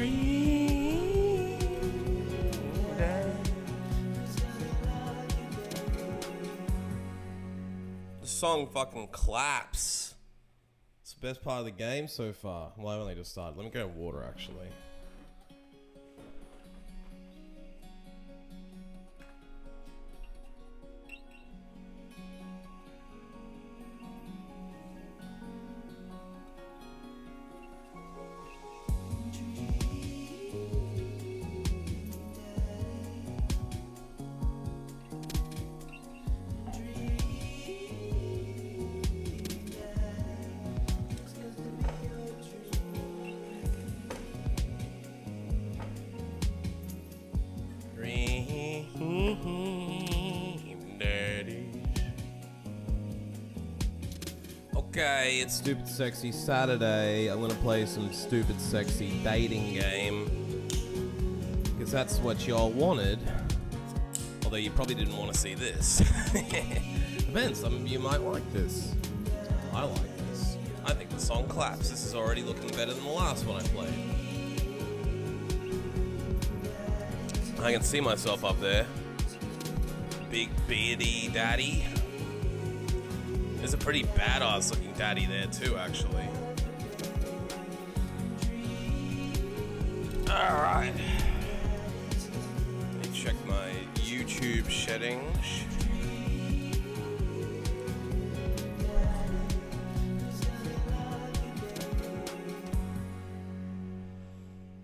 Dream Daddy. The song fucking claps. It's the best part of the game so far. Well, I only just started. Let me go water actually. Daddies. Okay, it's Stupid Sexy Saturday. I'm gonna play some stupid sexy dating game. Because that's what y'all wanted. Although you probably didn't want to see this. Depends, some of you might like this. I like this. I think the song claps. This is already looking better than the last one I played. I can see myself up there. Big beardy daddy. There's a pretty badass looking daddy there too, actually. Alright. Let me check my YouTube settings.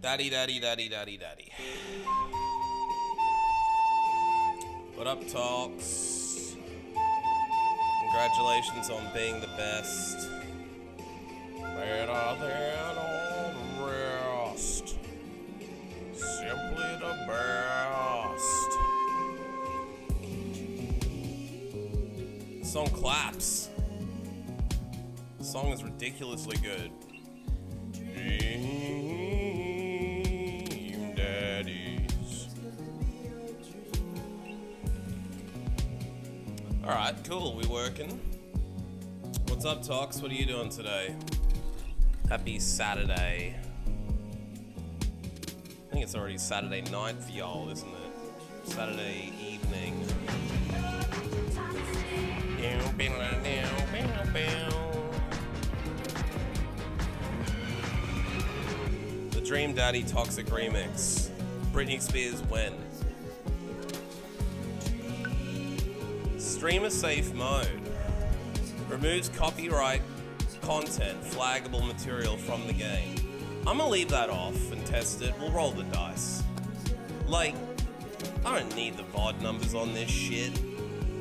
Daddy, daddy, daddy, daddy, daddy. What up, Talks? Congratulations on being the best. Better than all the rest. Simply the best. The song claps. The song is ridiculously good. Dream Daddies. Alright, cool, we working. What's up, Talks? What are you doing today? Happy Saturday. I think it's already Saturday night for y'all, isn't it? Saturday evening. The Dream Daddy Toxic Remix. Britney Spears When. Streamer safe mode. Removes copyright content, flaggable material from the game. I'm gonna leave that off and test it. We'll roll the dice. Like, I don't need the VOD numbers on this shit.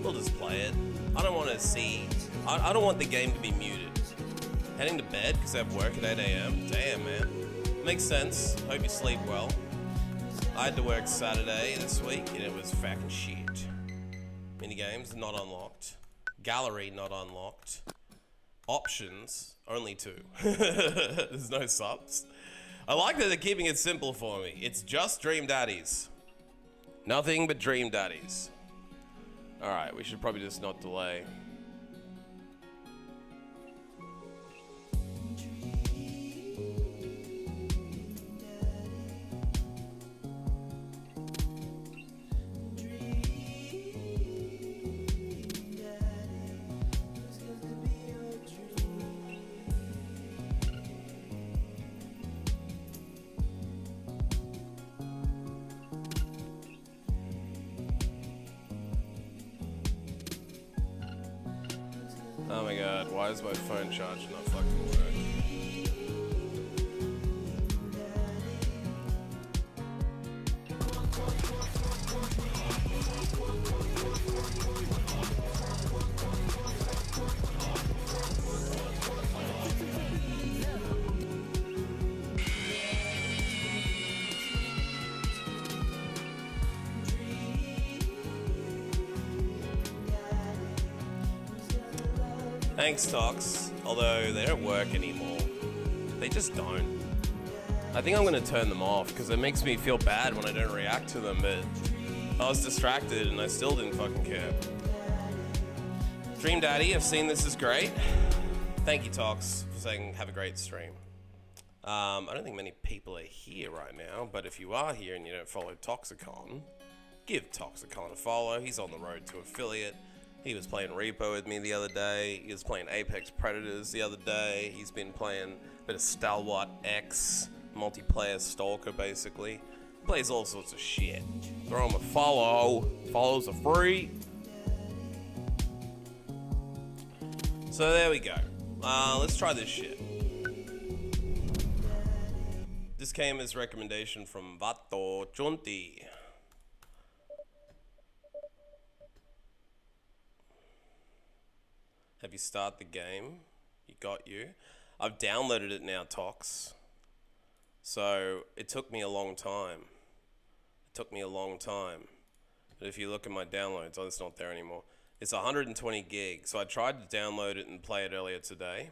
We'll just play it. I don't want to see... I don't want the game to be muted. Heading to bed because I have work at 8 a.m. Damn, man. Makes sense. Hope you sleep well. I had to work Saturday this week and it was fucking shit. Minigames not unlocked. Gallery not unlocked. Options only 2. There's no subs. I like that they're keeping it simple for me. It's just Dream Daddies. Nothing but Dream Daddies. Alright, we should probably just not delay. Oh my god, why is my phone charger not fucking work? Thanks, Tox. Although they don't work anymore. They just don't. I think I'm gonna turn them off because it makes me feel bad when I don't react to them, but I was distracted and I still didn't fucking care. Dream Daddy, I've seen this is great. Thank you, Tox, for saying have a great stream. I don't think many people are here right now, but if you are here and you don't follow Toxicon, give Toxicon a follow. He's on the road to affiliate. He was playing Repo with me the other day. He was playing Apex Predators the other day. He's been playing a bit of Stalwart X, multiplayer Stalker basically. Plays all sorts of shit. Throw him a follow. Follows are free. So there we go. Let's try this shit. This came as recommendation from Vato Chunti. Have you started the game? You got you. I've downloaded it now, Tox. So it took me a long time. But if you look at my downloads, it's not there anymore. It's 120 gigs. So I tried to download it and play it earlier today,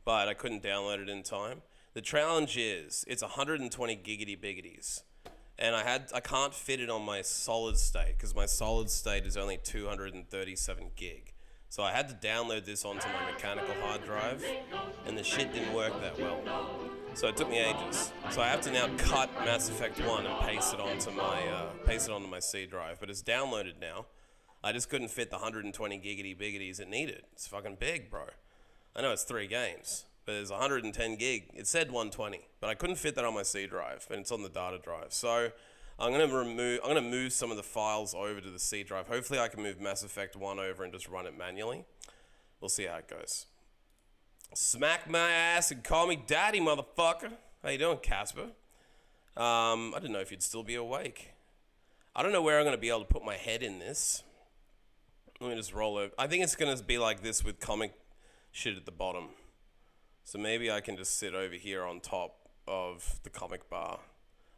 but I couldn't download it in time. The challenge is it's 120 giggity biggities. And I can't fit it on my solid state because my solid state is only 237 gig. So I had to download this onto my mechanical hard drive, and the shit didn't work that well. So it took me ages. So I have to now cut Mass Effect 1 and paste it onto my C drive. But it's downloaded now. I just couldn't fit the 120 giggity biggities it needed. It's fucking big, bro. I know it's 3 games, but there's 110 gig. It said 120, but I couldn't fit that on my C drive, and it's on the data drive. So I'm gonna move some of the files over to the C drive. Hopefully I can move Mass Effect 1 over and just run it manually. We'll see how it goes. Smack my ass and call me daddy, motherfucker. How you doing, Casper? I didn't know if you'd still be awake. I don't know where I'm gonna be able to put my head in this. Let me just roll over. I think it's gonna be like this with comic shit at the bottom. So maybe I can just sit over here on top of the comic bar.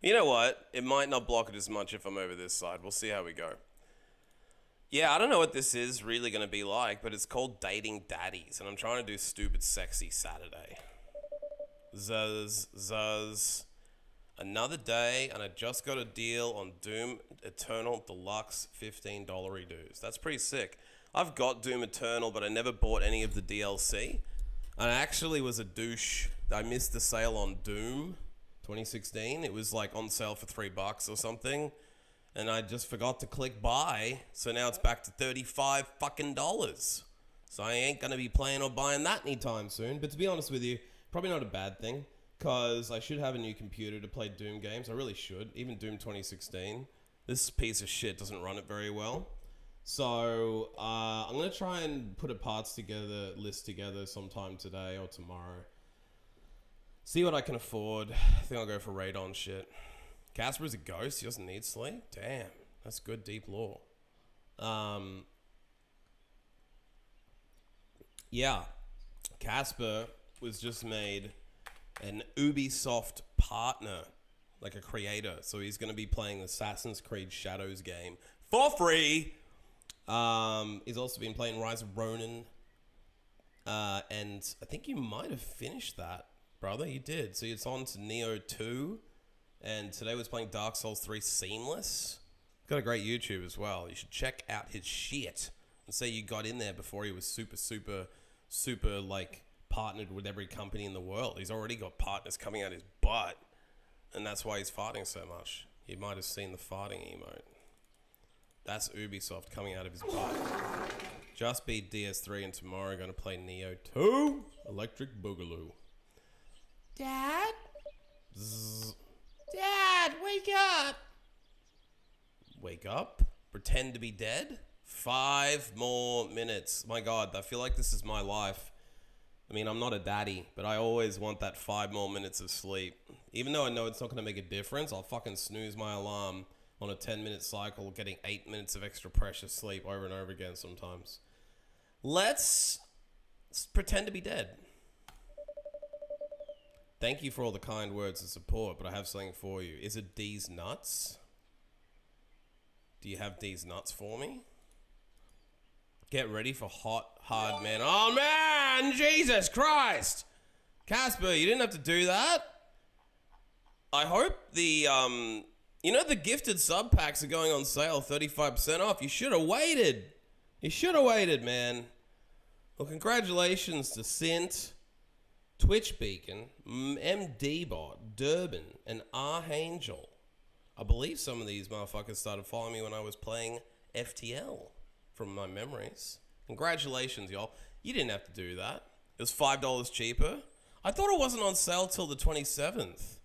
You know what? It might not block it as much if I'm over this side. We'll see how we go. Yeah, I don't know what this is really going to be like, but it's called Dating Daddies, and I'm trying to do Stupid Sexy Saturday. Zuzz. Another day, and I just got a deal on Doom Eternal Deluxe $15 redos. That's pretty sick. I've got Doom Eternal, but I never bought any of the DLC. And I actually was a douche. I missed the sale on Doom 2016. It was like on sale for $3 or something, and I just forgot to click buy. So now it's back to $35 fucking dollars. So I ain't gonna be playing or buying that anytime soon. But to be honest with you, probably not a bad thing, cause I should have a new computer to play Doom games. I really should. Even Doom 2016. This piece of shit doesn't run it very well. So I'm gonna try and put a list together sometime today or tomorrow. See what I can afford. I think I'll go for radon shit. Casper is a ghost. He doesn't need sleep. Damn, that's good deep lore. Yeah, Casper was just made an Ubisoft partner, like a creator. So he's going to be playing the Assassin's Creed Shadows game for free. He's also been playing Rise of Ronin. And I think you might have finished that. Brother, you did. So it's on to Neo 2, and today was playing Dark Souls 3 Seamless. Got a great YouTube as well. You should check out his shit and say you got in there before he was super like partnered with every company in the world. He's already got partners coming out his butt, and that's why he's farting so much. You might have seen the farting emote. That's Ubisoft coming out of his butt. Just beat DS3, and tomorrow going to play Neo 2 Electric Boogaloo. Dad? Zzz. Dad, wake up! Wake up? Pretend to be dead? 5 more minutes. My God, I feel like this is my life. I mean, I'm not a daddy, but I always want that 5 more minutes of sleep. Even though I know it's not going to make a difference, I'll fucking snooze my alarm on a 10-minute cycle, getting 8 minutes of extra precious sleep over and over again sometimes. Let's pretend to be dead. Thank you for all the kind words and support, but I have something for you. Is it D's nuts? Do you have D's nuts for me? Get ready for hot, hard man. Oh man, Jesus Christ! Casper, you didn't have to do that. I hope the, the gifted sub packs are going on sale, 35% off. You should have waited. You should have waited, man. Well, congratulations to Sint. Twitch Beacon, MD Bot, Durban, and Archangel. I believe some of these motherfuckers started following me when I was playing FTL, from my memories. Congratulations, y'all. You didn't have to do that. It was $5 cheaper. I thought it wasn't on sale till the 27th.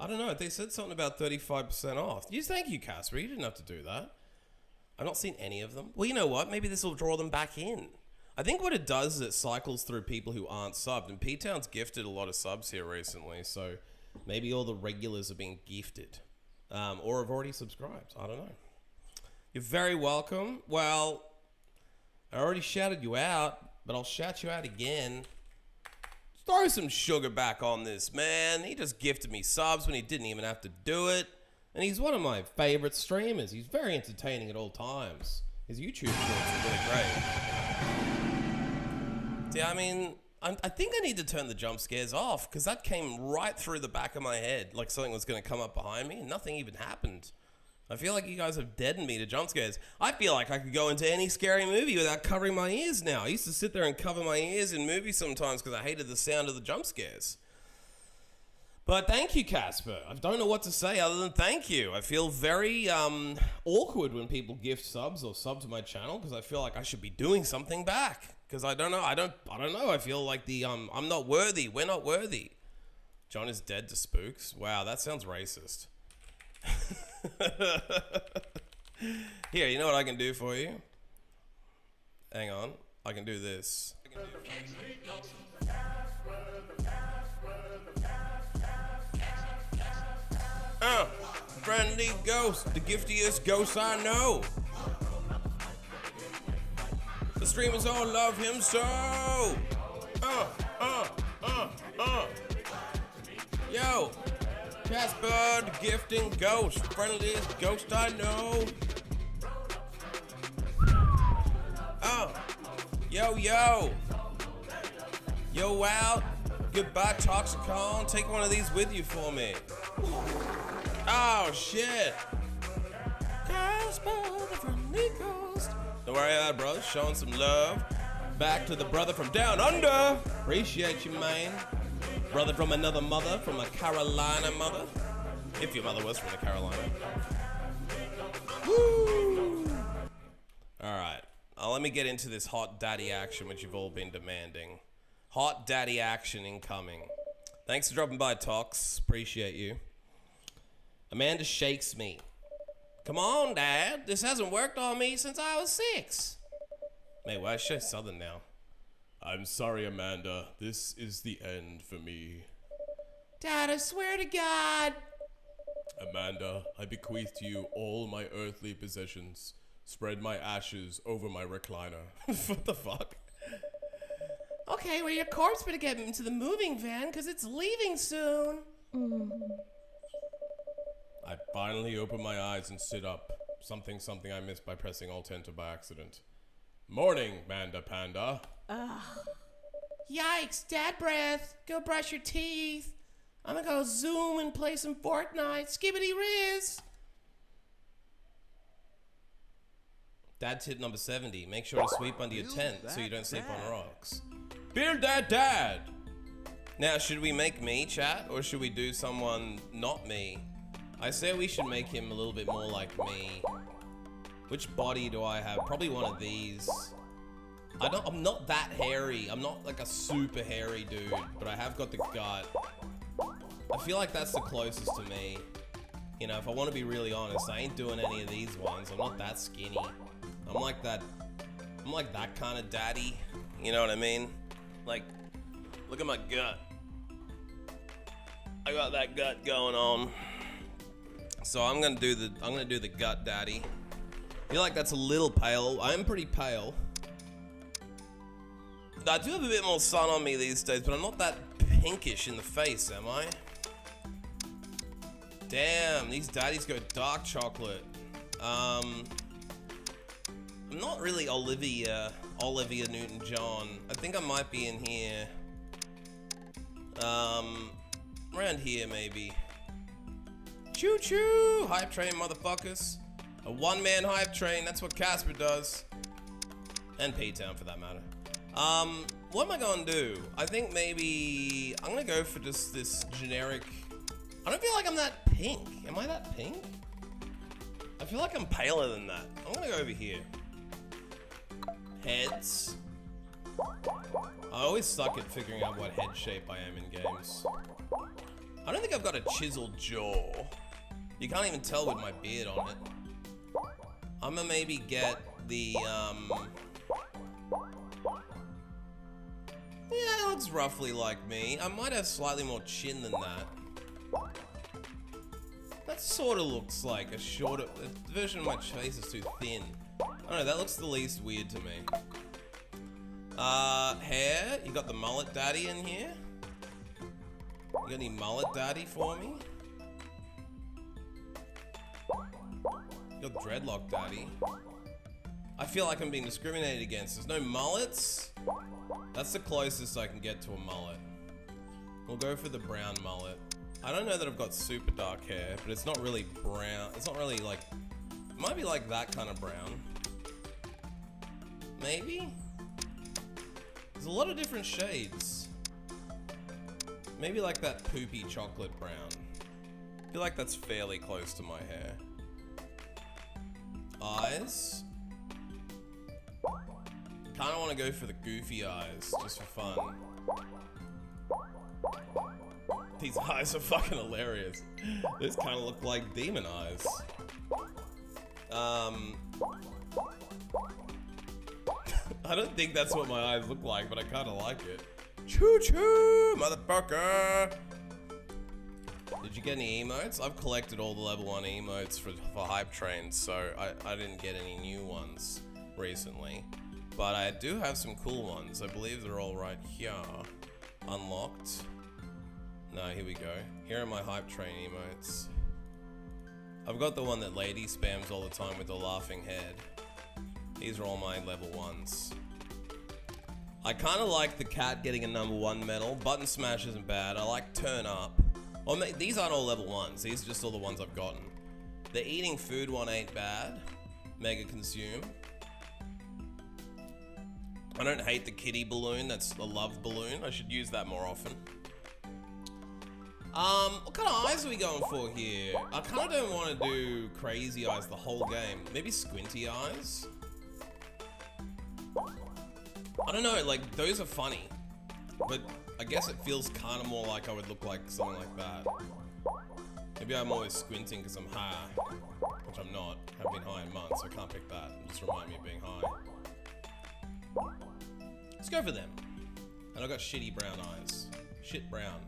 I don't know. They said something about 35% off. Thank you, Casper. You didn't have to do that. I've not seen any of them. Well, you know what? Maybe this will draw them back in. I think what it does is it cycles through people who aren't subbed. And P-Town's gifted a lot of subs here recently. So maybe all the regulars are being gifted. Or have already subscribed. I don't know. You're very welcome. Well, I already shouted you out, but I'll shout you out again. Throw some sugar back on this, man. He just gifted me subs when he didn't even have to do it. And he's one of my favorite streamers. He's very entertaining at all times. His YouTube shorts are really great. Yeah, I mean, I think I need to turn the jump scares off because that came right through the back of my head like something was going to come up behind me and nothing even happened. I feel like you guys have deadened me to jump scares. I feel like I could go into any scary movie without covering my ears now. I used to sit there and cover my ears in movies sometimes because I hated the sound of the jump scares. But thank you, Casper. I don't know what to say other than thank you. I feel very awkward when people gift subs or sub to my channel because I feel like I should be doing something back. Because I don't know. I don't know. I feel like I'm not worthy. We're not worthy. John is dead to spooks. Wow, that sounds racist. Here, you know what I can do for you? Hang on. I can do this. Friendly ghost, the giftiest ghost I know. The streamers all love him so. Yo, Casper, the gifting ghost, friendliest ghost I know. Yo out. Goodbye, Toxicon. Take one of these with you for me. Oh, shit. Casper, the friendly ghost. Don't worry about it, bro. Showing some love. Back to the brother from down under. Appreciate you, man. Brother from another mother, from a Carolina mother. If your mother was from the Carolina. Woo! Alright. Let me get into this hot daddy action, which you've all been demanding. Hot daddy action incoming. Thanks for dropping by, Tox. Appreciate you. Amanda shakes me. Come on, Dad. This hasn't worked on me since I was 6. Mate, why is she southern now? I'm sorry, Amanda. This is the end for me. Dad, I swear to God. Amanda, I bequeath to you all my earthly possessions. Spread my ashes over my recliner. What the fuck? Okay, well, your corpse better get into the moving van because it's leaving soon. I finally opened my eyes and stood up. Something I missed by pressing Alt-Enter by accident. Morning, Manda Panda. Yikes, dad breath. Go brush your teeth. I'm gonna go Zoom and play some Fortnite. Skibbity Riz. Dad's hit number 70. Make sure to sweep under your tent so you don't sleep on rocks. Build that dad! Now, should we make me, chat, or should we do someone not me? I say we should make him a little bit more like me. Which body do I have? Probably one of these. I'm not that hairy. I'm not like a super hairy dude, but I have got the gut. I feel like that's the closest to me. You know, if I want to be really honest, I ain't doing any of these ones. I'm not that skinny. I'm like that kind of daddy. You know what I mean? Like, look at my gut. I got that gut going on. So I'm gonna do the gut daddy. I feel like that's a little pale. I am pretty pale. I do have a bit more sun on me these days, but I'm not that pinkish in the face, am I? Damn, these daddies go dark chocolate. I'm not really Olivia Newton-John. I think I might be in here. Around here maybe. Choo-choo! Hype train, motherfuckers. A one-man hype train, that's what Casper does. And P-Town, for that matter. What am I gonna do? I think maybe I'm gonna go for just this generic. I don't feel like I'm that pink. Am I that pink? I feel like I'm paler than that. I'm gonna go over here. Heads. I always suck at figuring out what head shape I am in games. I don't think I've got a chiseled jaw. You can't even tell with my beard on it. I'm gonna maybe get the, yeah, it looks roughly like me. I might have slightly more chin than that. That sort of looks like a shorter, the version of my face is too thin. I don't know, that looks the least weird to me. Hair, you got the mullet daddy in here? You got any mullet daddy for me? You got dreadlock daddy. I feel like I'm being discriminated against. There's no mullets? That's the closest I can get to a mullet. We'll go for the brown mullet. I don't know that I've got super dark hair, but it's not really brown. It's not really like, it might be like that kind of brown. Maybe? There's a lot of different shades. Maybe like that poopy chocolate brown. I feel like that's fairly close to my hair. Eyes. Kinda wanna go for the goofy eyes, just for fun. These eyes are fucking hilarious. These kinda look like demon eyes. I don't think that's what my eyes look like, but I kinda like it. Choo choo, motherfucker! Did you get any emotes? I've collected all the level 1 emotes for hype trains, so I didn't get any new ones recently. But I do have some cool ones. I believe they're all right here. Unlocked. No, here we go. Here are my hype train emotes. I've got the one that Lady spams all the time with the laughing head. These are all my level 1s. I kind of like the cat getting a number 1 medal. Button smash isn't bad. I like turn up. Well, these aren't all level 1s. These are just all the ones I've gotten. The eating food one ain't bad. Mega consume. I don't hate the kitty balloon. That's a love balloon. I should use that more often. What kind of eyes are we going for here? I kind of don't want to do crazy eyes the whole game. Maybe squinty eyes? I don't know, like, those are funny. But I guess it feels kind of more like I would look like something like that. Maybe I'm always squinting because I'm high. Which I'm not. I haven't been high in months, so I can't pick that. It just remind me of being high. Let's go for them. And I've got shitty brown eyes. Shit brown.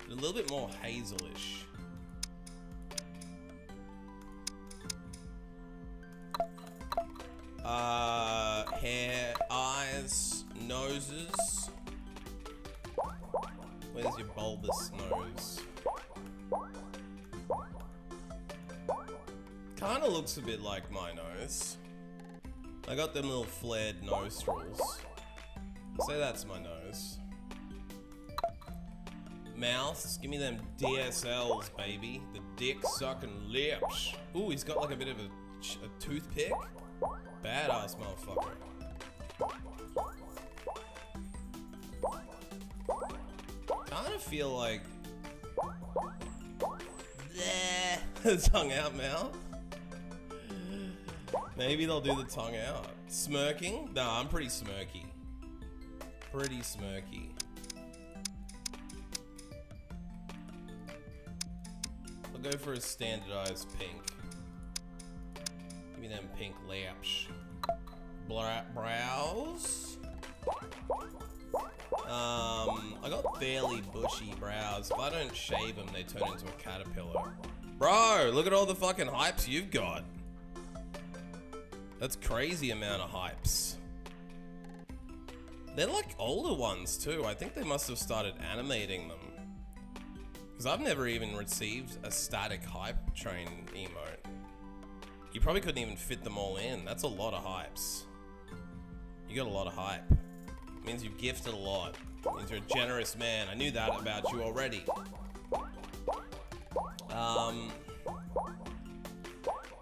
A little bit more hazelish. Hair, eyes, noses. Where's your bulbous nose? Kinda looks a bit like my nose. I got them little flared nostrils. Say that's my nose. Mouths, give me them DSLs, baby. The dick sucking lips. Ooh, he's got like a bit of a toothpick. Badass motherfucker. Kinda feel like... tongue out mouth? Maybe they'll do the tongue out. Smirking? Nah, I'm pretty smirky. Pretty smirky. I'll go for a standardized pink. Give me them pink lips. Brows? I got fairly bushy brows. If I don't shave them, they turn into a caterpillar. Bro, look at all the fucking hypes you've got. That's crazy amount of hypes. They're like older ones too. I think they must have started animating them. Because I've never even received a static hype train emote. You probably couldn't even fit them all in. That's a lot of hypes. You got a lot of hype. It means you've gifted a lot. It means you're a generous man. I knew that about you already.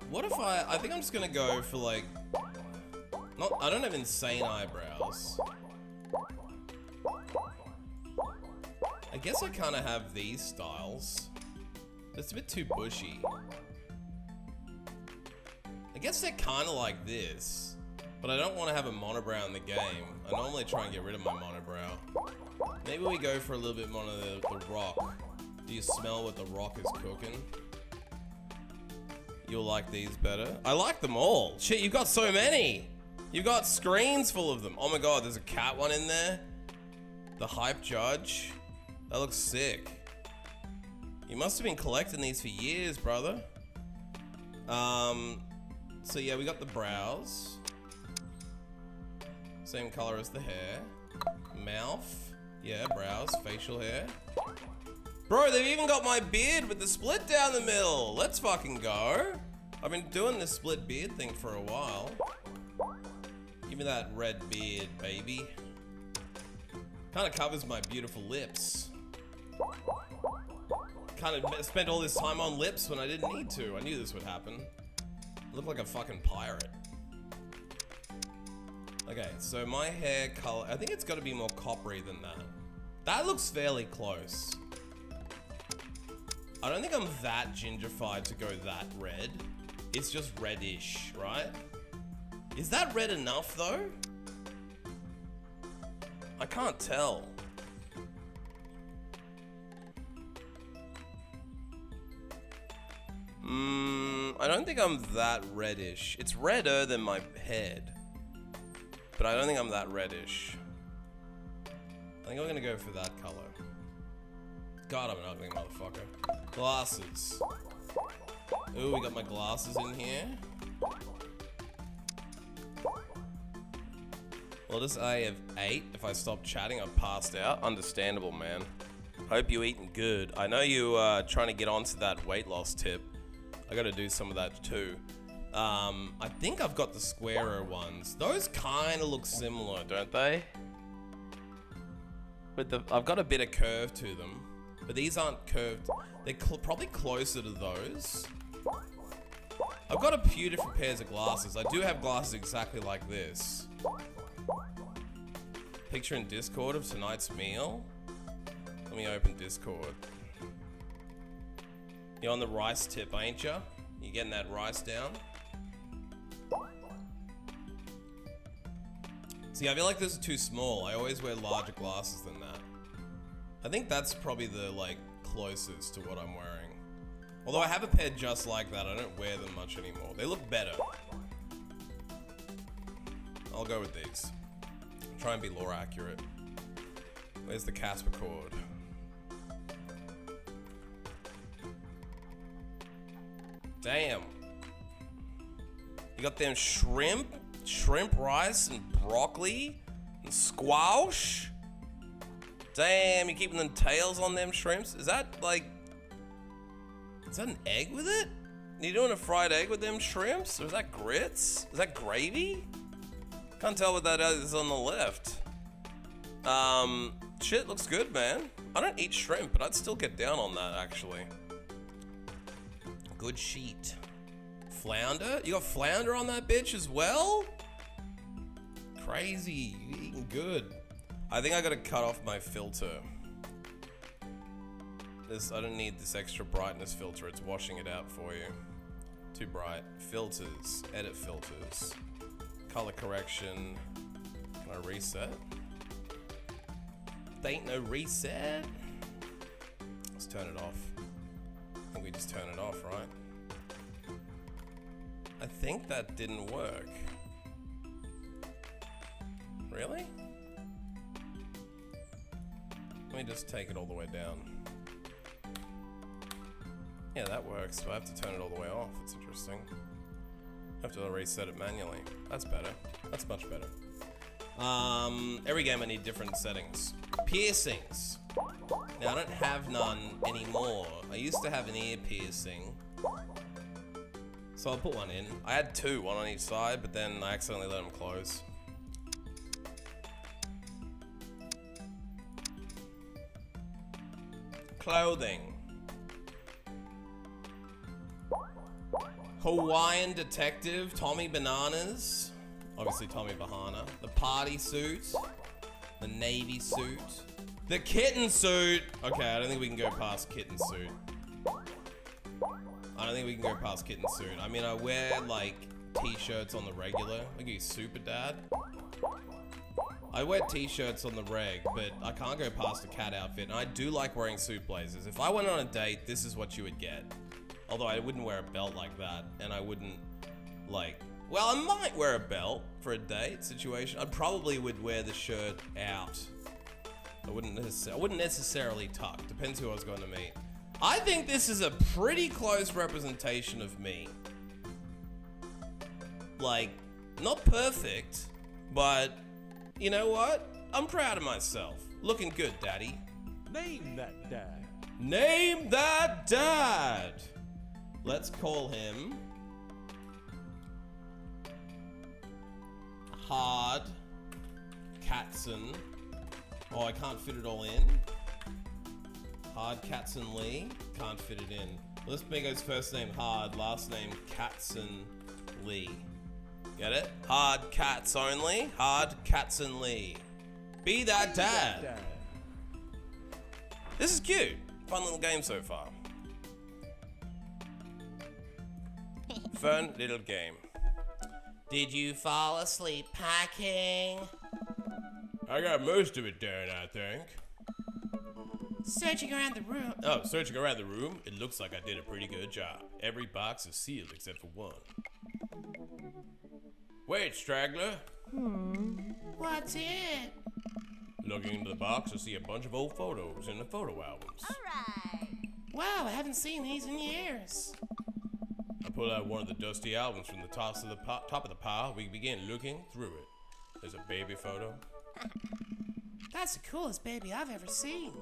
What if I think I'm just gonna go for like, I don't have insane eyebrows. guess I kind of have these styles. It's a bit too bushy. I guess they're kind of like this, but I don't want to have a monobrow in the game. I normally try and get rid of my monobrow. Maybe we go for a little bit more of the rock. Do you smell what the rock is cooking? You'll like these better. I like them all. Shit, you've got so many. You've got screens full of them. Oh my god, there's a cat one in there. The hype judge. That looks sick. You must have been collecting these for years, brother. So yeah, we got the brows. Same color as the hair. Mouth. Yeah, brows, facial hair. Bro, they've even got my beard with the split down the middle. Let's fucking go. I've been doing this split beard thing for a while. Give me that red beard, baby. Kind of covers my beautiful lips. Kind of spent all this time on lips when I didn't need to. I knew this would happen. I look like a fucking pirate. Okay, so my hair color, I think it's got to be more coppery than that. That looks fairly close. I don't think I'm that gingerfied to go that red. It's just reddish, right? Is that red enough though? I can't tell. I don't think I'm that reddish. It's redder than my head, but I don't think I'm that reddish. I think I'm gonna go for that color. God, I'm an ugly motherfucker. Glasses. Ooh, we got my glasses in here. Well, this I have 8. If I stop chatting, I've passed out. Understandable, man. Hope you eating good. I know you trying to get onto that weight loss tip. I gotta do some of that too. I think I've got the squarer ones. Those kind of look similar, don't they? But I've got a bit of curve to them. But these aren't curved. They're probably closer to those. I've got a few different pairs of glasses. I do have glasses exactly like this. Picture in Discord of tonight's meal. Let me open Discord. You're on the rice tip, ain't ya? You getting that rice down? See, I feel like this is too small. I always wear larger glasses than that. I think that's probably the, like, closest to what I'm wearing. Although I have a pair just like that, I don't wear them much anymore. They look better. I'll go with these. Try and be lore accurate. Where's the Casper cord? Damn. You got them shrimp rice and broccoli and squash. Damn, you keeping them tails on them shrimps? Is that like, is that an egg with it? You doing a fried egg with them shrimps? Or is that grits? Is that gravy? Can't tell what that is on the left. Shit looks good, man. I don't eat shrimp, but I'd still get down on that actually. Good sheet. Flounder? You got flounder on that bitch as well? Crazy. You eating good. I think I gotta cut off my filter. I don't need this extra brightness filter. It's washing it out for you. Too bright. Filters. Edit filters. Color correction. Can I reset? There ain't no reset. Let's turn it off. I think we just turn it off, right? I think that didn't work. Really? Let me just take it all the way down. Yeah, that works, but I have to turn it all the way off. It's interesting. I have to reset it manually. That's better. That's much better. Every game I need different settings. Piercings. Now, I don't have none anymore. I used to have an ear piercing. So I'll put one in. I had 2, one on each side, but then I accidentally let them close. Clothing. Hawaiian detective, Tommy Bananas. Obviously Tommy Bahana. The party suit. The navy suit. The kitten suit. Okay, I don't think we can go past kitten suit. I don't think we can go past kitten suit. I mean, I wear like t-shirts on the regular. Look at you, super dad. I wear t-shirts on the reg, but I can't go past a cat outfit. And I do like wearing suit blazers. If I went on a date, this is what you would get. Although I wouldn't wear a belt like that, and I wouldn't like. Well, I might wear a belt for a date situation. I probably would wear the shirt out. I wouldn't necessarily tuck. Depends who I was going to meet. I think this is a pretty close representation of me. Like, not perfect, but you know what? I'm proud of myself. Looking good, Daddy. Name that dad. Name that dad. Let's call him Hard Katzen. Oh, I can't fit it all in. Hard Katzen Lee. Can't fit it in. Well, let's make his first name Hard, last name Katzen Lee. Get it? Hard cats only. Hard Katzen Lee. Be that dad. This is cute. Fun little game so far. Fun little game. Did you fall asleep packing? I got most of it done, I think. Searching around the room. Oh, searching around the room? It looks like I did a pretty good job. Every box is sealed except for one. Wait, straggler. What's it? Looking into the box, I see a bunch of old photos in the photo albums. Alright. Wow, I haven't seen these in years. I pull out one of the dusty albums from the top of the pile. We begin looking through it. There's a baby photo. That's the coolest baby I've ever seen.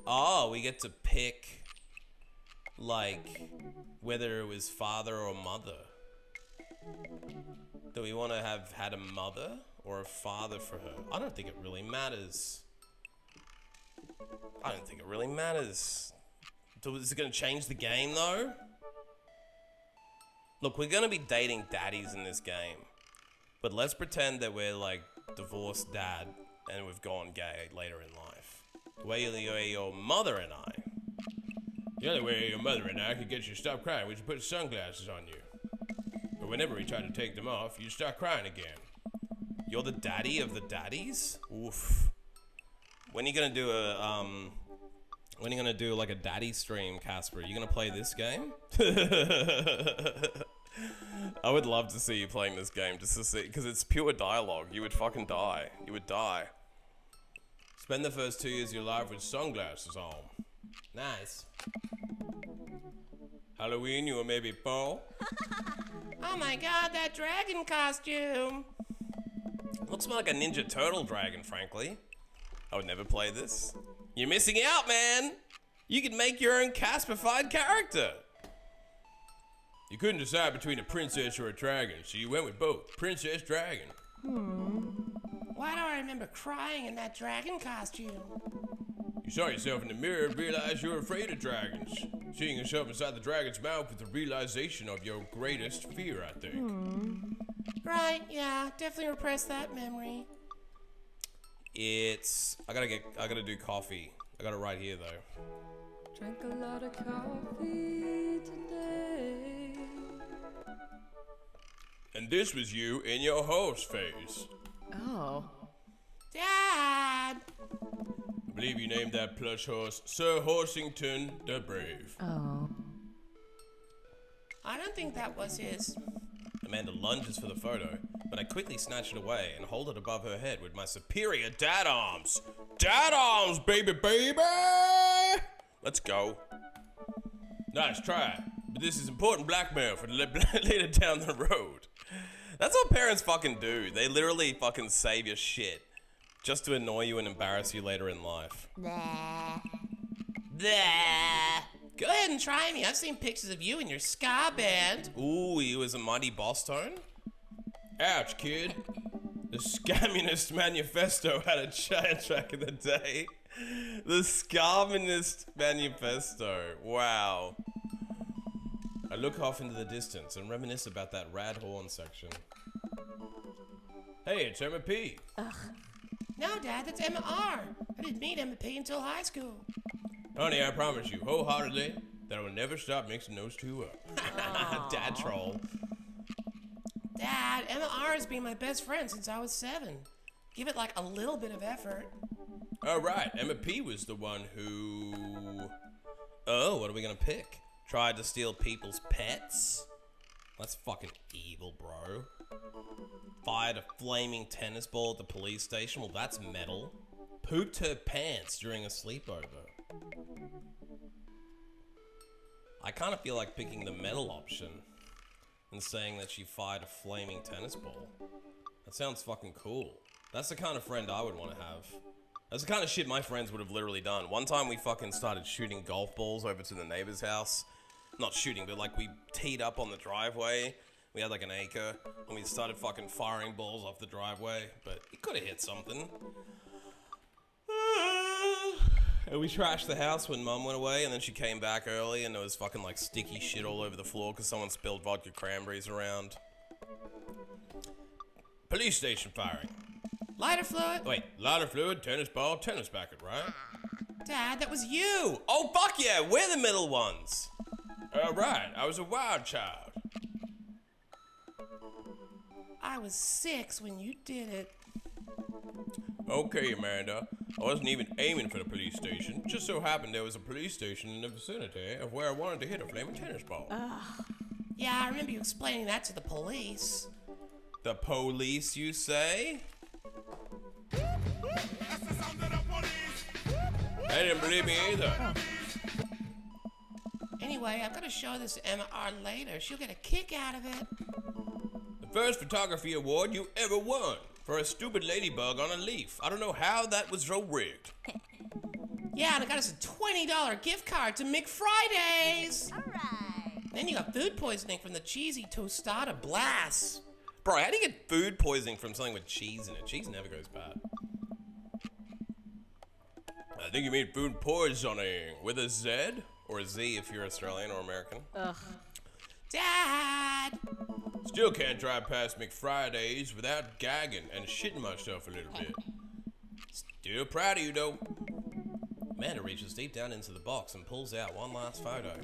Oh, we get to pick, like, whether it was father or mother. Do we want to have had a mother or a father for her? I don't think it really matters. I don't think it really matters. Is it going to change the game, though? Look, we're going to be dating daddies in this game. But let's pretend that we're, like, divorced dad and we've gone gay later in life. The way your mother and I. The only way your mother and I could get you to stop crying was to put sunglasses on you. But whenever we try to take them off, you start crying again. You're the daddy of the daddies? Oof. When are you gonna do like a daddy stream, Casper? Are you gonna play this game? I would love to see you playing this game just to see, because it's pure dialogue. You would fucking die. You would die. Spend the first 2 years of your life with sunglasses on. Nice. Halloween, you were maybe Paul? Oh my god, that dragon costume! Looks more like a Ninja Turtle dragon, frankly. I would never play this. You're missing out, man! You could make your own Caspified character! You couldn't decide between a princess or a dragon, so you went with both. Princess Dragon. Why do I remember crying in that dragon costume? You saw yourself in the mirror and realized you were afraid of dragons. Seeing yourself inside the dragon's mouth with the realization of your greatest fear, I think. Right, yeah, definitely repress that memory. I gotta do coffee. I got it right here, though. Drank a lot of coffee today. And this was you in your horse phase. Oh. Dad! I believe you named that plush horse Sir Horsington the Brave. Oh. I don't think that was his. Amanda lunges for the photo, but I quickly snatch it away and hold it above her head with my superior dad arms. Dad arms, baby, baby! Let's go. Nice try, but this is important blackmail for later down the road. That's what parents fucking do. They literally fucking save your shit just to annoy you and embarrass you later in life. Nah. Go ahead and try me. I've seen pictures of you and your ska band. Ooh, you was a mighty boss tone? Ouch, kid. The Scammunist Manifesto had a giant track in the day. The Scammunist Manifesto. Wow. I look off into the distance and reminisce about that rad horn section. Hey, it's Emma P. No, Dad, that's Emma R. I didn't meet Emma P until high school. Honey, I promise you wholeheartedly that I will never stop mixing those two up. Dad troll. Dad, Emma R has been my best friend since I was 7. Give it like a little bit of effort. All right, Emma P was the one who... Oh, what are we gonna pick? Tried to steal people's pets? That's fucking evil, bro. Fired a flaming tennis ball at the police station? Well, that's metal. Pooped her pants during a sleepover. I kind of feel like picking the metal option and saying that she fired a flaming tennis ball. That sounds fucking cool. That's the kind of friend I would want to have. That's the kind of shit my friends would have literally done. One time we fucking started shooting golf balls over to the neighbor's house. Not shooting, but like we teed up on the driveway. We had like an acre, and we started fucking firing balls off the driveway, but it could have hit something. And we trashed the house when Mum went away, and then she came back early, and there was fucking like sticky shit all over the floor because someone spilled vodka cranberries around. Police station firing. Lighter fluid? Wait, lighter fluid, tennis ball, tennis racket, right? Dad, that was you! Oh, fuck yeah, we're the middle ones! Right, I was a wild child. I was 6 when you did it. Okay, Amanda, I wasn't even aiming for the police station. Just so happened there was a police station in the vicinity of where I wanted to hit a flaming tennis ball. Yeah, I remember you explaining that to the police. The police, you say? They didn't believe me either. Anyway, I'm gonna show this to Emma R later. She'll get a kick out of it. The first photography award you ever won for a stupid ladybug on a leaf. I don't know how that was so rigged. Yeah, and I got us a $20 gift card to McFridays. All right. Then you got food poisoning from the cheesy tostada blast. Bro, how do you get food poisoning from something with cheese in it? Cheese never goes bad. I think you mean food poisoning with a Z or a Z if you're Australian or American. Dad! Still can't drive past McFridays without gagging and shitting myself a little bit. Still proud of you though. Amanda reaches deep down into the box and pulls out one last photo.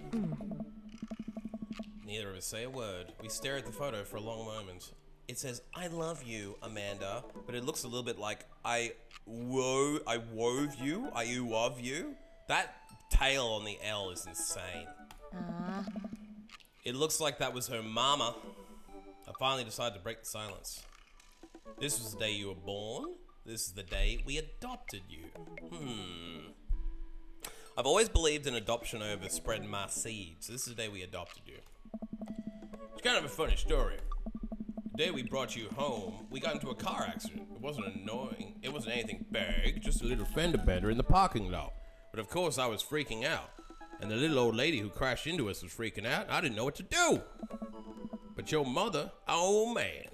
Neither of us say a word. We stare at the photo for a long moment. It says, I love you, Amanda, but it looks a little bit like I wove you, I love you. That tail on the L is insane. It looks like that was her mama. I finally decided to break the silence. This was the day you were born. This is the day we adopted you. I've always believed in adoption over spreading my seeds. This is the day we adopted you. It's kind of a funny story. The day we brought you home, we got into a car accident. It wasn't annoying. It wasn't anything big, just a little fender bender in the parking lot. But of course I was freaking out. And the little old lady who crashed into us was freaking out. I didn't know what to do. But your mother, oh man.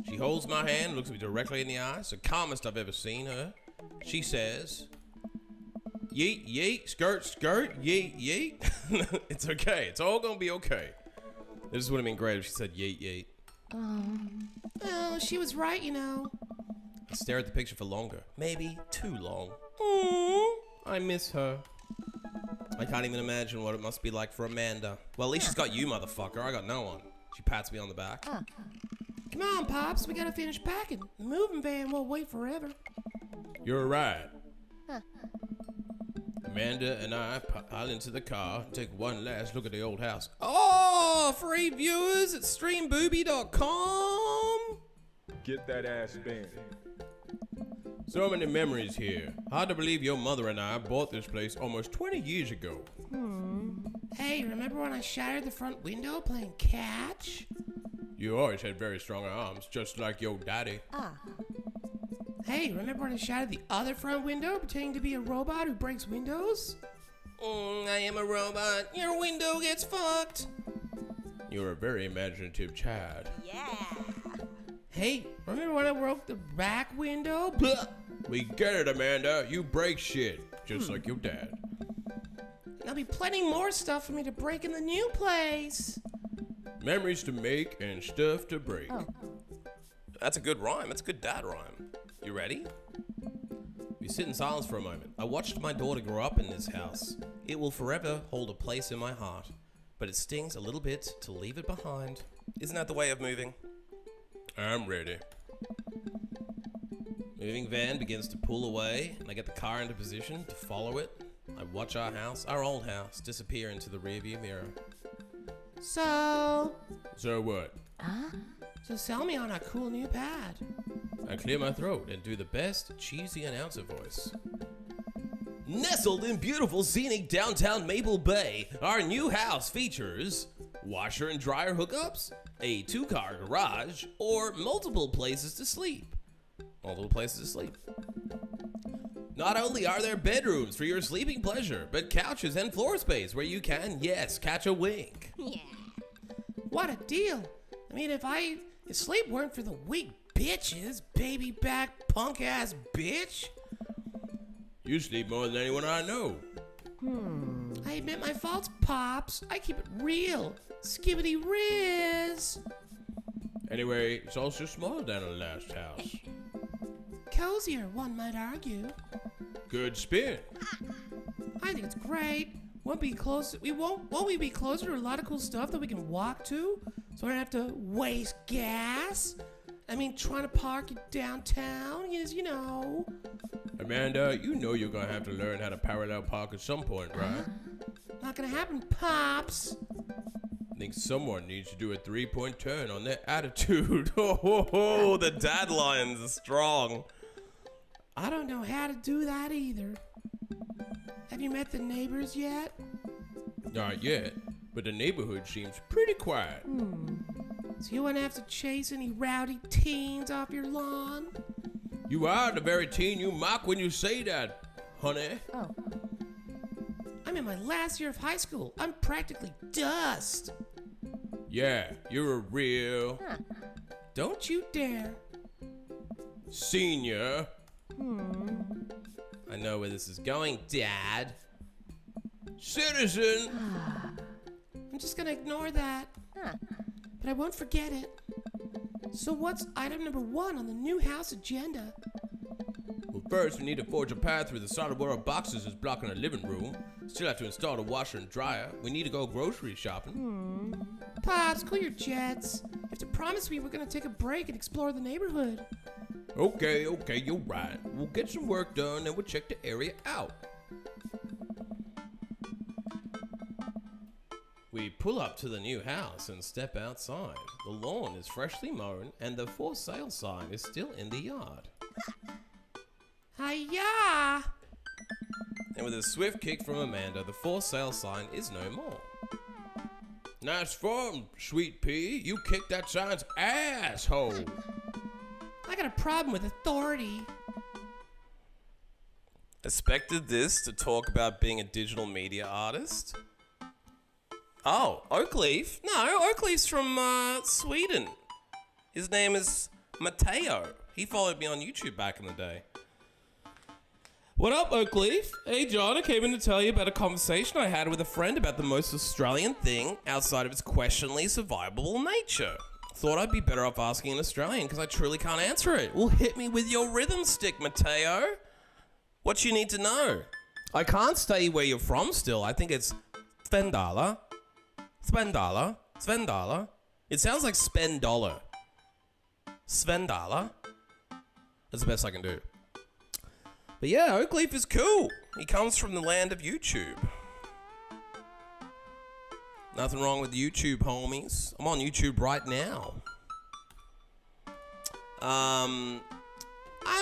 She holds my hand, looks me directly in the eyes, the calmest I've ever seen her. She says, yeet, yeet, skirt, skirt, yeet, yeet. It's okay. It's all gonna be okay. This would have been great if she said yeet, yeet. Oh, she was right, you know. I stare at the picture for longer. Maybe too long. I miss her. I can't even imagine what it must be like for Amanda. Well, at least she's got you, motherfucker. I got no one. She pats me on the back. Come on, Pops, we gotta finish packing. The moving van won't wait forever. You're right. Amanda and I pile into the car and take one last look at the old house. Oh, free viewers at streambooby.com. Get that ass spin. So many memories here. Hard to believe your mother and I bought this place almost 20 years ago. Hey, remember when I shattered the front window playing catch? You always had very strong arms, just like your daddy. Hey, remember when I shattered the other front window pretending to be a robot who breaks windows? I am a robot. Your window gets fucked. You're a very imaginative child. Yeah. Hey, remember when I broke the back window? We get it, Amanda. You break shit, just like your dad. There'll be plenty more stuff for me to break in the new place. Memories to make and stuff to break. That's a good rhyme. That's a good dad rhyme. You ready? We sit in silence for a moment. I watched my daughter grow up in this house. It will forever hold a place in my heart, but it stings a little bit to leave it behind. Isn't that the way of moving? I'm ready. Moving van begins to pull away, and I get the car into position to follow it. I watch our old house, disappear into the rearview mirror. So what? So sell me on a cool new pad. I clear my throat and do the best cheesy announcer voice. Nestled in beautiful scenic downtown Maple Bay, our new house features washer and dryer hookups, a 2-car garage, or multiple places to sleep. Not only are there bedrooms for your sleeping pleasure, but couches and floor space where you can, yes, catch a wink. Yeah. What a deal. I mean, if sleep weren't for the weak bitches, baby back punk ass bitch. You sleep more than anyone I know. I admit my faults, Pops. I keep it real. Skibbity riz. Anyway, it's also smaller than the last house. Cozier, one might argue. Good spin. I think it's great. Won't we be closer to a lot of cool stuff that we can walk to? So I don't have to waste gas? I mean, trying to park it downtown is, you know. Amanda, you know you're gonna have to learn how to parallel park at some point, right? Not gonna happen, Pops. I think someone needs to do a 3-point turn on their attitude. Oh, the dad lines are strong. I don't know how to do that either. Have you met the neighbors yet? Not yet, but the neighborhood seems pretty quiet. So you won't have to chase any rowdy teens off your lawn? You are the very teen you mock when you say that, honey. Oh. I'm in my last year of high school. I'm practically dust. Yeah, you're a real Don't you dare. senior. I know where this is going, Dad. Citizen. I'm just gonna ignore that. But I won't forget it. So what's item number 1 on the new house agenda? Well, first we need to forge a path through the solid wall of boxes that's blocking our living room. Still have to install the washer and dryer. We need to go grocery shopping. Pops, cool your jets. You have to promise me we're gonna take a break and explore the neighborhood. Okay, you're right. We'll get some work done and we'll check the area out. We pull up to the new house and step outside. The lawn is freshly mown and the for sale sign is still in the yard. Hiya! And with a swift kick from Amanda, the for sale sign is no more. Nice form, Sweet Pea. You kicked that sign's asshole. I got a problem with authority. Expected this to talk about being a digital media artist? Oh, Oakleaf? No, Oakleaf's from Sweden. His name is Matteo. He followed me on YouTube back in the day. What up, Oakleaf? Hey, John, I came in to tell you about a conversation I had with a friend about the most Australian thing outside of its questionably survivable nature. Thought I'd be better off asking an Australian because I truly can't answer it. Well, hit me with your rhythm stick, Matteo. What you need to know? I can't say where you're from still. I think it's Svendala. Svendala. Svendala. It sounds like spend dollar. Svendala. That's the best I can do. But yeah, Oakleaf is cool. He comes from the land of YouTube. Nothing wrong with YouTube, homies. I'm on YouTube right now. I'm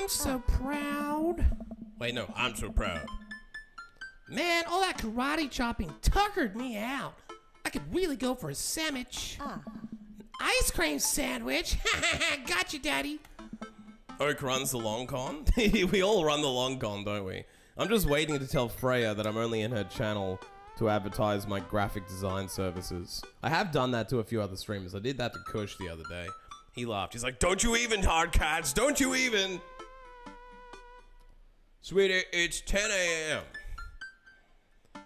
So proud. Wait, no, I'm so proud. Man, all that karate chopping tuckered me out. I could really go for a sandwich. Ice cream sandwich? Gotcha, Daddy. Oak runs the long con. We all run the long con, don't we? I'm just waiting to tell Freya that I'm only in her channel to advertise my graphic design services. I have done that to a few other streamers. I did that to Kush the other day. He laughed. He's like, don't you even, hardcats. Don't you even. Sweetie, it's 10 a.m.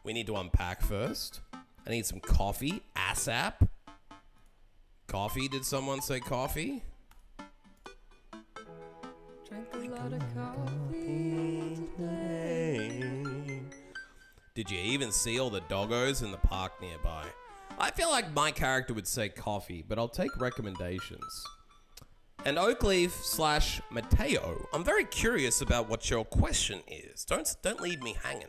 We need to unpack first. I need some coffee, ASAP. Coffee? Did someone say coffee? Drank a lot of coffee today. Did you even see all the doggos in the park nearby? I feel like my character would say coffee, but I'll take recommendations. And Oakleaf / Mateo, I'm very curious about what your question is. Don't leave me hanging.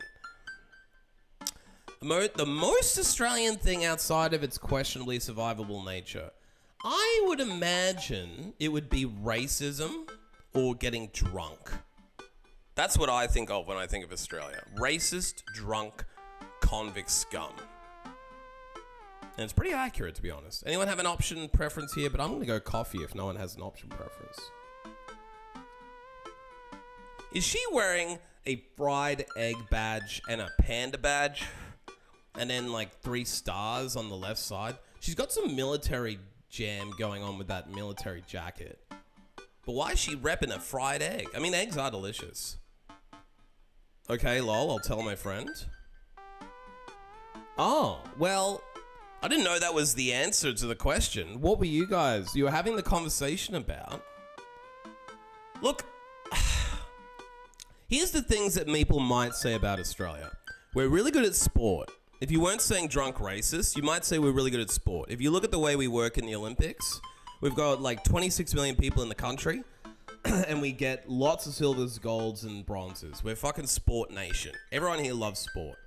The most Australian thing outside of its questionably survivable nature, I would imagine it would be racism or getting drunk. That's what I think of when I think of Australia. Racist, drunk, convict scum. And it's pretty accurate, to be honest. Anyone have an option preference here? But I'm going to go coffee if no one has an option preference. Is she wearing a fried egg badge and a panda badge? And then like 3 stars on the left side? She's got some military jam going on with that military jacket. But why is she repping a fried egg? I mean, eggs are delicious. Okay, lol, I'll tell my friend. Oh, well, I didn't know that was the answer to the question. What were you were having the conversation about? Look, here's the things that people might say about Australia. We're really good at sport. If you weren't saying drunk racist, you might say we're really good at sport. If you look at the way we work in the Olympics, we've got like 26 million people in the country, and we get lots of silvers, golds, and bronzes. We're fucking sport nation. Everyone here loves sport.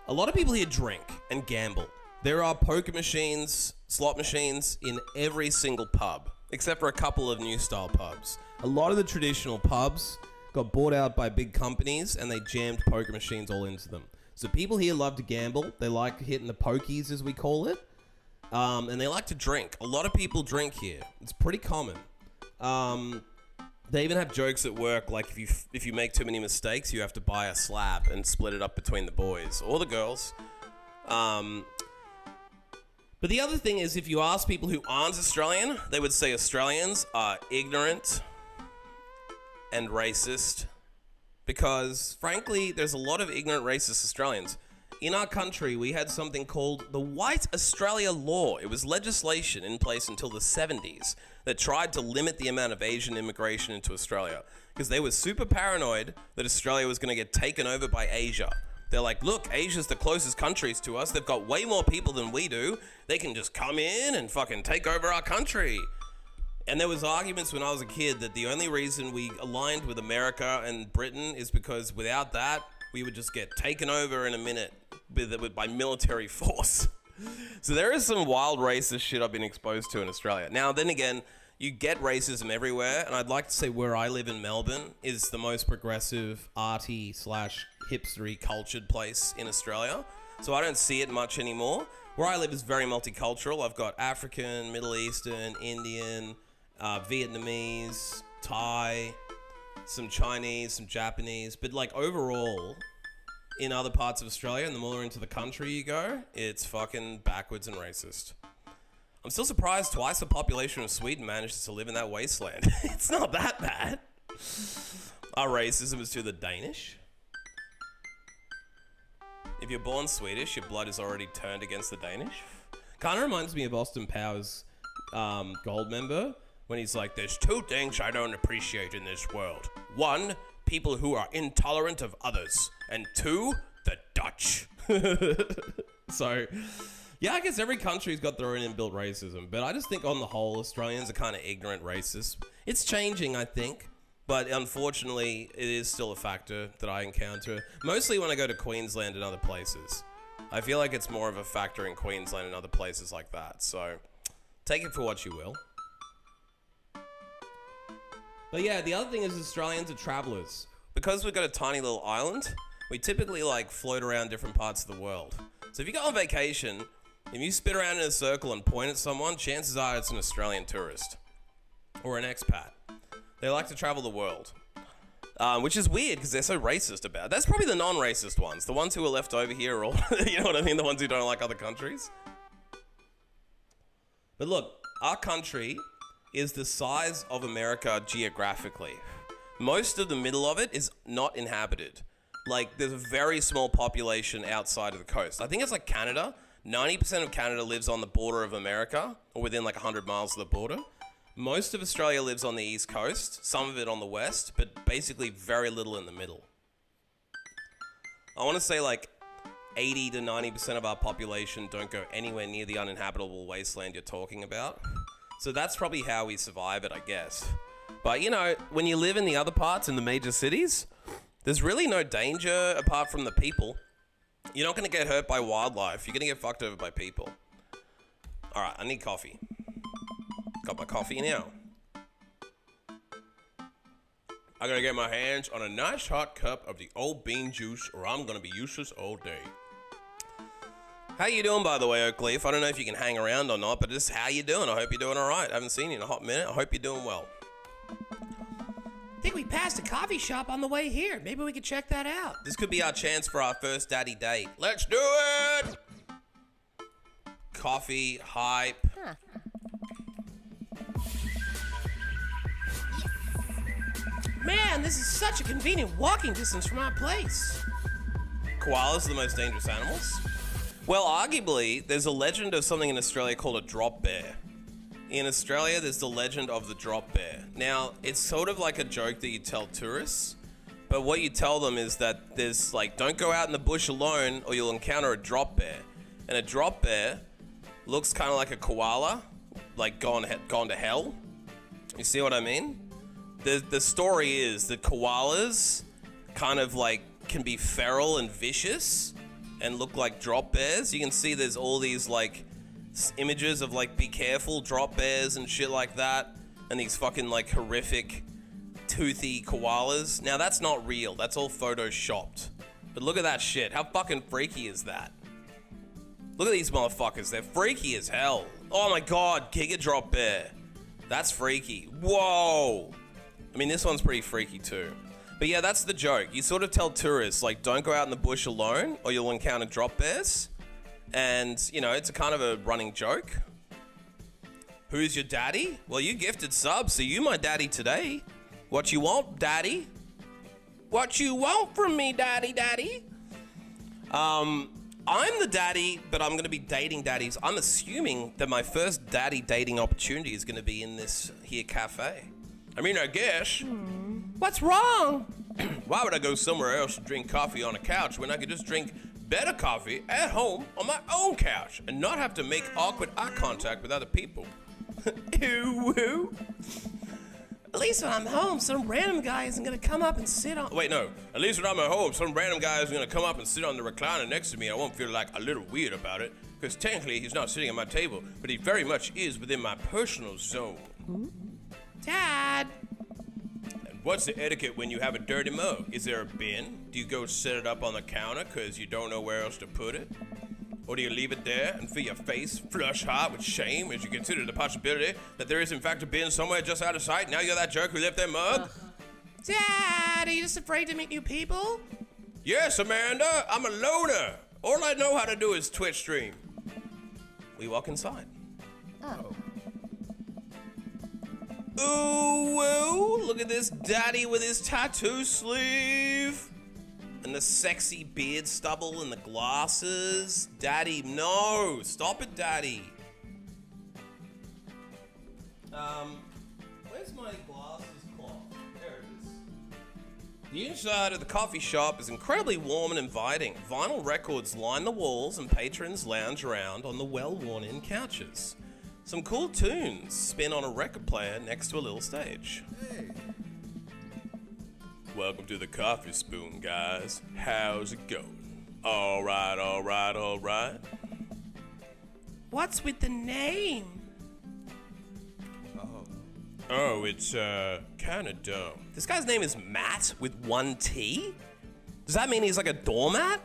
A lot of people here drink and gamble. There are poker machines, slot machines in every single pub, except for a couple of new style pubs. A lot of the traditional pubs got bought out by big companies and they jammed poker machines all into them. So people here love to gamble. They like hitting the pokies, as we call it. And they like to drink. A lot of people drink here. It's pretty common. They even have jokes at work, like if you make too many mistakes, you have to buy a slab and split it up between the boys or the girls. But the other thing is, if you ask people who aren't Australian, they would say Australians are ignorant and racist. Because, frankly, there's a lot of ignorant, racist Australians. In our country, we had something called the White Australia Law. It was legislation in place until the 70s that tried to limit the amount of Asian immigration into Australia. Because they were super paranoid that Australia was going to get taken over by Asia. They're like, look, Asia's the closest countries to us. They've got way more people than we do. They can just come in and fucking take over our country. And there was arguments when I was a kid that the only reason we aligned with America and Britain is because without that, we would just get taken over in a minute by military force. So there is some wild racist shit I've been exposed to in Australia. Now, then again, you get racism everywhere, and I'd like to say where I live in Melbourne is the most progressive, arty / hipstery cultured place in Australia. So I don't see it much anymore. Where I live is very multicultural. I've got African, Middle Eastern, Indian, Vietnamese, Thai, some Chinese, some Japanese, but like overall, in other parts of Australia, and the more into the country you go, it's fucking backwards and racist. I'm still surprised twice the population of Sweden manages to live in that wasteland. It's not that bad. Our racism is to the Danish. If you're born Swedish, your blood is already turned against the Danish. Kind of reminds me of Austin Powers' Goldmember, when he's like, there's 2 things I don't appreciate in this world. 1, people who are intolerant of others. And 2, the Dutch. So, yeah, I guess every country's got their own inbuilt racism. But I just think on the whole, Australians are kind of ignorant racists. It's changing, I think. But unfortunately, it is still a factor that I encounter. Mostly when I go to Queensland and other places. I feel like it's more of a factor in Queensland and other places like that. So, take it for what you will. But yeah, the other thing is Australians are travelers. Because we've got a tiny little island, we typically like float around different parts of the world. So if you go on vacation, if you spit around in a circle and point at someone, chances are it's an Australian tourist. Or an expat. They like to travel the world. Which is weird because they're so racist about it. That's probably the non-racist ones. The ones who are left over here are all, you know what I mean? The ones who don't like other countries. But look, our country is the size of America geographically. Most of the middle of it is not inhabited. Like, there's a very small population outside of the coast. I think it's like Canada. 90% of Canada lives on the border of America, or within like 100 miles of the border. Most of Australia lives on the east coast, some of it on the west, but basically very little in the middle. I want to say like 80 to 90% of our population don't go anywhere near the uninhabitable wasteland you're talking about. So that's probably how we survive it, I guess. But you know, when you live in the other parts in the major cities, there's really no danger apart from the people. You're not going to get hurt by wildlife. You're going to get fucked over by people. All right, I need coffee. Got my coffee now. I gotta get my hands on a nice hot cup of the old bean juice or I'm gonna be useless all day. How you doing, by the way, Oakleaf? I don't know if you can hang around or not, but just how you doing? I hope you're doing all right. I haven't seen you in a hot minute. I hope you're doing well. I think we passed a coffee shop on the way here. Maybe we could check that out. This could be our chance for our first daddy date. Let's do it! Coffee, hype. Man, this is such a convenient walking distance from our place. Koalas are the most dangerous animals? Well, arguably, there's a legend of something in Australia called a drop bear. In Australia, there's the legend of the drop bear. Now, it's sort of like a joke that you tell tourists, but what you tell them is that there's like, don't go out in the bush alone or you'll encounter a drop bear. And a drop bear looks kind of like a koala, like gone to hell. You see what I mean? The story is that koalas kind of like can be feral and vicious and look like drop bears. You can see there's all these like images of like be careful drop bears and shit like that, and these fucking like horrific toothy koalas. Now that's not real, that's all photoshopped. But look at that shit, how fucking freaky is that? Look at these motherfuckers, they're freaky as hell. Oh my god, Giga Drop Bear. That's freaky. Whoa. I mean, this one's pretty freaky too. But yeah, that's the joke. You sort of tell tourists, like, don't go out in the bush alone or you'll encounter drop bears. And, you know, it's a kind of a running joke. Who's your daddy? Well, you gifted subs, so you my daddy today. What you want, daddy? What you want from me, daddy? I'm the daddy, but I'm going to be dating daddies. I'm assuming that my first daddy dating opportunity is going to be in this here cafe. I mean, I guess. What's wrong? Why would I go somewhere else to drink coffee on a couch when I could just drink better coffee at home on my own couch and not have to make awkward eye contact with other people? Ew, woo. At least when I'm home, some random guy isn't gonna come up and sit on. Wait, no. At least when I'm at home, some random guy is gonna come up and sit on the recliner next to me. I won't feel like a little weird about it, because technically he's not sitting at my table, but he very much is within my personal zone. Dad! And what's the etiquette when you have a dirty mug? Is there a bin? Do you go set it up on the counter because you don't know where else to put it? Or do you leave it there and feel your face flush hot with shame as you consider the possibility that there is in fact a bin somewhere just out of sight? Now you're that jerk who left that mug? Dad, are you just afraid to meet new people? Yes, Amanda, I'm a loner. All I know how to do is Twitch stream. We walk inside. Ooh, woo, look at this daddy with his tattoo sleeve. And the sexy beard stubble and the glasses. Daddy, no, stop it, daddy. Where's my glasses cloth? There it is. The inside of the coffee shop is incredibly warm and inviting. Vinyl records line the walls and patrons lounge around on the well-worn-in couches. Some cool tunes spin on a record player next to a little stage. Hey. Welcome to the Coffee Spoon, guys. How's it going? All right. What's with the name? Oh, it's, kinda dumb. This guy's name is Matt with one T? Does that mean he's like a doormat?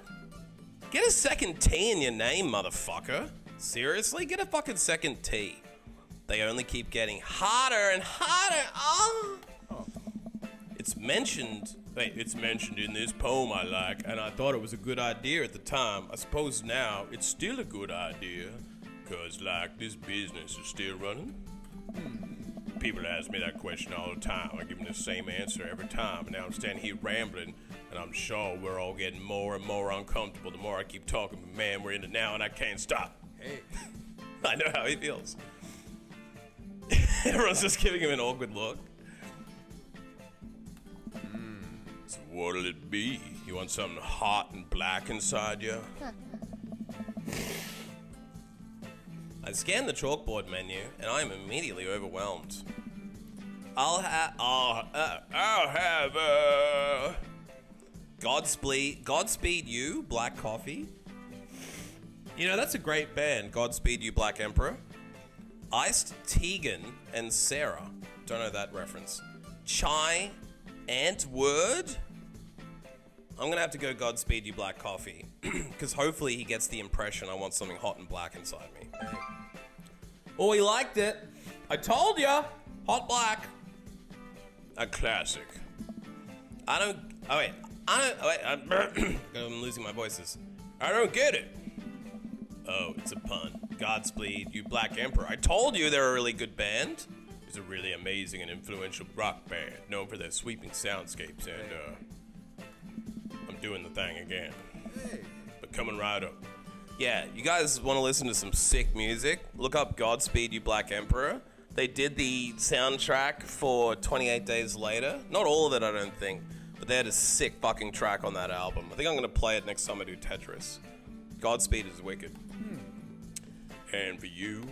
Get a second T in your name, motherfucker. Seriously? Get a fucking second T. They only keep getting harder and harder. Oh. It's mentioned in this poem I like, and I thought it was a good idea at the time. I suppose now it's still a good idea, cause like this business is still running. People ask me that question all the time. I give them the same answer every time, and now I'm standing here rambling, and I'm sure we're all getting more and more uncomfortable the more I keep talking, but man, we're in it now and I can't stop. Hey. I know how he feels. Everyone's just giving him an awkward look. So what'll it be? You want something hot and black inside you? I scanned the chalkboard menu, and I am immediately overwhelmed. I'll have Godspeed You, Black Coffee. You know, that's a great band, Godspeed You, Black Emperor. Iced Tegan and Sarah. Don't know that reference. Chai Ant Word. I'm gonna have to go Godspeed You, Black Coffee. Because hopefully he gets the impression I want something hot and black inside me. Oh, he liked it. I told ya. Hot black. A classic. I'm losing my voices. I don't get it. Oh, it's a pun. Godspeed You, Black Emperor. I told you they're a really good band. It's a really amazing and influential rock band known for their sweeping soundscapes, and I'm doing the thing again. But coming right up. Yeah, you guys want to listen to some sick music? Look up Godspeed You, Black Emperor. They did the soundtrack for 28 Days Later. Not all of it, I don't think. But they had a sick fucking track on that album. I think I'm going to play it next time I do Tetris. Godspeed is wicked. And for you?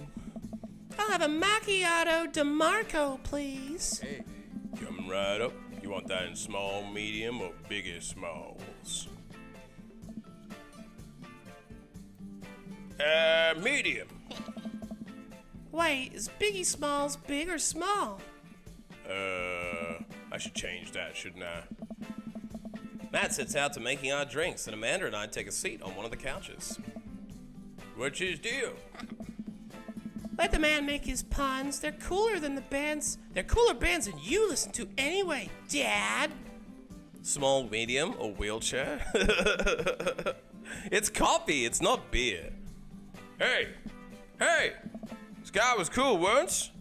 I'll have a macchiato DeMarco, please. Hey. Coming right up. You want that in small, medium, or biggest smalls? Medium. Wait, is Biggie Smalls big or small? I should change that, shouldn't I? Matt sets out to making our drinks, and Amanda and I take a seat on one of the couches. What's his deal? Let the man make his puns. They're cooler than the bands. They're cooler bands than you listen to anyway, Dad. Small, medium, or wheelchair? It's coffee, it's not beer. Hey! This guy was cool once.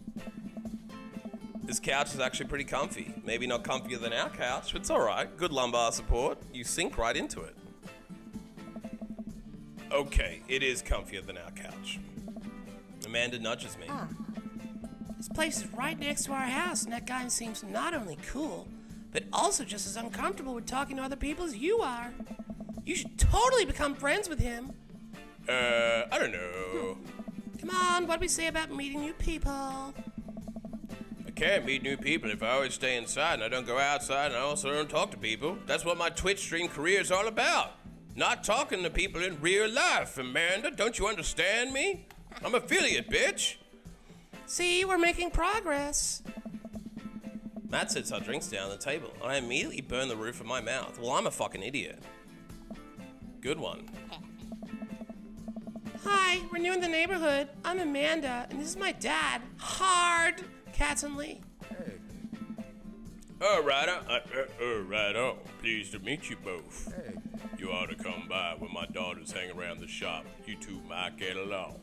This couch is actually pretty comfy. Maybe not comfier than our couch, but it's alright. Good lumbar support. You sink right into it. Okay, it is comfier than our couch. Amanda nudges me. This place is right next to our house, and that guy seems not only cool, but also just as uncomfortable with talking to other people as you are. You should totally become friends with him. I don't know. Come on, what do we say about meeting new people? I can't meet new people if I always stay inside and I don't go outside and I also don't talk to people. That's what my Twitch stream career is all about. Not talking to people in real life, Amanda. Don't you understand me? I'm affiliate, bitch. See, we're making progress. Matt sets our drinks down on the table. I immediately burn the roof of my mouth. Well, I'm a fucking idiot. Good one. Hi, we're new in the neighborhood. I'm Amanda, and this is my dad, Hard Katzenlee. Right on. Pleased to meet you both. Hey. You ought to come by when my daughters hang around the shop. You two might get along.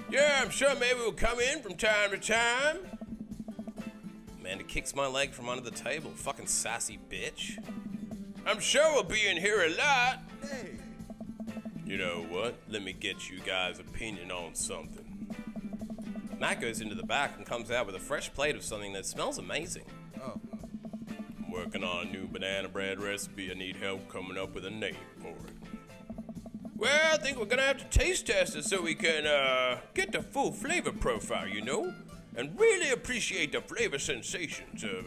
Yeah, I'm sure maybe we'll come in from time to time. Amanda kicks my leg from under the table. Fucking sassy bitch. I'm sure we'll be in here a lot. Hey. You know what? Let me get you guys' opinion on something. Matt goes into the back and comes out with a fresh plate of something that smells amazing. Oh. I'm working on a new banana bread recipe. I need help coming up with a name for it. Well, I think we're gonna have to taste test it so we can, get the full flavor profile, you know? And really appreciate the flavor sensations of,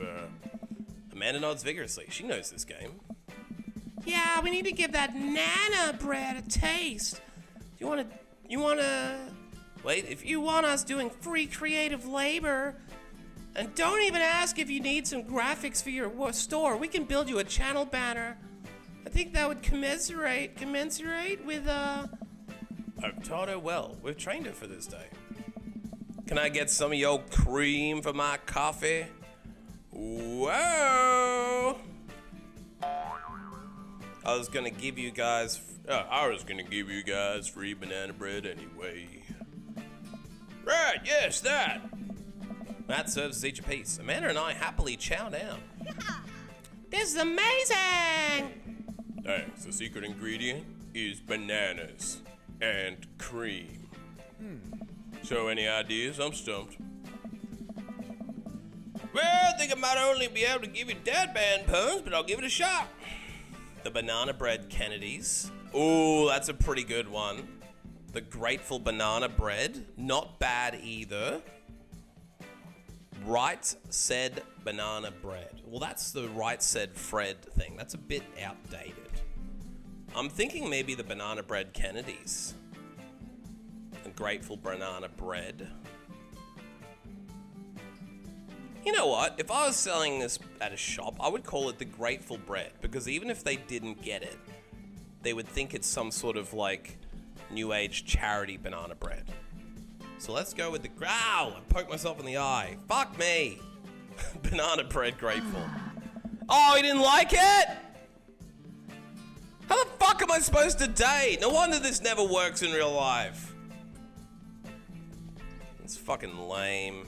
Amanda nods vigorously. She knows this game. Yeah, we need to give that Nana bread a taste. You wanna... Wait, If you want us doing free creative labor, and don't even ask if you need some graphics for your store, we can build you a channel banner. I think that would commensurate with, I've taught her well. We've trained her for this day. Can I get some of your cream for my coffee? Whoa! I was gonna give you guys free banana bread anyway. Right, yes, that. Matt serves us each a piece. Amanda and I happily chow down. this is amazing! Thanks. The secret ingredient is bananas and cream. So any ideas? I'm stumped. Well, I think I might only be able to give you dad band puns, but I'll give it a shot. The banana bread Kennedys. Ooh, that's a pretty good one. The Grateful Banana Bread. Not bad either. Right Said Banana Bread. Well, that's the Right Said Fred thing. That's a bit outdated. I'm thinking maybe the Banana Bread Kennedys. The Grateful Banana Bread. You know what? If I was selling this at a shop, I would call it the Grateful Bread, because even if they didn't get it, they would think it's some sort of like new age charity banana bread. So let's go with the... Ow! I poked myself in the eye. Fuck me! Banana bread grateful. Oh, you didn't like it? How the fuck am I supposed to date? No wonder this never works in real life. It's fucking lame.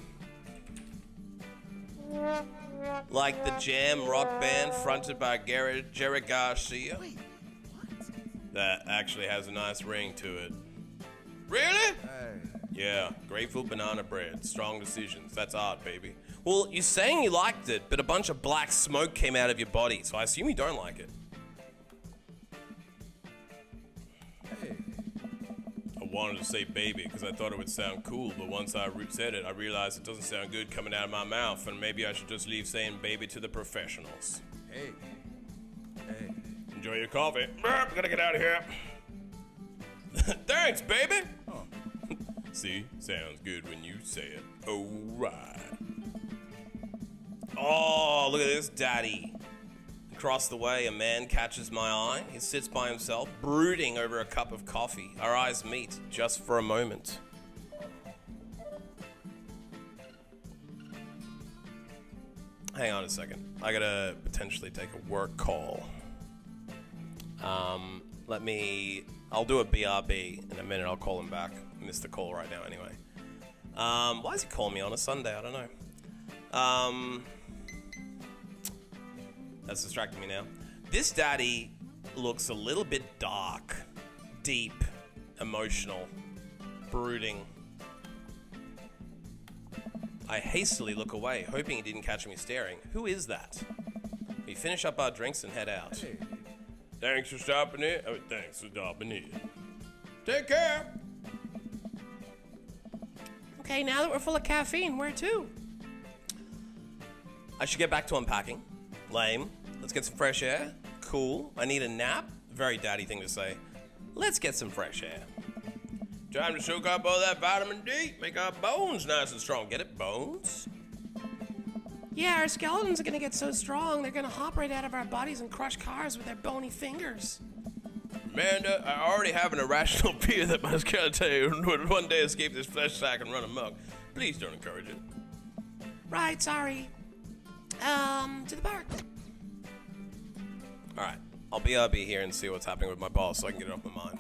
Like the Jam rock band fronted by Jerry Garcia. Wait, what? That actually has a nice ring to it. Really? Yeah, Grateful Banana Bread. Strong decisions. That's art, baby. Well, you're saying you liked it, but a bunch of black smoke came out of your body, so I assume you don't like it. I wanted to say baby because I thought it would sound cool, but once I said it, I realized it doesn't sound good coming out of my mouth, and maybe I should just leave saying baby to the professionals. Hey. Enjoy your coffee. Gotta get out of here. Thanks, baby. Oh. See, sounds good when you say it. Alright. Oh, look at this daddy. Across the way, a man catches my eye. He sits by himself, brooding over a cup of coffee. Our eyes meet just for a moment. Hang on a second. I gotta potentially take a work call. I'll do a BRB in a minute. I'll call him back. I missed the call right now anyway. Why is he calling me on a Sunday? I don't know. That's distracting me now. This daddy looks a little bit dark, deep, emotional, brooding. I hastily look away, hoping he didn't catch me staring. Who is that? We finish up our drinks and head out. Hey. Thanks for stopping in. Oh, thanks for stopping in. Take care. Okay, now that we're full of caffeine, where to? I should get back to unpacking. Lame. Let's get some fresh air. Cool. I need a nap. Very daddy thing to say. Let's get some fresh air. Time to soak up all that vitamin D. Make our bones nice and strong. Get it? Bones? Yeah, our skeletons are gonna get so strong, they're gonna hop right out of our bodies and crush cars with their bony fingers. Amanda, I already have an irrational fear that my skeleton would one day escape this flesh sack and run amok. Please don't encourage it. Right, sorry. To the park. Alright. I'll BRB here and see what's happening with my balls so I can get it off my mind.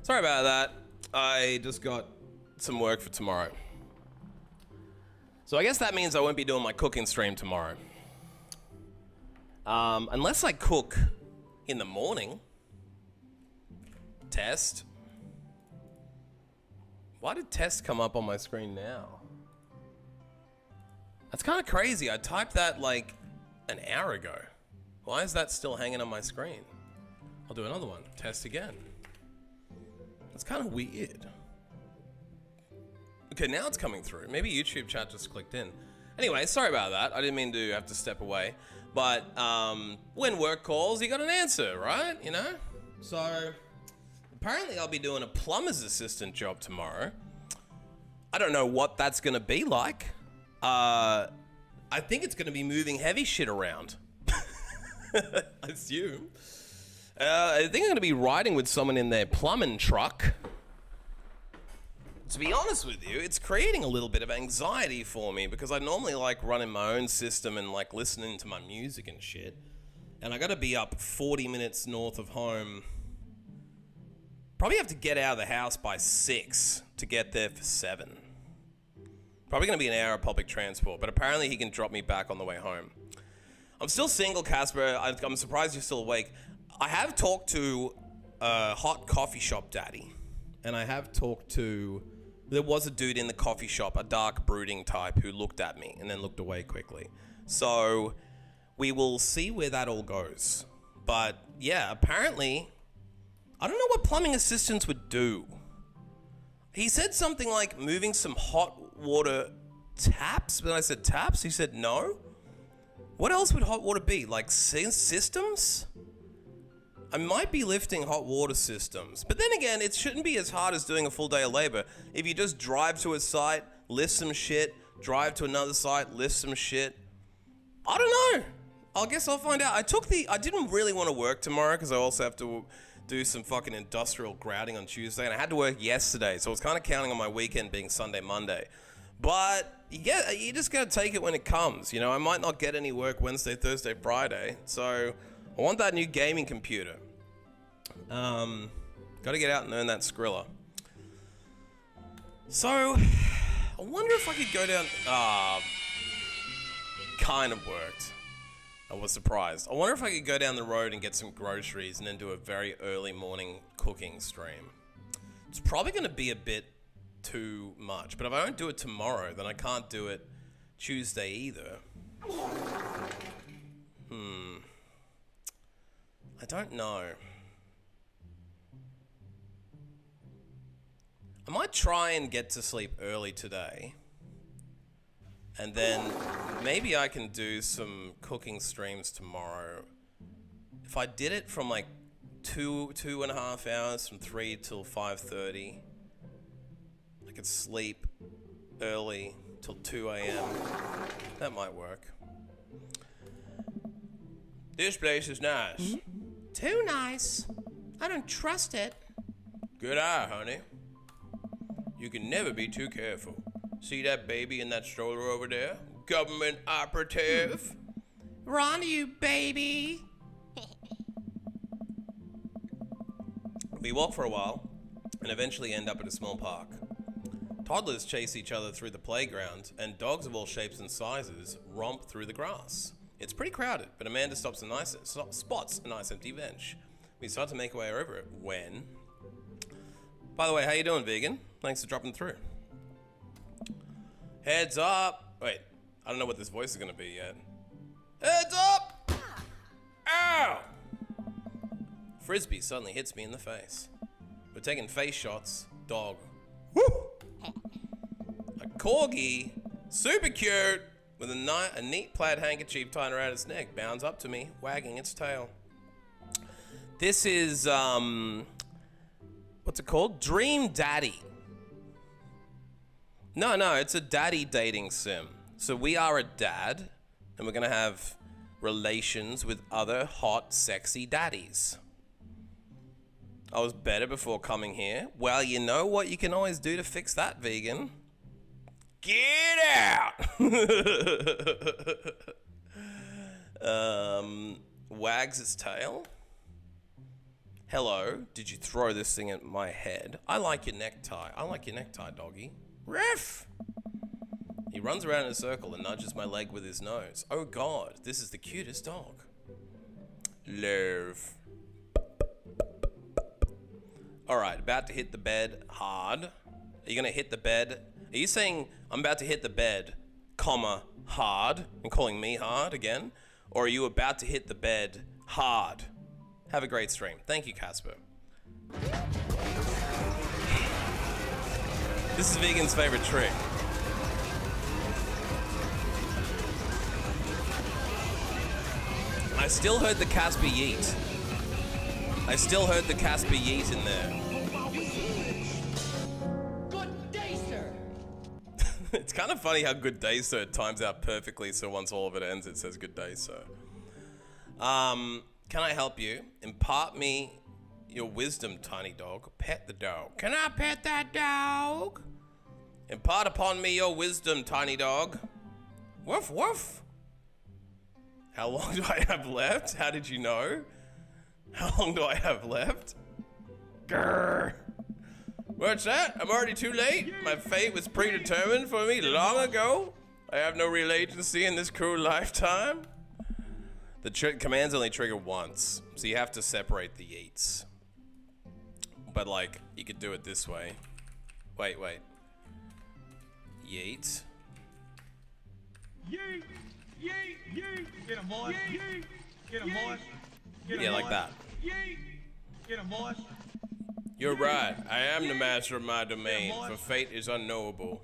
Sorry about that. I just got some work for tomorrow. So I guess that means I won't be doing my cooking stream tomorrow. Unless I cook in the morning. Test. Why did test come up on my screen now? That's kind of crazy. I typed that like an hour ago. Why is that still hanging on my screen? I'll do another one. Test again. That's kind of weird. Okay, now it's coming through. Maybe YouTube chat just clicked in. Anyway, sorry about that. I didn't mean to have to step away. But when work calls, you got an answer, right? You know? So apparently I'll be doing a plumber's assistant job tomorrow. I don't know what that's going to be like. I think it's going to be moving heavy shit around. I assume. I think I'm going to be riding with someone in their plumbing truck. To be honest with you, it's creating a little bit of anxiety for me because I normally like running my own system and like listening to my music and shit. And I got to be up 40 minutes north of home. Probably have to get out of the house by 6 to get there for 7. Probably going to be an hour of public transport, but apparently he can drop me back on the way home. I'm still single, Casper. I'm surprised you're still awake. I have talked to a hot coffee shop daddy, and I have talked to... There was a dude in the coffee shop, a dark brooding type, who looked at me and then looked away quickly. So we will see where that all goes. But yeah, apparently, I don't know what plumbing assistants would do. He said something like moving some hot water taps. When I said taps, he said no. What else would hot water be? Like systems? I might be lifting hot water systems. But then again, it shouldn't be as hard as doing a full day of labor. If you just drive to a site, lift some shit, drive to another site, lift some shit. I don't know. I guess I'll find out. I didn't really want to work tomorrow because I also have to do some fucking industrial grouting on Tuesday, and I had to work yesterday, so I was kind of counting on my weekend being Sunday, Monday. But you just gotta take it when it comes. You know, I might not get any work Wednesday, Thursday, Friday, so I want that new gaming computer. Gotta get out and earn that Skrilla. So, I wonder if I could go down... kind of worked. I was surprised. I wonder if I could go down the road and get some groceries and then do a very early morning cooking stream. It's probably going to be a bit too much, but if I don't do it tomorrow, then I can't do it Tuesday either. I don't know. I might try and get to sleep early today. And then maybe I can do some cooking streams tomorrow. If I did it from like 2.5 hours from 3 till 5:30, I could sleep early till 2 a.m. That might work. This place is nice. Too nice. I don't trust it. Good eye, honey. You can never be too careful. See that baby in that stroller over there? Government operative. We're on to you, baby. We walk for a while and eventually end up at a small park. Toddlers chase each other through the playground, and dogs of all shapes and sizes romp through the grass. It's pretty crowded, but Amanda spots a nice empty bench. We start to make our way over it when... By the way, how you doing, vegan? Thanks for dropping through. Heads up! Wait, I don't know what this voice is gonna be yet. Heads up! Ow! Frisbee suddenly hits me in the face. We're taking face shots. Dog. Woo! A corgi, super cute, with a neat plaid handkerchief tied around its neck, bounds up to me, wagging its tail. This is, what's it called? Dream Daddy. No, it's a daddy dating sim. So we are a dad, and we're gonna have relations with other hot, sexy daddies. I was better before coming here. Well, you know what you can always do to fix that, vegan? Get out! Wags its tail. Hello, did you throw this thing at my head? I like your necktie. I like your necktie, doggy. Ref! He runs around in a circle and nudges my leg with his nose. Oh god, this is the cutest dog. Love. Alright, about to hit the bed hard. Are you gonna hit the bed? Are you saying I'm about to hit the bed, comma, hard, and calling me hard again? Or are you about to hit the bed hard? Have a great stream. Thank you, Casper. This is Vegan's favorite trick. I still heard the Casper yeet. I still heard the Casper yeet in there. Good day, sir. It's kind of funny how good day, sir times out perfectly, so once all of it ends, it says good day, sir. Can I help you? Impart me your wisdom, tiny dog. Pet the dog. Can I pet that dog? Impart upon me your wisdom, tiny dog. Woof, woof. How long do I have left? How did you know? How long do I have left? Grrr. What's that? I'm already too late? My fate was predetermined for me long ago? I have no real agency in this cruel lifetime? The commands only trigger once, so you have to separate the yeets. But like, you could do it this way. Wait. Yeet. Yeet, yeet, yeet. Get him, boys. Yeet. Get him, boys. Get him, Yeah, like boys. that. Yeet. Get him, boys. You're right. I am the master of my domain, for fate is unknowable.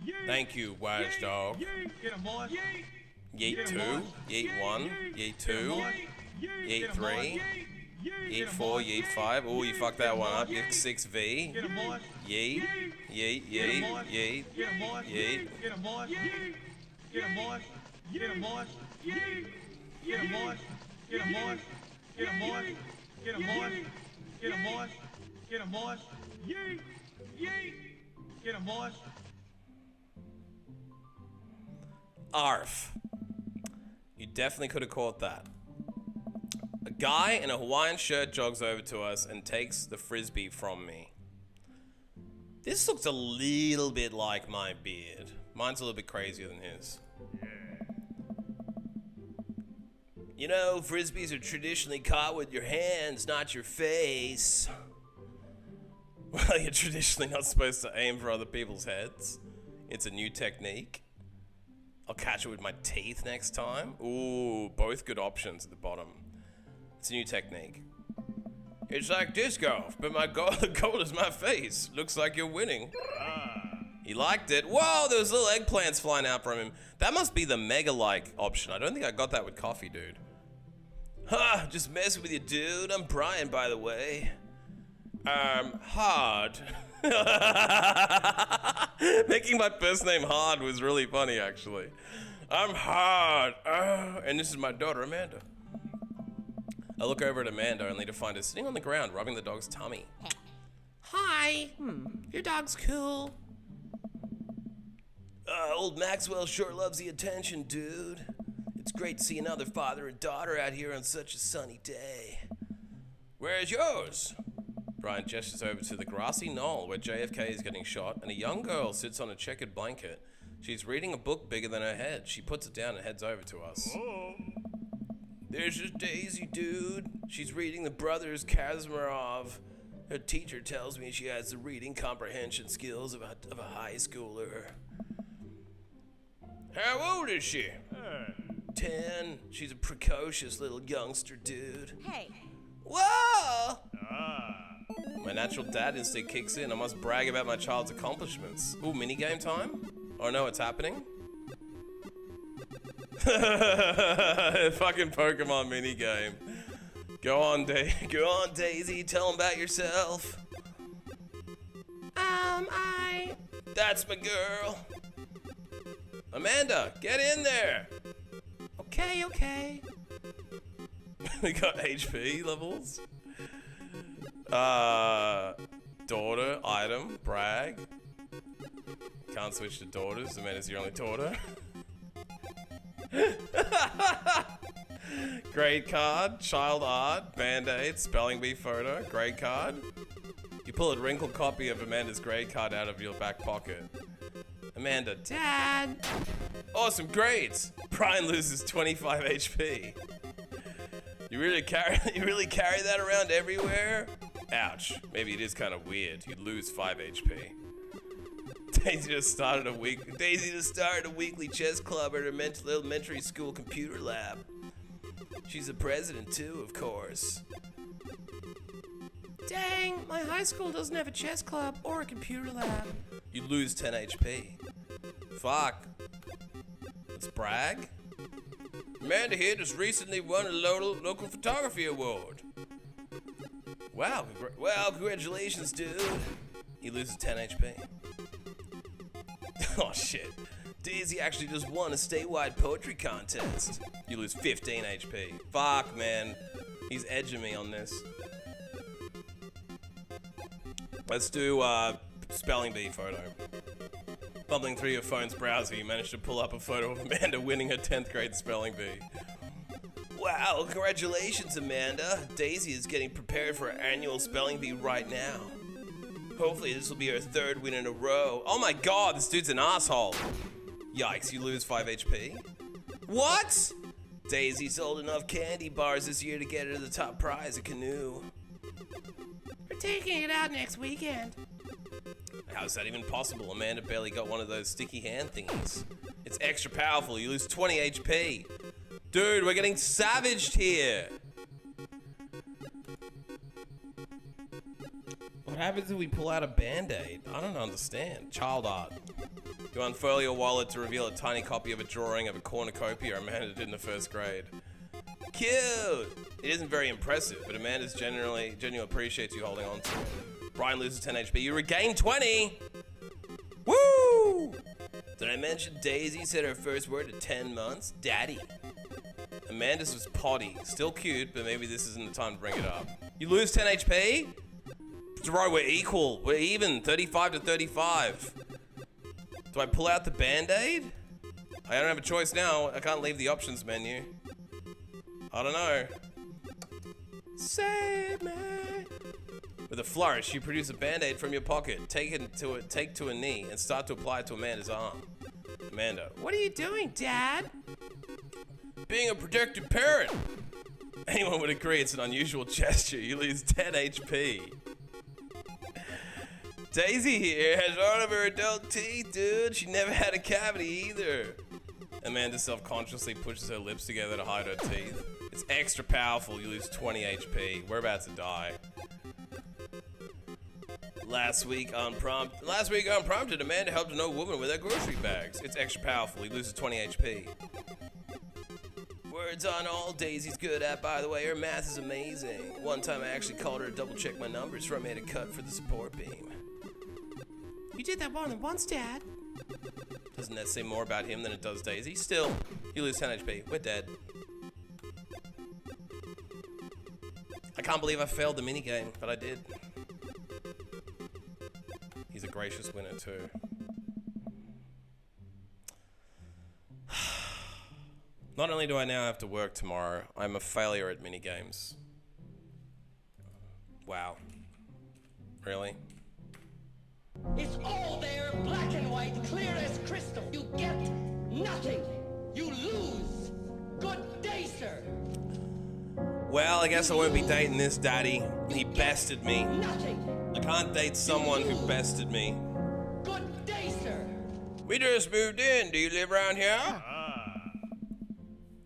Yeet. Thank you, wise Yeet, dog. Yeet. Get him, boys. Yeet. Yeet 2, Yeet 1, Yeet 2, Yeet 3, Yeet 4, Yeet 5. Oh, you fucked that one up. Yeet 6V. Get him, boys. Yeet, yeet, yeet, yeet, Get him, boys. yeet. Get him, boys. Get him, boys. Get him, boys. Yeet. Get him, boys. Get him, boys. Get him, boys. Get him, boys. Get him, boys. Get him, boys. Yeet. Yeet. Get him, boys. Arf. You definitely could have caught that. A guy in a Hawaiian shirt jogs over to us and takes the frisbee from me. This looks a little bit like my beard. Mine's a little bit crazier than his. You know, frisbees are traditionally caught with your hands, not your face. Well, you're traditionally not supposed to aim for other people's heads. It's a new technique. I'll catch it with my teeth next time. Ooh, both good options at the bottom. It's a new technique. It's like disc golf, but my goal is my face. Looks like you're winning. He liked it. Whoa, there was little eggplants flying out from him. That must be the mega-like option. I don't think I got that with coffee, dude. Ha, just messing with you, dude. I'm Brian, by the way. Hard. Making my first name Hard was really funny, actually. I'm Hard. And this is my daughter, Amanda. I look over at Amanda only to find her sitting on the ground, rubbing the dog's tummy. Hi. Your dog's cool. Old Maxwell sure loves the attention, dude. It's great to see another father and daughter out here on such a sunny day. Where's yours? Brian gestures over to the grassy knoll where JFK is getting shot, and a young girl sits on a checkered blanket. She's reading a book bigger than her head. She puts it down and heads over to us. There's just Daisy, dude. She's reading the Brothers Karamazov. Her teacher tells me she has the reading comprehension skills of a high schooler. How old is she? 10. She's a precocious little youngster, dude. Hey. Whoa! My natural dad instinct kicks in. I must brag about my child's accomplishments. Ooh, minigame time? Oh no, it's happening? Fucking Pokemon minigame. Go on, Daisy. Tell them about yourself. That's my girl. Amanda, get in there. Okay. We got HP levels. Daughter, item, brag. Can't switch to daughters. Amanda's your only daughter. Grade card, child art, band-aid, spelling bee photo, grade card. You pull a wrinkled copy of Amanda's grade card out of your back pocket. Amanda, Dad! Awesome grades! Brian loses 25 HP. You really carry that around everywhere? Ouch. Maybe it is kind of weird. You'd lose 5 HP. Daisy just started a weekly chess club at her elementary school computer lab. She's the president too, of course. Dang, my high school doesn't have a chess club or a computer lab. You lose 10 HP. Fuck. Let's brag. Amanda here just recently won a local photography award. Wow, congratulations, dude. He loses 10 HP. Oh shit. Daisy actually just won a statewide poetry contest. You lose 15 HP. Fuck, man. He's edging me on this. Let's do spelling bee photo. Bumping through your phone's browser, you managed to pull up a photo of Amanda winning her 10th grade spelling bee. Wow, congratulations, Amanda. Daisy is getting prepared for her annual spelling bee right now. Hopefully this will be her 3rd win in a row. Oh my god, this dude's an asshole. Yikes, you lose 5 HP. What? Daisy sold enough candy bars this year to get her the top prize, a canoe. We're taking it out next weekend. How is that even possible? Amanda barely got one of those sticky hand thingies. It's extra powerful, you lose 20 HP. Dude, we're getting savaged here. What happens if we pull out a band-aid? I don't understand. Child art. You unfurl your wallet to reveal a tiny copy of a drawing of a cornucopia Amanda did in the 1st grade. Cute! It isn't very impressive, but Amanda's genuinely appreciates you holding on to it. Brian loses 10 HP. You regain 20! Woo! Did I mention Daisy said her first word at 10 months? Daddy. Amanda's was potty. Still cute, but maybe this isn't the time to bring it up. You lose 10 HP? Bro, we're equal. We're even. 35 to 35. Do I pull out the band-aid? I don't have a choice now. I can't leave the options menu. I don't know. Save me. With a flourish, you produce a band-aid from your pocket, take to a knee, and start to apply it to Amanda's arm. Amanda, What are you doing, Dad? being a protective parent. Anyone would agree it's an unusual gesture. You lose 10 HP. Daisy here has all of her adult teeth, dude. She never had a cavity either. Amanda self-consciously pushes her lips together to hide her teeth. It's extra powerful. You lose 20 HP. We're about to die. Last week, unprompted, Amanda helped an old woman with her grocery bags. It's extra powerful. He loses 20 HP. Words on all Daisy's good at, by the way. Her math is amazing. One time I actually called her to double check my numbers before I made a cut for the support beam. You did that more than once, Dad. Doesn't that say more about him than it does Daisy? Still, you lose 10 HP. We're dead. I can't believe I failed the minigame, but I did. He's a gracious winner too. Not only do I now have to work tomorrow, I'm a failure at minigames. Wow. Really? It's all there, black and white, clear as crystal. You get nothing. You lose. Good day, sir. Well, I guess I won't be dating this daddy. He bested me. Nothing. I can't date someone who bested me. Good day, sir. We just moved in. Do you live around here?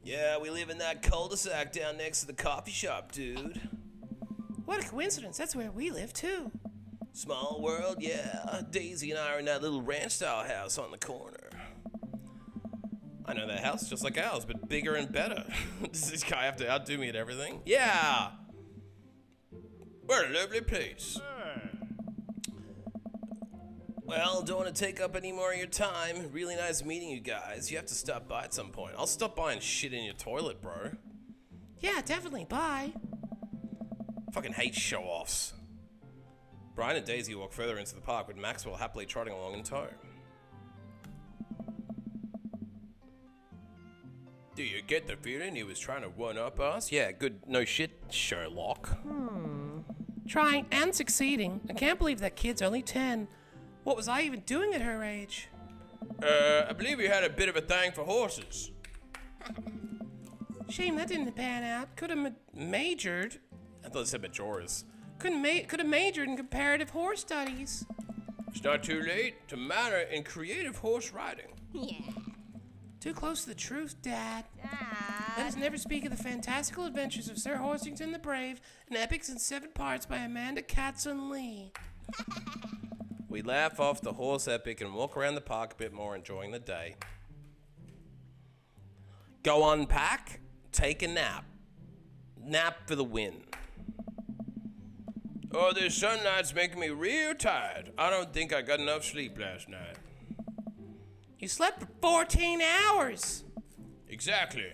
Yeah, we live in that cul-de-sac down next to the coffee shop, dude. What a coincidence. That's where we live, too. Small world, yeah. Daisy and I are in that little ranch-style house on the corner. I know that house just like ours, but bigger and better. Does this guy have to outdo me at everything? Yeah! What a lovely place. Well, don't want to take up any more of your time. Really nice meeting you guys. You have to stop by at some point. I'll stop by and shit in your toilet, bro. Yeah, definitely. Bye. Fucking hate show-offs. Brian and Daisy walk further into the park with Maxwell happily trotting along in tow. Do you get the feeling he was trying to one-up us? Yeah, good. No shit, Sherlock. Trying and succeeding. I can't believe that kid's only 10. What was I even doing at her age? I believe you had a bit of a thing for horses. Shame that didn't pan out. Could have majored. I thought it said majors. Could have majored in comparative horse studies. It's not too late to minor in creative horse riding. Too close to the truth, Dad. Let us never speak of the fantastical adventures of Sir Horsington the Brave, an epics in 7 parts by Amanda Catson-Lee. We laugh off the horse epic and walk around the park a bit more, enjoying the day. Go unpack, take a nap. Nap for the win. Oh, this sunlight's making me real tired. I don't think I got enough sleep last night. You slept for 14 hours. Exactly.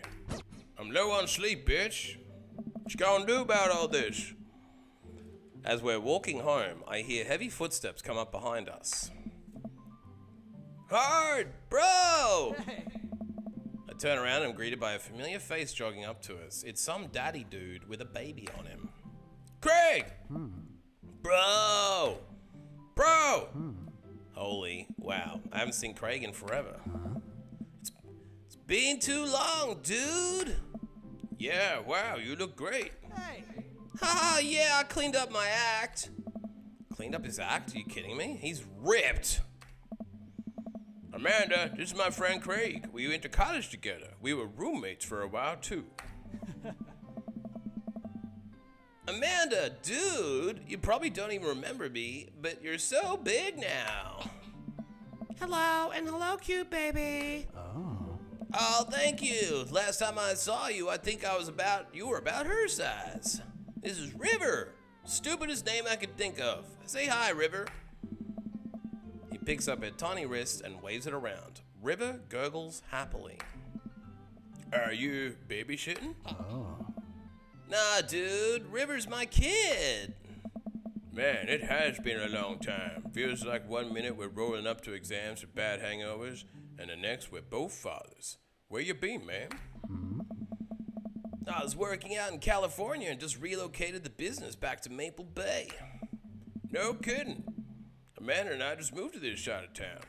I'm low on sleep, bitch. What you gonna do about all this? As we're walking home, I hear heavy footsteps come up behind us. Hard, bro! I turn around and am greeted by a familiar face jogging up to us. It's some daddy dude with a baby on him. Craig! Bro! Bro! Holy wow, I haven't seen Craig in forever. It's been too long, dude! Yeah, wow, you look great. Hey. Haha, yeah, I cleaned up my act. Cleaned up his act? Are you kidding me? He's ripped. Amanda, this is my friend Craig. We went to college together. We were roommates for a while, too. Amanda, dude, you probably don't even remember me, but you're so big now. Hello, and hello, cute baby. Oh, thank you. Last time I saw you, I think you were about her size. This is River. Stupidest name I could think of. Say hi, River. He picks up a tiny wrist and waves it around. River gurgles happily. Are you babysitting? Nah, dude. River's my kid. Man, it has been a long time. Feels like 1 minute we're rolling up to exams with bad hangovers, and the next we're both fathers. Where you been, man? I was working out in California and just relocated the business back to Maple Bay. No kidding. Amanda and I just moved to this side of town.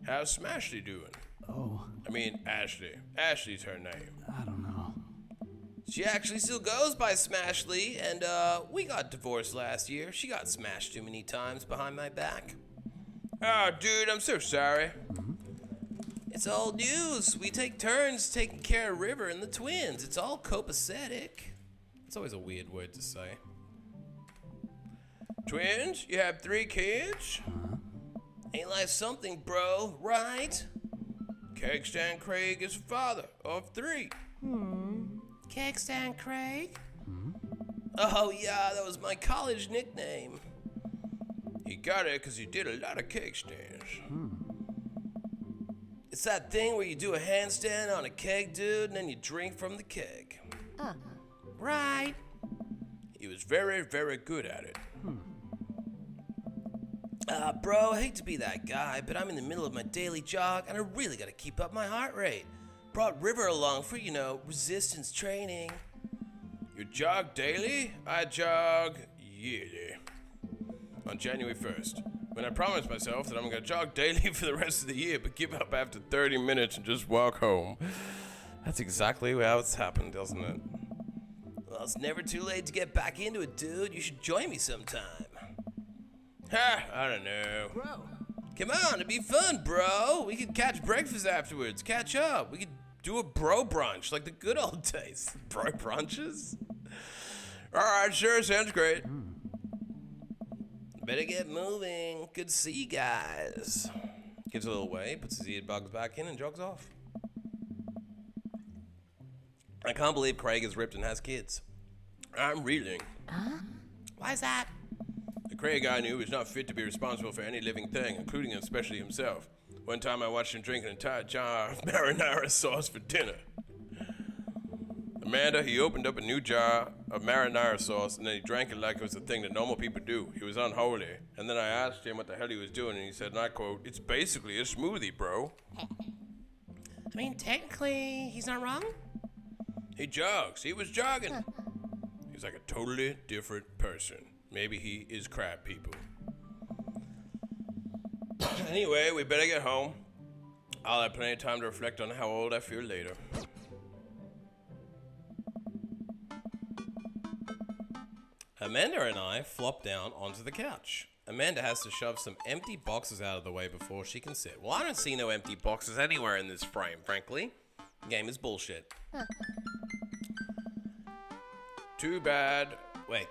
How's Smashley doing? I mean, Ashley. Ashley's her name. I don't know. She actually still goes by Smashley, and we got divorced last year. She got smashed too many times behind my back. Oh, dude, I'm so sorry. It's old news. We take turns taking care of River and the twins. It's all copacetic. It's always a weird word to say. Twins? You have 3 kids? Ain't life something, bro, right? Cake Stand Craig is father of 3. Cake Stand Craig? Oh, yeah, that was my college nickname. He got it because he did a lot of cake stands. It's that thing where you do a handstand on a keg, dude, and then you drink from the keg. Right. He was very, very good at it. Bro, I hate to be that guy, but I'm in the middle of my daily jog, and I really gotta keep up my heart rate. Brought River along for, resistance training. You jog daily? I jog yearly. On January 1st. When I promised myself that I'm gonna jog daily for the rest of the year, but give up after 30 minutes and just walk home. That's exactly how it's happened, doesn't it? Well, it's never too late to get back into it, dude. You should join me sometime. Ha, I don't know. Bro. Come on, it'd be fun, bro. We could catch breakfast afterwards, catch up. We could do a bro brunch like the good old days. Bro brunches? Alright, sure, sounds great. Better get moving. Good to see you guys. Gives a little wave, puts his earbuds back in, and jogs off. I can't believe Craig is ripped and has kids. I'm reeling. Why's that? The Craig I knew was not fit to be responsible for any living thing, including and especially himself. One time I watched him drink an entire jar of marinara sauce for dinner. Amanda, he opened up a new jar of marinara sauce and then he drank it like it was a thing that normal people do. He was unholy. And then I asked him what the hell he was doing and he said, and I quote, "It's basically a smoothie, bro." I mean, technically, he's not wrong. He jogs. He was jogging. He's like a totally different person. Maybe he is crab people. Anyway, we better get home. I'll have plenty of time to reflect on how old I feel later. Amanda and I flop down onto the couch. Amanda has to shove some empty boxes out of the way before she can sit. Well, I don't see no empty boxes anywhere in this frame, frankly. The game is bullshit. Too bad.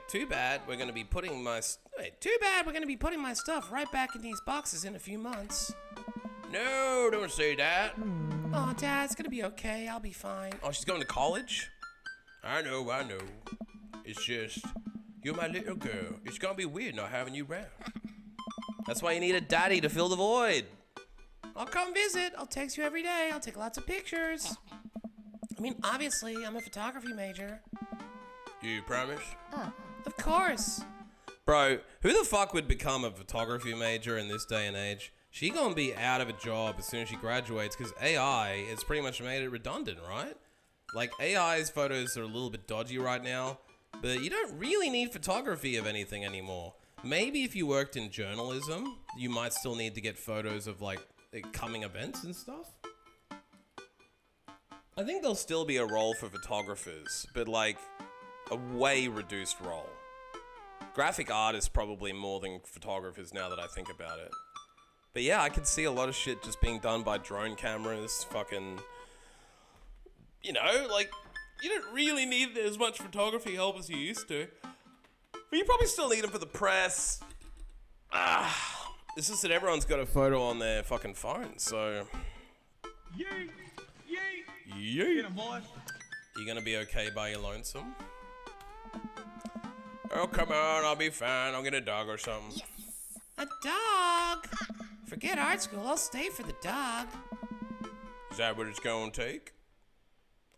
Too bad we're gonna be putting my stuff right back in these boxes in a few months. No, don't say that. Oh, Dad, it's gonna be okay. I'll be fine. Oh, she's going to college? I know. It's just, you're my little girl. It's gonna be weird not having you around. That's why you need a daddy to fill the void. I'll come visit. I'll text you every day. I'll take lots of pictures. I mean, obviously, I'm a photography major. You promise? Of course. Bro, who the fuck would become a photography major in this day and age? She gonna be out of a job as soon as she graduates because AI has pretty much made it redundant, right? Like, AI's photos are a little bit dodgy right now, but you don't really need photography of anything anymore. Maybe if you worked in journalism, you might still need to get photos of, like, coming events and stuff. I think there'll still be a role for photographers, but, like, a way reduced role. Graphic artists probably more than photographers now that I think about it. But yeah, I could see a lot of shit just being done by drone cameras, fucking... You know, like, you don't really need as much photography help as you used to. But you probably still need them for the press. It's just that everyone's got a photo on their fucking phone, so... Yeet, yeet. Yeet. Get him, boy. You gonna be okay by your lonesome? Oh, come on, I'll be fine. I'll get a dog or something. A dog? Forget art school. I'll stay for the dog. Is that what it's gonna take?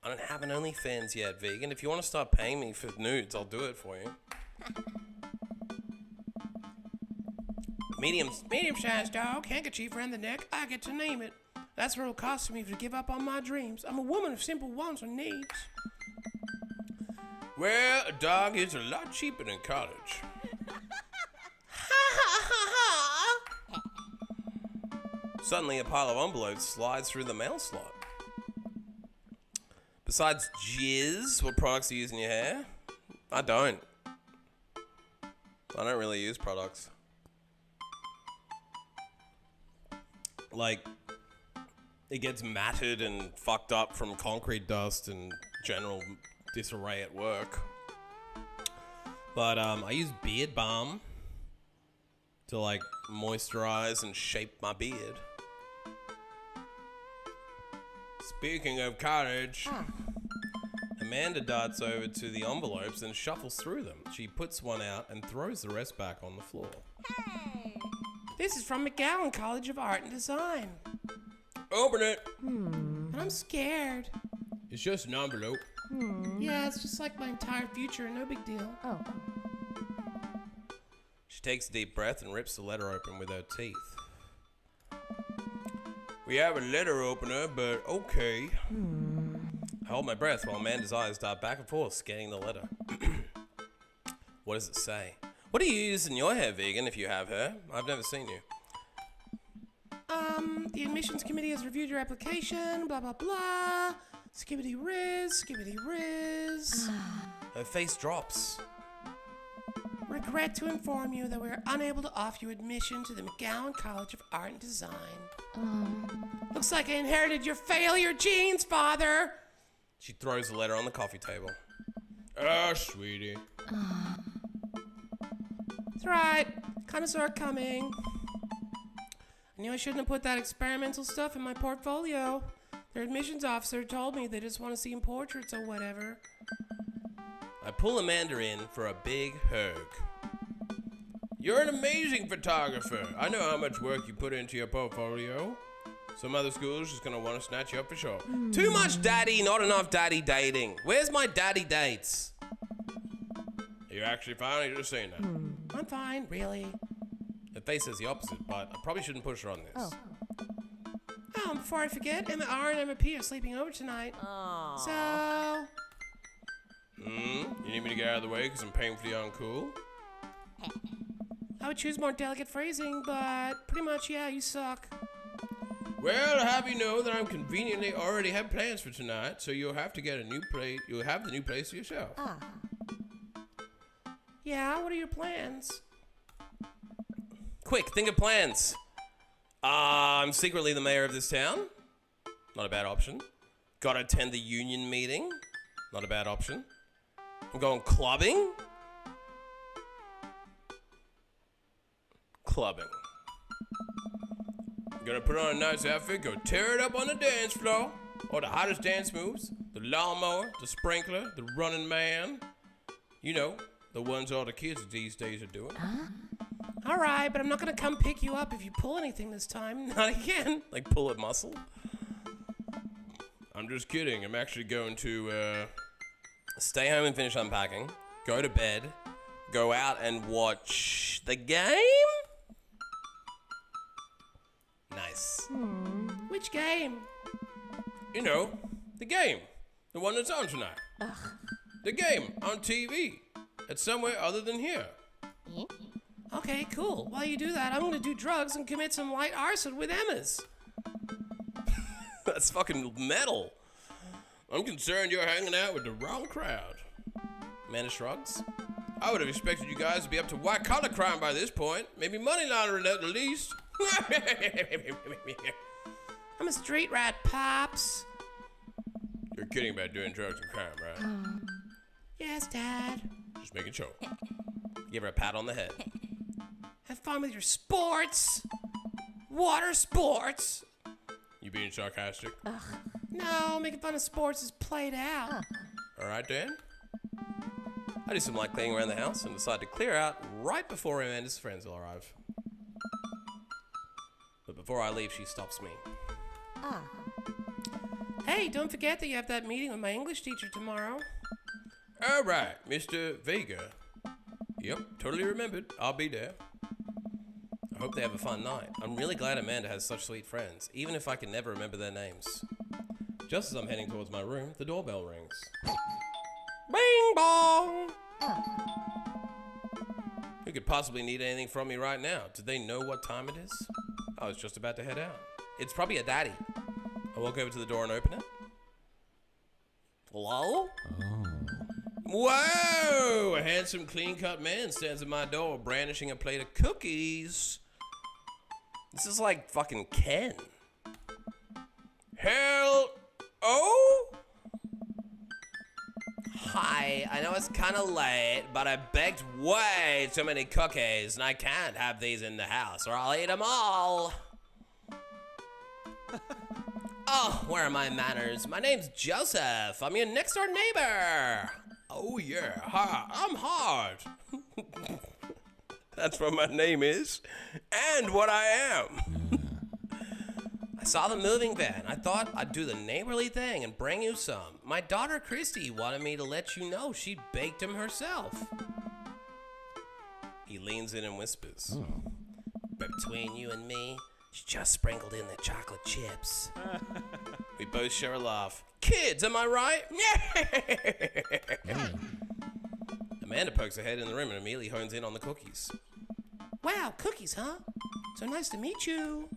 I don't have an OnlyFans yet, vegan. If you want to start paying me for nudes, I'll do it for you. Medium-sized dog, handkerchief around the neck. I get to name it. That's what it'll cost me to give up on my dreams. I'm a woman of simple wants and needs. Well, a dog is a lot cheaper than college. Suddenly, a pile of envelopes slides through the mail slot. Besides jizz, what products do you use in your hair? I don't. I don't really use products. Like, it gets matted and fucked up from concrete dust and general disarray at work. But I use beard balm to, like, moisturize and shape my beard. Speaking of college, Amanda darts over to the envelopes and shuffles through them. She puts one out and throws the rest back on the floor. This is from McGowan College of Art and Design. Open it! And I'm scared. It's just an envelope. Yeah, it's just like my entire future, no big deal. She takes a deep breath and rips the letter open with her teeth. We have a letter opener, but okay. I hold my breath while Amanda's eyes dart back and forth, scanning the letter. What does it say? What do you use in your hair, vegan, if you have hair? I've never seen you. The admissions committee has reviewed your application, blah, blah, blah. Skibbity riz, skibbity riz. Her face drops. Regret to inform you that we are unable to offer you admission to the McGowan College of Art and Design. Looks like I inherited your failure genes, Father. She throws the letter on the coffee table. Oh, sweetie. That's right. Kinda saw it coming. I knew I shouldn't have put that experimental stuff in my portfolio. Their admissions officer told me they just want to see portraits or whatever. I pull Amanda in for a big hug. You're an amazing photographer. I know how much work you put into your portfolio. Some other school's just gonna want to snatch you up for sure. Too much daddy, not enough daddy dating. Where's my daddy dates? Are you actually fine or you're just saying that? I'm fine, really. Her face says the opposite, but I probably shouldn't push her on this. Oh, before I forget, Emma R and Emma P are sleeping over tonight. So... You need me to get out of the way because I'm painfully uncool? I would choose more delicate phrasing, but pretty much, yeah, you suck. Well, have you know that I'm conveniently already have plans for tonight, so you'll have to get a new place. You'll have the new place to yourself. Yeah, what are your plans? Quick, think of plans. I'm secretly the mayor of this town. Not a bad option. Gotta attend the union meeting. Not a bad option. I'm going clubbing. Clubbing. Gonna put on a nice outfit, go tear it up on the dance floor. Or the hottest dance moves. The lawnmower, the sprinkler, the running man. You know, the ones all the kids these days are doing. All right, but I'm not gonna come pick you up if you pull anything this time. Not again. Like pull a muscle. I'm just kidding. I'm actually going to stay home and finish unpacking. Go to bed. Go out and watch the game? Nice. Which game? You know, the game. The one that's on tonight. The game on TV. It's somewhere other than here. Okay, cool. While you do that, I'm gonna do drugs and commit some light arson with Emma's. That's fucking metal. I'm concerned you're hanging out with the wrong crowd. Amanda shrugs. I would have expected you guys to be up to white-collar crime by this point. Maybe money laundering at the least. I'm a street rat, Pops. You're kidding about doing drugs and crime, right? Yes, Dad. Just making sure. Give her a pat on the head. Have fun with your sports. Water sports. You being sarcastic? No, making fun of sports is played out. All right, Dan. I do some light cleaning around the house and decide to clear out right before Amanda's friends will arrive. But before I leave, she stops me. Hey, don't forget that you have that meeting with my English teacher tomorrow. All right, Mr. Vega. Yep, totally remembered. I'll be there. I hope they have a fun night. I'm really glad Amanda has such sweet friends, even if I can never remember their names. Just as I'm heading towards my room, the doorbell rings. Bing bong! Who could possibly need anything from me right now? Do they know what time it is? I was just about to head out. It's probably a daddy. I walk over to the door and open it. Hello? Whoa! A handsome, clean-cut man stands at my door, brandishing a plate of cookies. This is like fucking Ken. Hell, oh? Hi, I know it's kind of late, but I baked way too many cookies, and I can't have these in the house, or I'll eat them all. Oh, where are my manners? My name's Joseph. I'm your next-door neighbor. Oh, yeah. I'm hard. That's what my name is, and what I am. I saw the moving van. I thought I'd do the neighborly thing and bring you some. My daughter Christy wanted me to let you know she baked them herself. He leans in and whispers. But between you and me, she just sprinkled in the chocolate chips. We both share a laugh. Kids, am I right? Amanda pokes her head in the room and immediately hones in on the cookies. Wow, cookies, huh? So nice to meet you.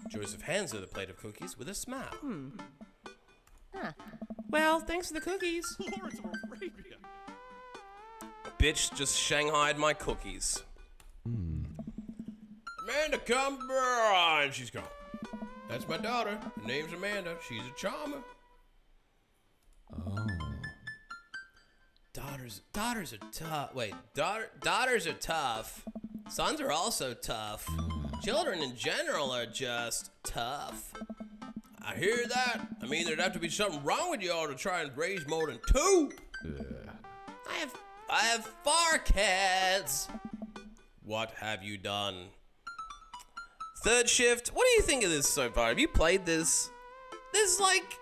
Joseph hands her the plate of cookies with a smile. Well, thanks for the cookies. Lawrence of Arabia. Bitch just shanghaied my cookies. Amanda, come on. She's gone. That's my daughter. Her name's Amanda. She's a charmer. Daughters are tough. Wait, daughters are tough. Sons are also tough. Children in general are just tough. I hear that. I mean, there'd have to be something wrong with y'all to try and raise more than two. I have 4 kids. What have you done? Third shift. What do you think of this so far? Have you played this? There's like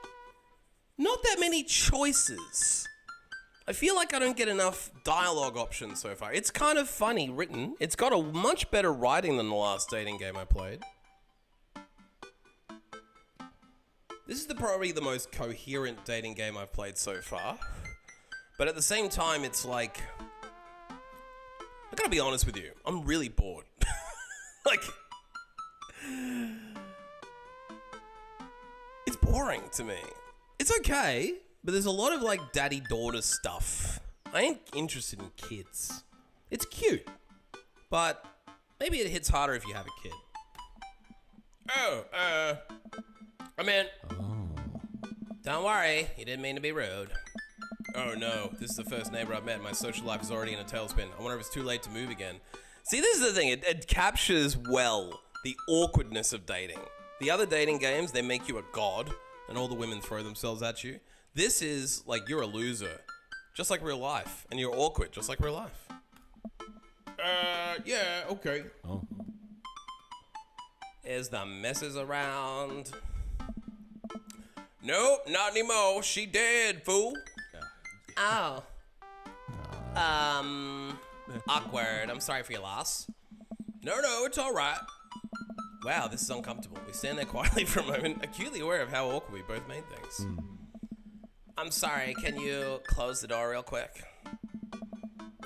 not that many choices. I feel like I don't get enough dialogue options so far. It's kind of funny written. It's got a much better writing than the last dating game I played. This is probably the most coherent dating game I've played so far. But at the same time, it's like, I gotta be honest with you, I'm really bored. Like, it's boring to me. It's okay, but there's a lot of like daddy-daughter stuff. I ain't interested in kids. It's cute, but maybe it hits harder if you have a kid. I mean, don't worry, you didn't mean to be rude. Oh no, this is the first neighbor I've met. My social life is already in a tailspin. I wonder if it's too late to move again. See, this is the thing. It captures well the awkwardness of dating. The other dating games, they make you a god, and all the women throw themselves at you. This is like you're a loser, just like real life, and you're awkward, just like real life. Yeah, okay. Oh. Is the missus around? Nope, not anymore. She dead, fool. Oh. Awkward. I'm sorry for your loss. No, it's all right. Wow, this is uncomfortable. We stand there quietly for a moment, acutely aware of how awkward we both made things. I'm sorry, can you close the door real quick?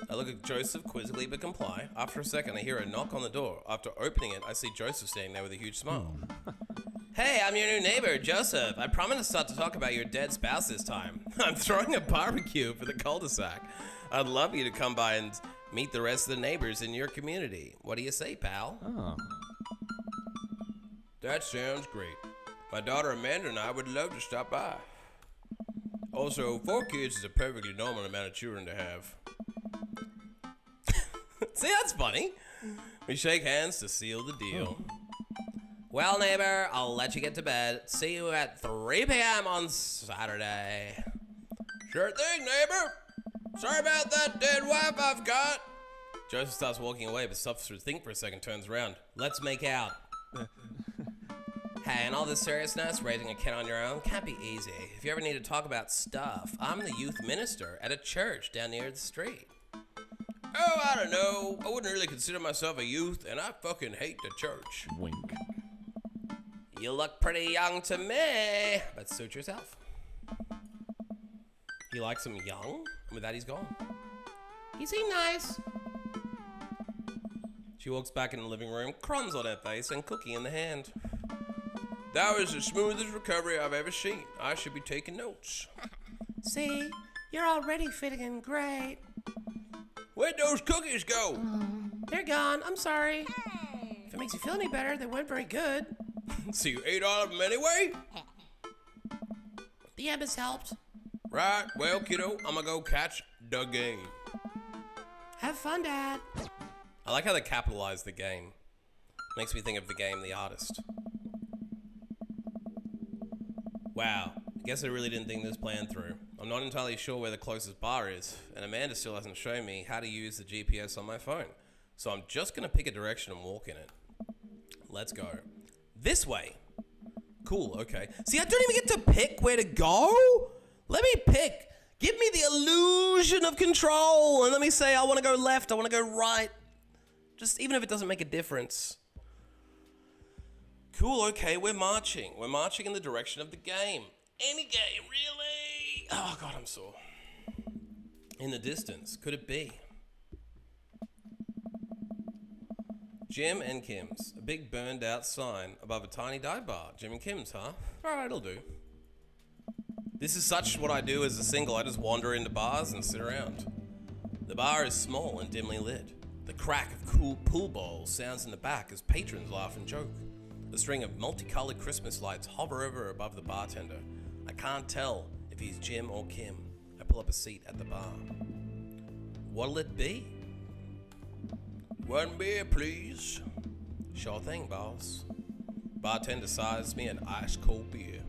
I look at Joseph quizzically but comply. After a second, I hear a knock on the door. After opening it, I see Joseph standing there with a huge smile. Hey, I'm your new neighbor, Joseph. I promised not to talk about your dead spouse this time. I'm throwing a barbecue for the cul-de-sac. I'd love you to come by and meet the rest of the neighbors in your community. What do you say, pal? Oh. That sounds great. My daughter Amanda and I would love to stop by. Also, 4 kids is a perfectly normal amount of children to have. See, that's funny. We shake hands to seal the deal. Well, neighbor, I'll let you get to bed. See you at 3 p.m. on Saturday. Sure thing, neighbor. Sorry about that dead wife I've got. Joseph starts walking away, but stops to think for a second, turns around. Let's make out. Hey, in all this seriousness, raising a kid on your own can't be easy. If you ever need to talk about stuff, I'm the youth minister at a church down near the street. Oh, I don't know. I wouldn't really consider myself a youth, and I fucking hate the church. Wink. You look pretty young to me, but suit yourself. He likes him young, and with that he's gone. He seemed nice. She walks back in the living room, crumbs on her face and cookie in the hand. That was the smoothest recovery I've ever seen. I should be taking notes. See, you're already fitting in great. Where'd those cookies go? They're gone. I'm sorry. If it makes you feel any better, they weren't very good. So you ate all of them anyway? The Emma's helped. Right, well, kiddo, I'm gonna go catch the game. Have fun, Dad. I like how they capitalize the game. Makes me think of the game, The Artist. Wow, I guess I really didn't think this plan through. I'm not entirely sure where the closest bar is, and Amanda still hasn't shown me how to use the GPS on my phone. So I'm just gonna pick a direction and walk in it. Let's go. This way. Cool, okay. See, I don't even get to pick where to go. Let me pick. Give me the illusion of control, and let me say I want to go left, I want to go right. Just even if it doesn't make a difference. Cool, okay, we're marching. We're marching in the direction of the game. Any game, really? Oh, God, I'm sore. In the distance, could it be? Jim and Kim's. A big burned out sign above a tiny dive bar. Jim and Kim's, huh? Alright, it'll do. This is such what I do as a single. I just wander into bars and sit around. The bar is small and dimly lit. The crack of cool pool balls sounds in the back as patrons laugh and joke. A string of multicolored Christmas lights hover over above the bartender. I can't tell if he's Jim or Kim. I pull up a seat at the bar. What'll it be? One beer, please. Sure thing, boss. Bartender sighs me an ice-cold beer.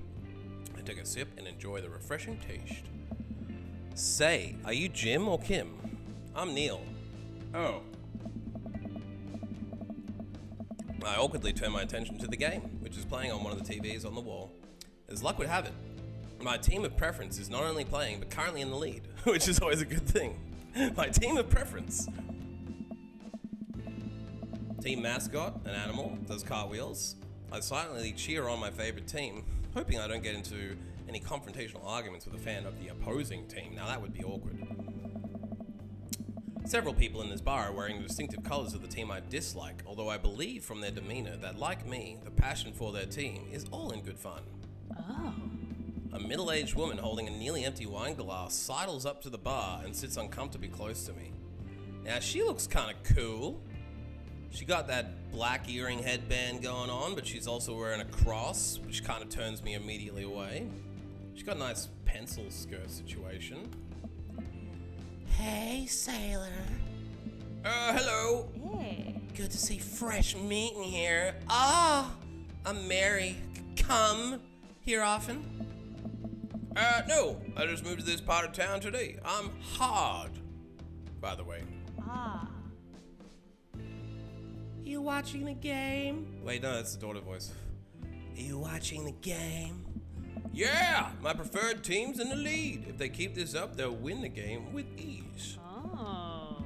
I take a sip and enjoy the refreshing taste. Say, are you Jim or Kim? I'm Neil. Oh. I awkwardly turn my attention to the game, which is playing on one of the TVs on the wall. As luck would have it, my team of preference is not only playing, but currently in the lead, which is always a good thing. My team of preference. Team mascot, an animal, does cartwheels. I silently cheer on my favorite team. hoping I don't get into any confrontational arguments with a fan of the opposing team. Now that would be awkward. Several people in this bar are wearing the distinctive colors of the team I dislike, although I believe from their demeanor that, like me, the passion for their team is all in good fun. Oh. A middle-aged woman holding a nearly empty wine glass sidles up to the bar and sits uncomfortably close to me. Now, she looks kind of cool. She got that black earring headband going on, but she's also wearing a cross, which kind of turns me immediately away. She's got a nice pencil skirt situation. Hey, sailor. Hello. Hey. Good to see fresh meat in here. Ah, I'm Mary. Come here often? No, I just moved to this part of town today. I'm hard, by the way. Ah. You watching the game? Wait, no, that's the daughter voice. You watching the game? Yeah, my preferred team's in the lead. If they keep this up, they'll win the game with ease. Oh.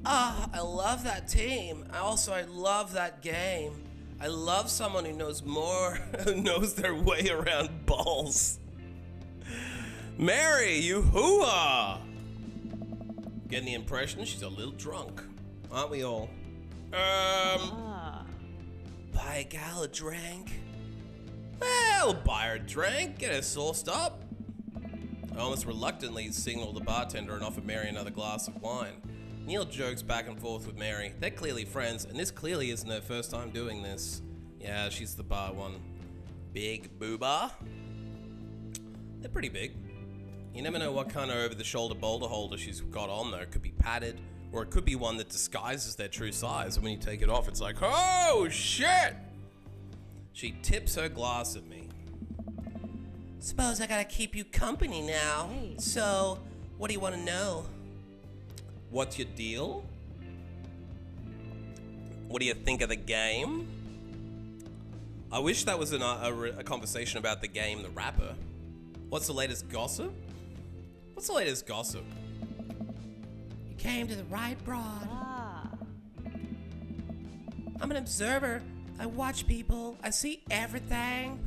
Ah, I love that team. I love that game. I love someone who knows who knows their way around balls. Mary, you hoo-ah! Getting the impression she's a little drunk. Aren't we all? Ah. Buy a gal a drink. Well, buy her a drink, get her sauced up. I almost reluctantly signal the bartender and offer Mary another glass of wine. Neil jokes back and forth with Mary. They're clearly friends, and this clearly isn't her first time doing this. Yeah, she's the bar one. Big booba. They're pretty big. You never know what kind of over-the-shoulder boulder holder she's got on, though. It could be padded, or it could be one that disguises their true size, and when you take it off, it's like, oh, shit! She tips her glass at me. Suppose I gotta keep you company now. Hey. So, what do you want to know? What's your deal? What do you think of the game? I wish that was a conversation about the game, The Rapper. What's the latest gossip? What's the latest gossip? You came to the right broad. Ah. I'm an observer. I watch people. I see everything.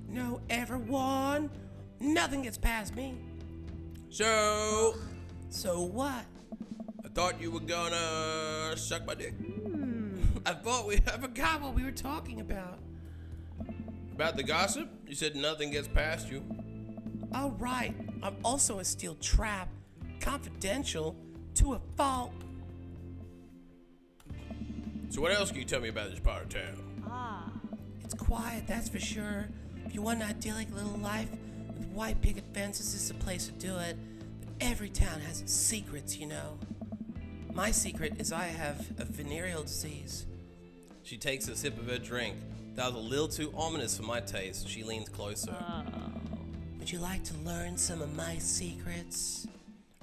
Know everyone. Nothing gets past me. So, So what? I thought you were gonna suck my dick. I forgot what we were talking about. About the gossip? You said nothing gets past you. Oh, right. I'm also a steel trap. Confidential to a fault. So what else can you tell me about this part of town? Ah. It's quiet, that's for sure. If you want an idyllic little life with white picket fences, this is the place to do it. But every town has its secrets, you know. My secret is I have a venereal disease. She takes a sip of her drink. That was a little too ominous for my taste. She leans closer. Would you like to learn some of my secrets?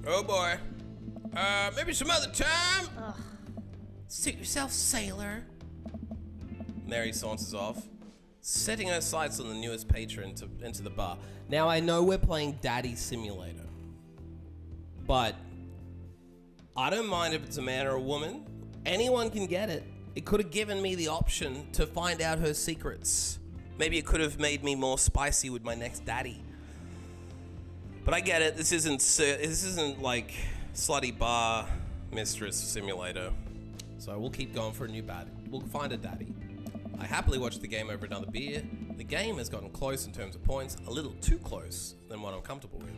Oh boy. Maybe some other time? Suit yourself, sailor. Mary saunters off, setting her sights on the newest patron into the bar. Now, I know we're playing Daddies Simulator, but I don't mind if it's a man or a woman. Anyone can get it. It could have given me the option to find out her secrets. Maybe it could have made me more spicy with my next daddy. But I get it. This isn't like slutty bar mistress simulator. So we'll keep going for a new daddy. We'll find a daddy. I happily watch the game over another beer. The game has gotten close in terms of points, a little too close than what I'm comfortable with.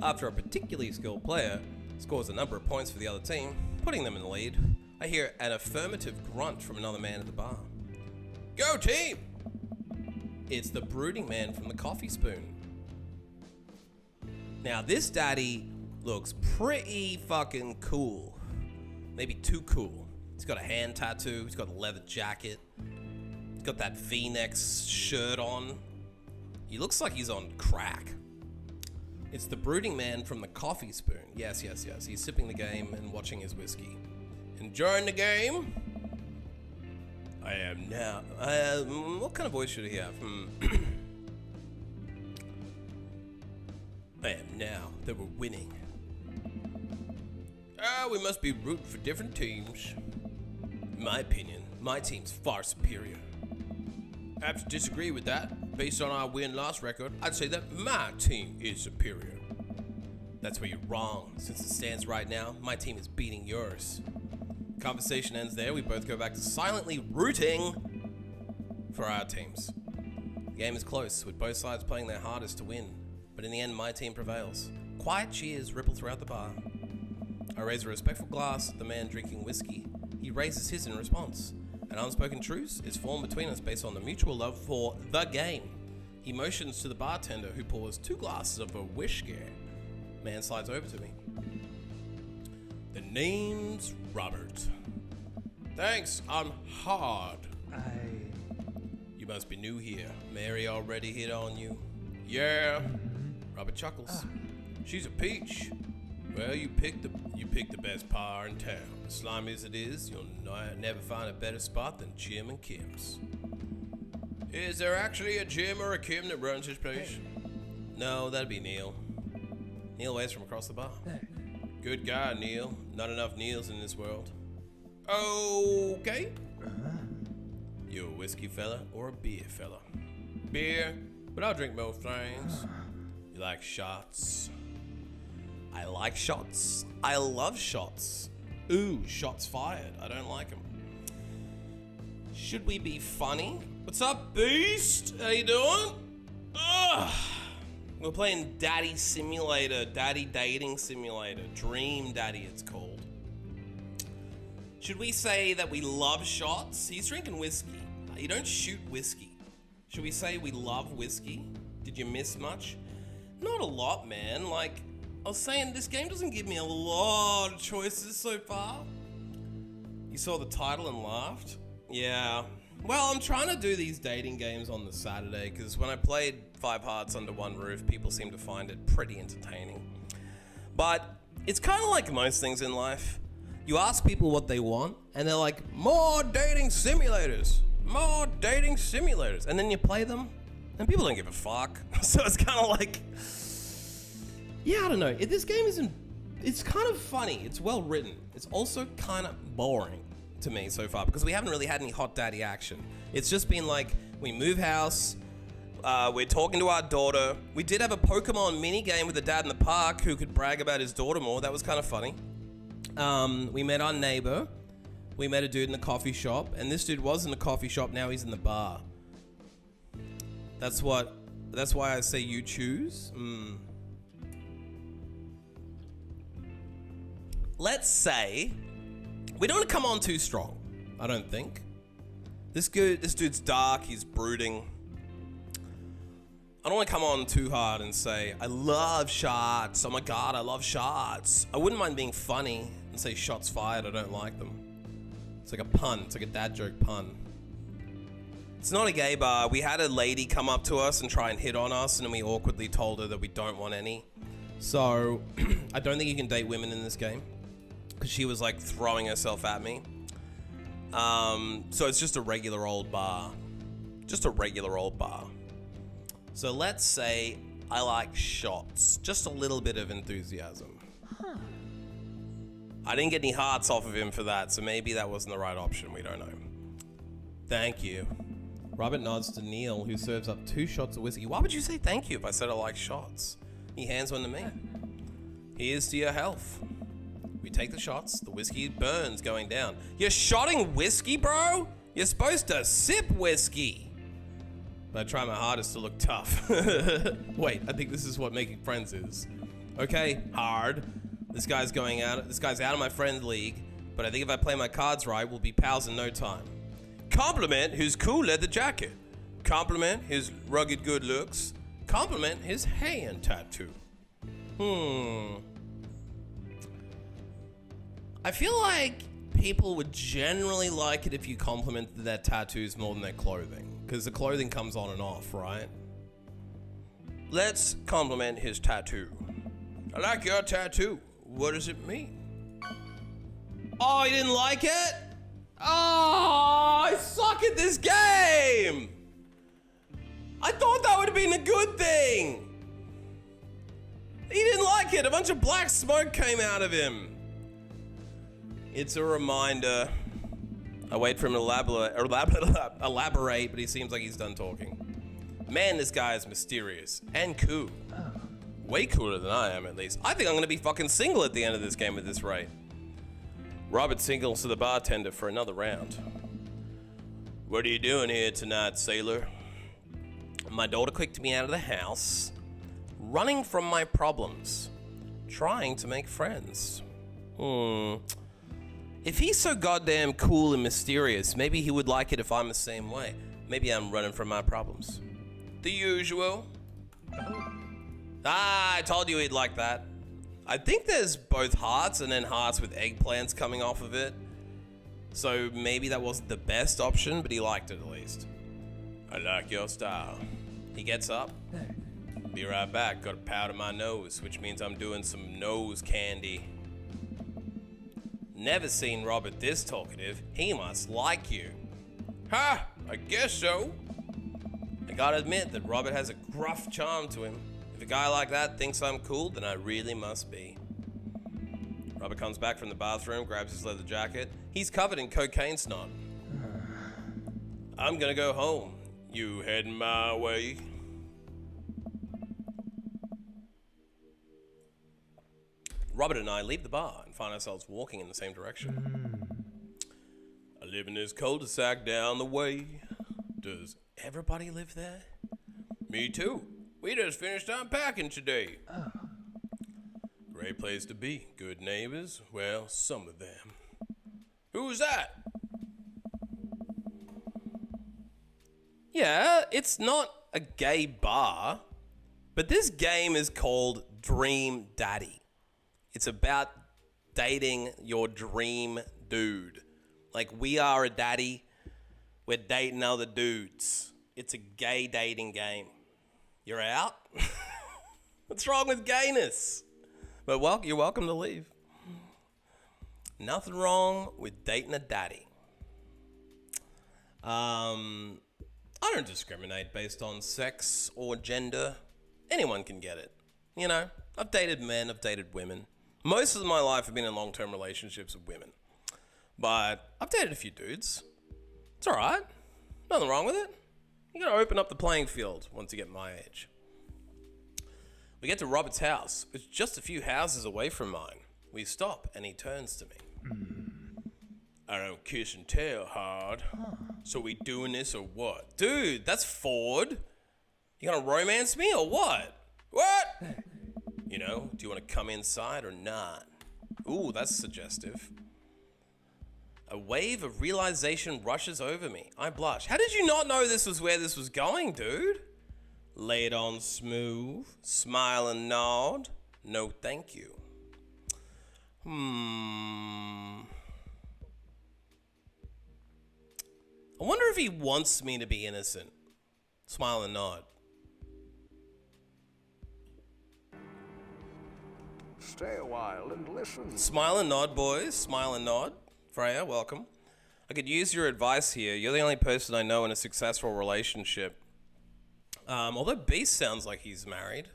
After a particularly skilled player scores a number of points for the other team, putting them in the lead, I hear an affirmative grunt from another man at the bar. Go team! It's the brooding man from the Coffee Spoon. Now this daddy looks pretty fucking cool. Maybe too cool. He's got a hand tattoo, he's got a leather jacket, he's got that V-neck shirt on. He looks like he's on crack. It's the brooding man from the Coffee Spoon. Yes. He's sipping the game and watching his whiskey. Enjoying the game? I am now. What kind of voice should he have? I am now that we're winning. We must be rooting for different teams. In my opinion, my team's far superior. I have to disagree with that. Based on our win-loss record, I'd say that my team is superior. That's where you're wrong. Since it stands right now, my team is beating yours. Conversation ends there. We both go back to silently rooting for our teams. The game is close, with both sides playing their hardest to win. But in the end, my team prevails. Quiet cheers ripple throughout the bar. I raise a respectful glass at the man drinking whiskey. He raises his in response. An unspoken truce is formed between us based on the mutual love for the game. He motions to the bartender, who pours 2 glasses of a whiskey. Man slides over to me. The name's Robert. Thanks, I'm hard. You must be new here. Mary already hit on you? Yeah. Robert chuckles. She's a peach. Well, you picked the best bar in town. As slimy as it is, you'll never find a better spot than Jim and Kim's. Is there actually a Jim or a Kim that runs this place? No, that'd be Neil. Neil waves from across the bar. Good guy, Neil. Not enough Neils in this world. Okay. You a whiskey fella or a beer fella? Beer, but I'll drink both things. You like shots? I like shots. I love shots. Ooh, shots fired. I don't like them. Should we be funny? What's up, Beast? How you doing? Ugh. We're playing Daddy Simulator, Daddy Dating Simulator, Dream Daddy it's called. Should we say that we love shots? He's drinking whiskey. You don't shoot whiskey. Should we say we love whiskey? Did you miss much? Not a lot, man. Like, I was saying, this game doesn't give me a lot of choices so far. You saw the title and laughed? Yeah. Well, I'm trying to do these dating games on the Saturday, because when I played 5 Hearts Under One Roof, people seem to find it pretty entertaining. But it's kind of like most things in life. You ask people what they want, and they're like, more dating simulators, more dating simulators. And then you play them, and people don't give a fuck. So it's kind of like, yeah, I don't know. This game isn't, it's kind of funny. It's well written. It's also kind of boring to me so far, because we haven't really had any hot daddy action. It's just been like, we move house, we're talking to our daughter. We did have a Pokemon mini game with a dad in the park who could brag about his daughter more. That was kind of funny. We met our neighbor. We met a dude in the coffee shop, and this dude was in the coffee shop, now he's in the bar. That's why I say you choose. Let's say we don't want to come on too strong, I don't think. This dude's dark, he's brooding. I don't want to come on too hard and say, I love shots, oh my god, I love shots. I wouldn't mind being funny and say shots fired, I don't like them. It's like a pun, it's like a dad joke pun. It's not a gay bar. We had a lady come up to us and try and hit on us, and then we awkwardly told her that we don't want any. So, I don't think you can date women in this game, because she was like throwing herself at me. So it's just a regular old bar. Just a regular old bar. So let's say I like shots. Just a little bit of enthusiasm. I didn't get any hearts off of him for that, so maybe that wasn't the right option. We don't know. Thank you. Robert nods to Neil, who serves up 2 shots of whiskey. Why would you say thank you if I said I like shots? He hands one to me. Here's to your health. We take the shots. The whiskey burns going down. You're shotting whiskey, bro? You're supposed to sip whiskey. But I try my hardest to look tough. Wait, I think this is what making friends is. Okay, hard. This guy's out of my friend league, but I think if I play my cards right, we'll be pals in no time. Compliment his cool leather jacket. Compliment his rugged good looks. Compliment his hand tattoo. I feel like people would generally like it if you complimented their tattoos more than their clothing, because the clothing comes on and off, right? Let's compliment his tattoo. I like your tattoo. What does it mean? Oh, you didn't like it? Oh, I suck at this game. I thought that would have been a good thing. He didn't like it. A bunch of black smoke came out of him. It's a reminder I wait for him to elaborate, but he seems like he's done talking. Man, this guy is mysterious and cool. Way cooler than I am, at least. I think I'm gonna be fucking single at the end of this game at this rate. Robert signals to the bartender for another round. What are you doing here tonight, sailor? My daughter kicked me out of the house, running from my problems, trying to make friends. If he's so goddamn cool and mysterious, maybe he would like it if I'm the same way. Maybe I'm running from my problems. The usual. I told you he'd like that. I think there's both hearts and then hearts with eggplants coming off of it. So maybe that wasn't the best option, but he liked it at least. I like your style. He gets up. Be right back. Got a powder my nose, which means I'm doing some nose candy. Never seen Robert this talkative. He must like you. Ha! I guess so. I gotta admit that Robert has a gruff charm to him. If a guy like that thinks I'm cool, then I really must be. Robert comes back from the bathroom, grabs his leather jacket. He's covered in cocaine snot. I'm gonna go home. You heading my way? Robert and I leave the bar and find ourselves walking in the same direction. I live in this cul-de-sac down the way. Does everybody live there? Me too. We just finished unpacking today. Great place to be. Good neighbors. Well, some of them. Who's that? Yeah, it's not a gay bar, but this game is called Dream Daddy. It's about dating your dream dude. Like, we are a daddy, we're dating other dudes. It's a gay dating game. You're out? What's wrong with gayness? But you're welcome to leave. Nothing wrong with dating a daddy. I don't discriminate based on sex or gender. Anyone can get it. You know, I've dated men, I've dated women. Most of my life I've been in long-term relationships with women. But I've dated a few dudes. It's alright. Nothing wrong with it. You gotta open up the playing field once you get my age. We get to Robert's house. It's just a few houses away from mine. We stop and he turns to me. I don't kiss and tell hard. So we doing this or what? Dude, that's Ford. You gonna romance me or what? What? You know, do you want to come inside or not? Ooh, that's suggestive. A wave of realization rushes over me. I blush. How did you not know this was where this was going, dude? Lay it on smooth, smile and nod. No, thank you. I wonder if he wants me to be innocent. Smile and nod. Stay a while and listen. Smile and nod, boys. Smile and nod. Freya, welcome. I could use your advice here. You're the only person I know in a successful relationship. Although Beast sounds like he's married.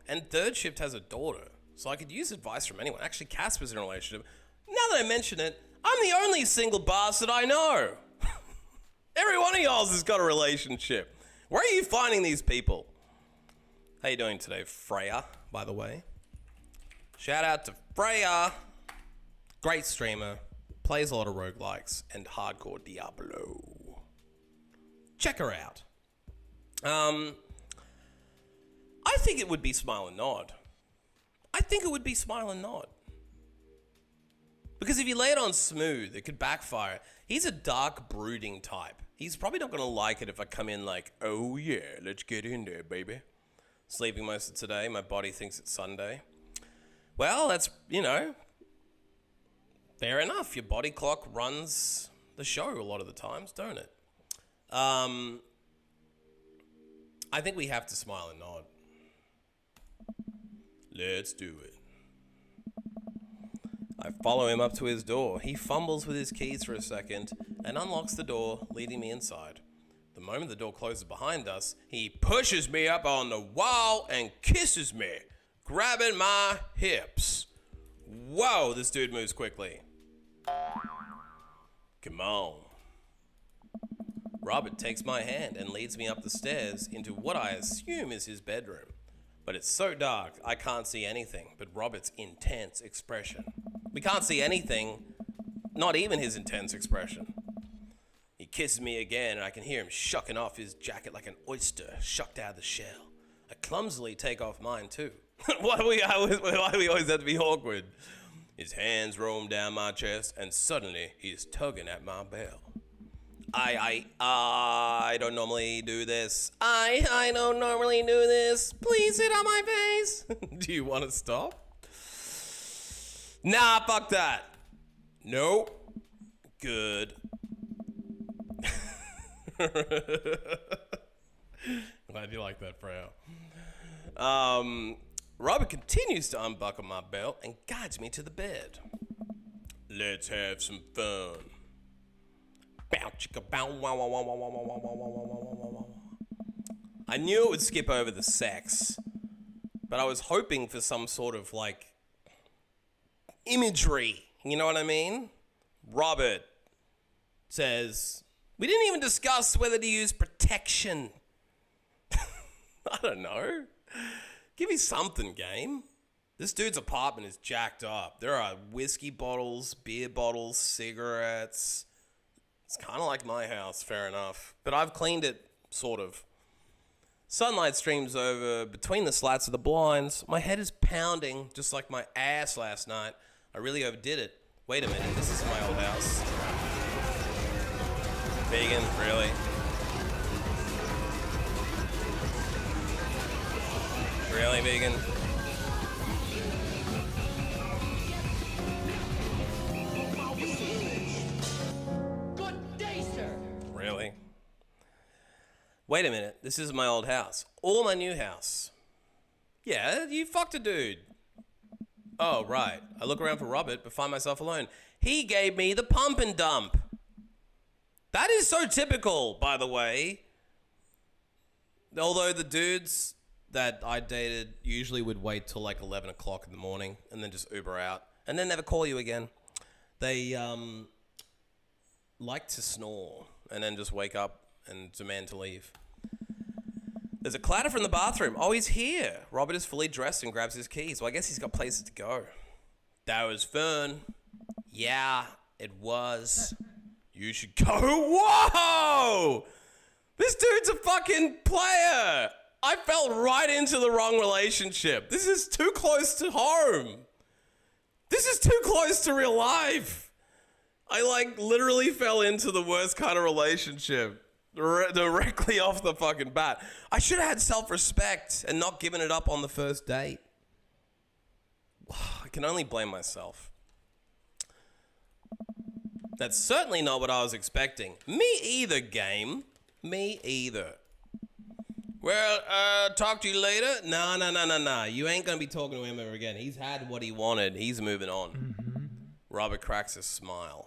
And Third Shift has a daughter. So I could use advice from anyone. Actually, Casper's in a relationship. Now that I mention it, I'm the only single bastard I know. Every one of y'all has got a relationship. Where are you finding these people? How you doing today, Freya, by the way? Shout out to Freya. Great streamer. Plays a lot of roguelikes and hardcore Diablo. Check her out. I think it would be smile and nod. Because if you lay it on smooth, it could backfire. He's a dark, brooding type. He's probably not going to like it if I come in like, oh yeah, let's get in there, baby. Sleeping most of today. My body thinks it's Sunday. Well, that's, you know, fair enough. Your body clock runs the show a lot of the times, don't it? I think we have to smile and nod. Let's do it. I follow him up to his door. He fumbles with his keys for a second and unlocks the door, leading me inside. The moment the door closes behind us, he pushes me up on the wall and kisses me, grabbing my hips. Whoa, this dude moves quickly. Come on. Robert takes my hand and leads me up the stairs into what I assume is his bedroom. But it's so dark, I can't see anything but Robert's intense expression. We can't see anything, not even his intense expression. He kisses me again, and I can hear him shucking off his jacket like an oyster shucked out of the shell. I clumsily take off mine too. Why do we always have to be awkward? His hands roam down my chest, and suddenly he's tugging at my belt. I don't normally do this. I don't normally do this. Please sit on my face. Do you want to stop? Nah, fuck that. Nope. Good. Glad you like that, Freya. Robert continues to unbuckle my belt and guides me to the bed. Let's have some fun. Bow, chicka, bow, wow, wow, wow, wow, wow, wow, wow, wow, wow, wow. I knew it would skip over the sex, but I was hoping for some sort of, like, imagery. You know what I mean? Robert says, we didn't even discuss whether to use protection. I don't know. Give me something, game. This dude's apartment is jacked up. There are whiskey bottles, beer bottles, cigarettes. It's kind of like my house, fair enough. But I've cleaned it, sort of. Sunlight streams over between the slats of the blinds. My head is pounding, just like my ass last night. I really overdid it. Wait a minute, this is my old house. Vegan, really? Really, vegan? Good day, sir. Really? Wait a minute, this is my old house. Or my new house. Yeah, you fucked a dude. Oh, right. I look around for Robert, but find myself alone. He gave me the pump and dump. That is so typical, by the way. Although the dudes that I dated usually would wait till like 11 o'clock in the morning and then just Uber out and then never call you again. They like to snore and then just wake up and demand to leave. There's a clatter from the bathroom. Oh, he's here. Robert is fully dressed and grabs his keys. Well, I guess he's got places to go. That was fun. Yeah, it was. You should go. Whoa! This dude's a fucking player. I fell right into the wrong relationship. This is too close to home. This is too close to real life. I like literally fell into the worst kind of relationship directly off the fucking bat. I should have had self-respect and not given it up on the first date. I can only blame myself. That's certainly not what I was expecting. Me either, game. Me either. Well, talk to you later. No. You ain't gonna be talking to him ever again. He's had what he wanted. He's moving on. Mm-hmm. Robert cracks a smile.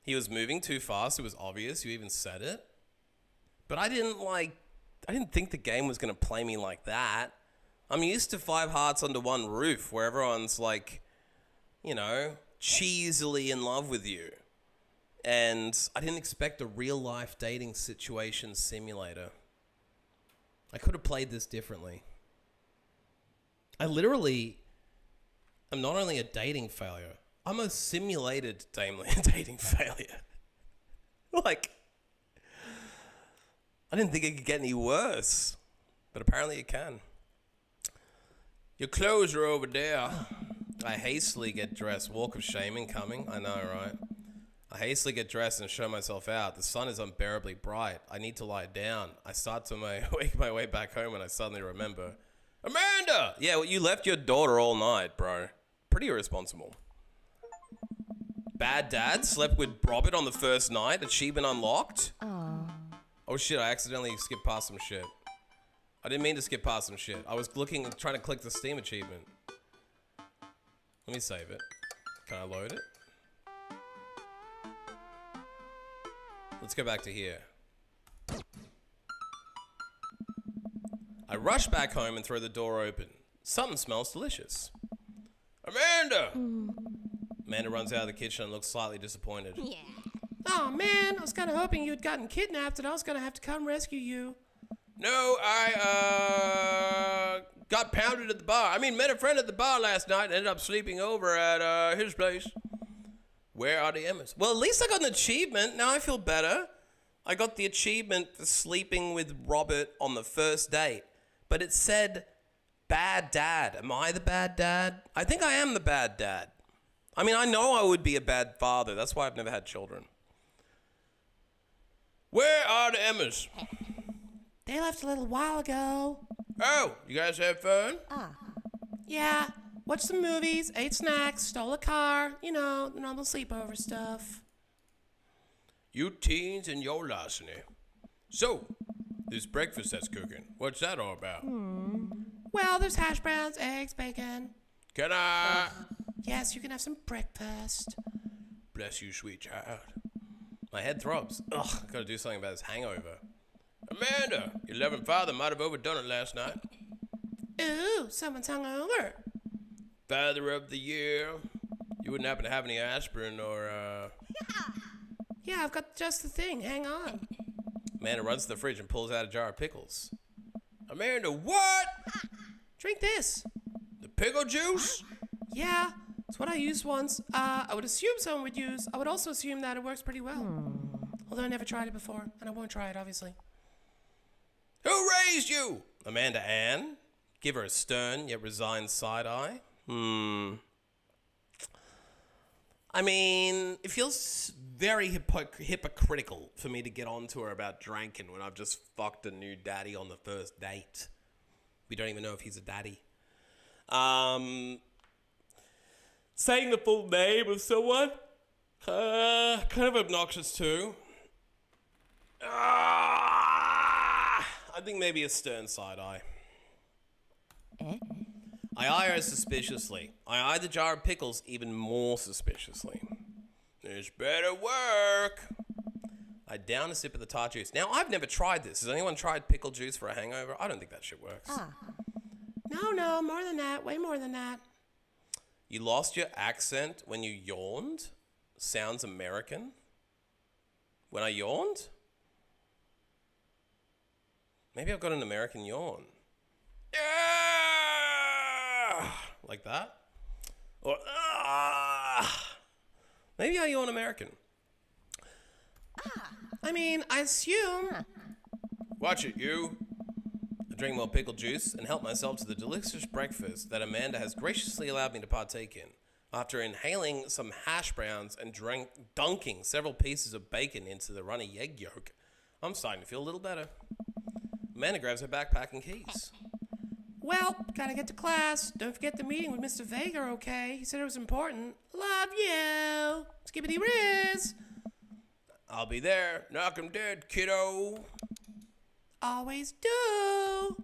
He was moving too fast. It was obvious. You even said it. But I didn't think the game was gonna play me like that. I'm used to 5 hearts under one roof where everyone's like, you know, cheesily in love with you. And I didn't expect a real-life dating situation simulator. I could have played this differently. I literally am not only a dating failure, I'm a simulated dating failure. Like, I didn't think it could get any worse, but apparently it can. Your clothes are over there. I hastily get dressed. Walk of shame incoming. I know, right? I hastily get dressed and show myself out. The sun is unbearably bright. I need to lie down. I start to make my way back home and I suddenly remember, Amanda! Yeah, well, you left your daughter all night, bro. Pretty irresponsible. Bad dad slept with Robert on the first night. Achievement unlocked. Oh shit, I accidentally skipped past some shit. I didn't mean to skip past some shit. I was trying to click the Steam achievement. Let me save it. Can I load it? Let's go back to here. I rush back home and throw the door open. Something smells delicious. Amanda! Amanda runs out of the kitchen and looks slightly disappointed. Yeah. Oh man, I was kind of hoping you'd gotten kidnapped and I was gonna have to come rescue you. No, I got pounded at the bar. I mean, met a friend at the bar last night and ended up sleeping over at his place. Where are the Emmas? Well, at least I got an achievement. Now I feel better. I got the achievement for sleeping with Robert on the first date. But it said, bad dad. Am I the bad dad? I think I am the bad dad. I mean, I know I would be a bad father. That's why I've never had children. Where are the Emmas? They left a little while ago. Oh, you guys have fun? Yeah, watched some movies, ate snacks, stole a car. You know, the normal sleepover stuff. You teens and your larceny. So, this breakfast that's cooking, what's that all about? Well, there's hash browns, eggs, bacon. Can I? Yes, you can have some breakfast. Bless you, sweet child. My head throbs. Ugh, I gotta do something about this hangover. Amanda, your loving father might have overdone it last night. Ooh, someone's hungover. Father of the year. You wouldn't happen to have any aspirin or, Yeah, I've got just the thing. Hang on. Amanda runs to the fridge and pulls out a jar of pickles. Amanda, what? Drink this. The pickle juice? Yeah, it's what I used once. I would assume someone would use. I would also assume that it works pretty well. Although I never tried it before, and I won't try it, obviously. Who raised you? Amanda Ann. Give her a stern yet resigned side eye. I mean, it feels very hypocritical for me to get on to her about drinking when I've just fucked a new daddy on the first date. We don't even know if he's a daddy. Saying the full name of someone, kind of obnoxious too. I think maybe a stern side eye. I eye her suspiciously. I eye the jar of pickles even more suspiciously. This better work. I down a sip of the tart juice. Now, I've never tried this. Has anyone tried pickle juice for a hangover? I don't think that shit works. No, more than that. Way more than that. You lost your accent when you yawned? Sounds American. When I yawned? Maybe I've got an American yawn. Like that? Or maybe I yawn American. I mean, I assume. Watch it, you. I drink more pickle juice and help myself to the delicious breakfast that Amanda has graciously allowed me to partake in. After inhaling some hash browns and dunking several pieces of bacon into the runny egg yolk, I'm starting to feel a little better. Amanda grabs her backpack and keys. Well, gotta get to class. Don't forget the meeting with Mr. Vega, okay? He said it was important. Love you. Skibbity Riz. I'll be there. Knock 'em dead, kiddo. Always do.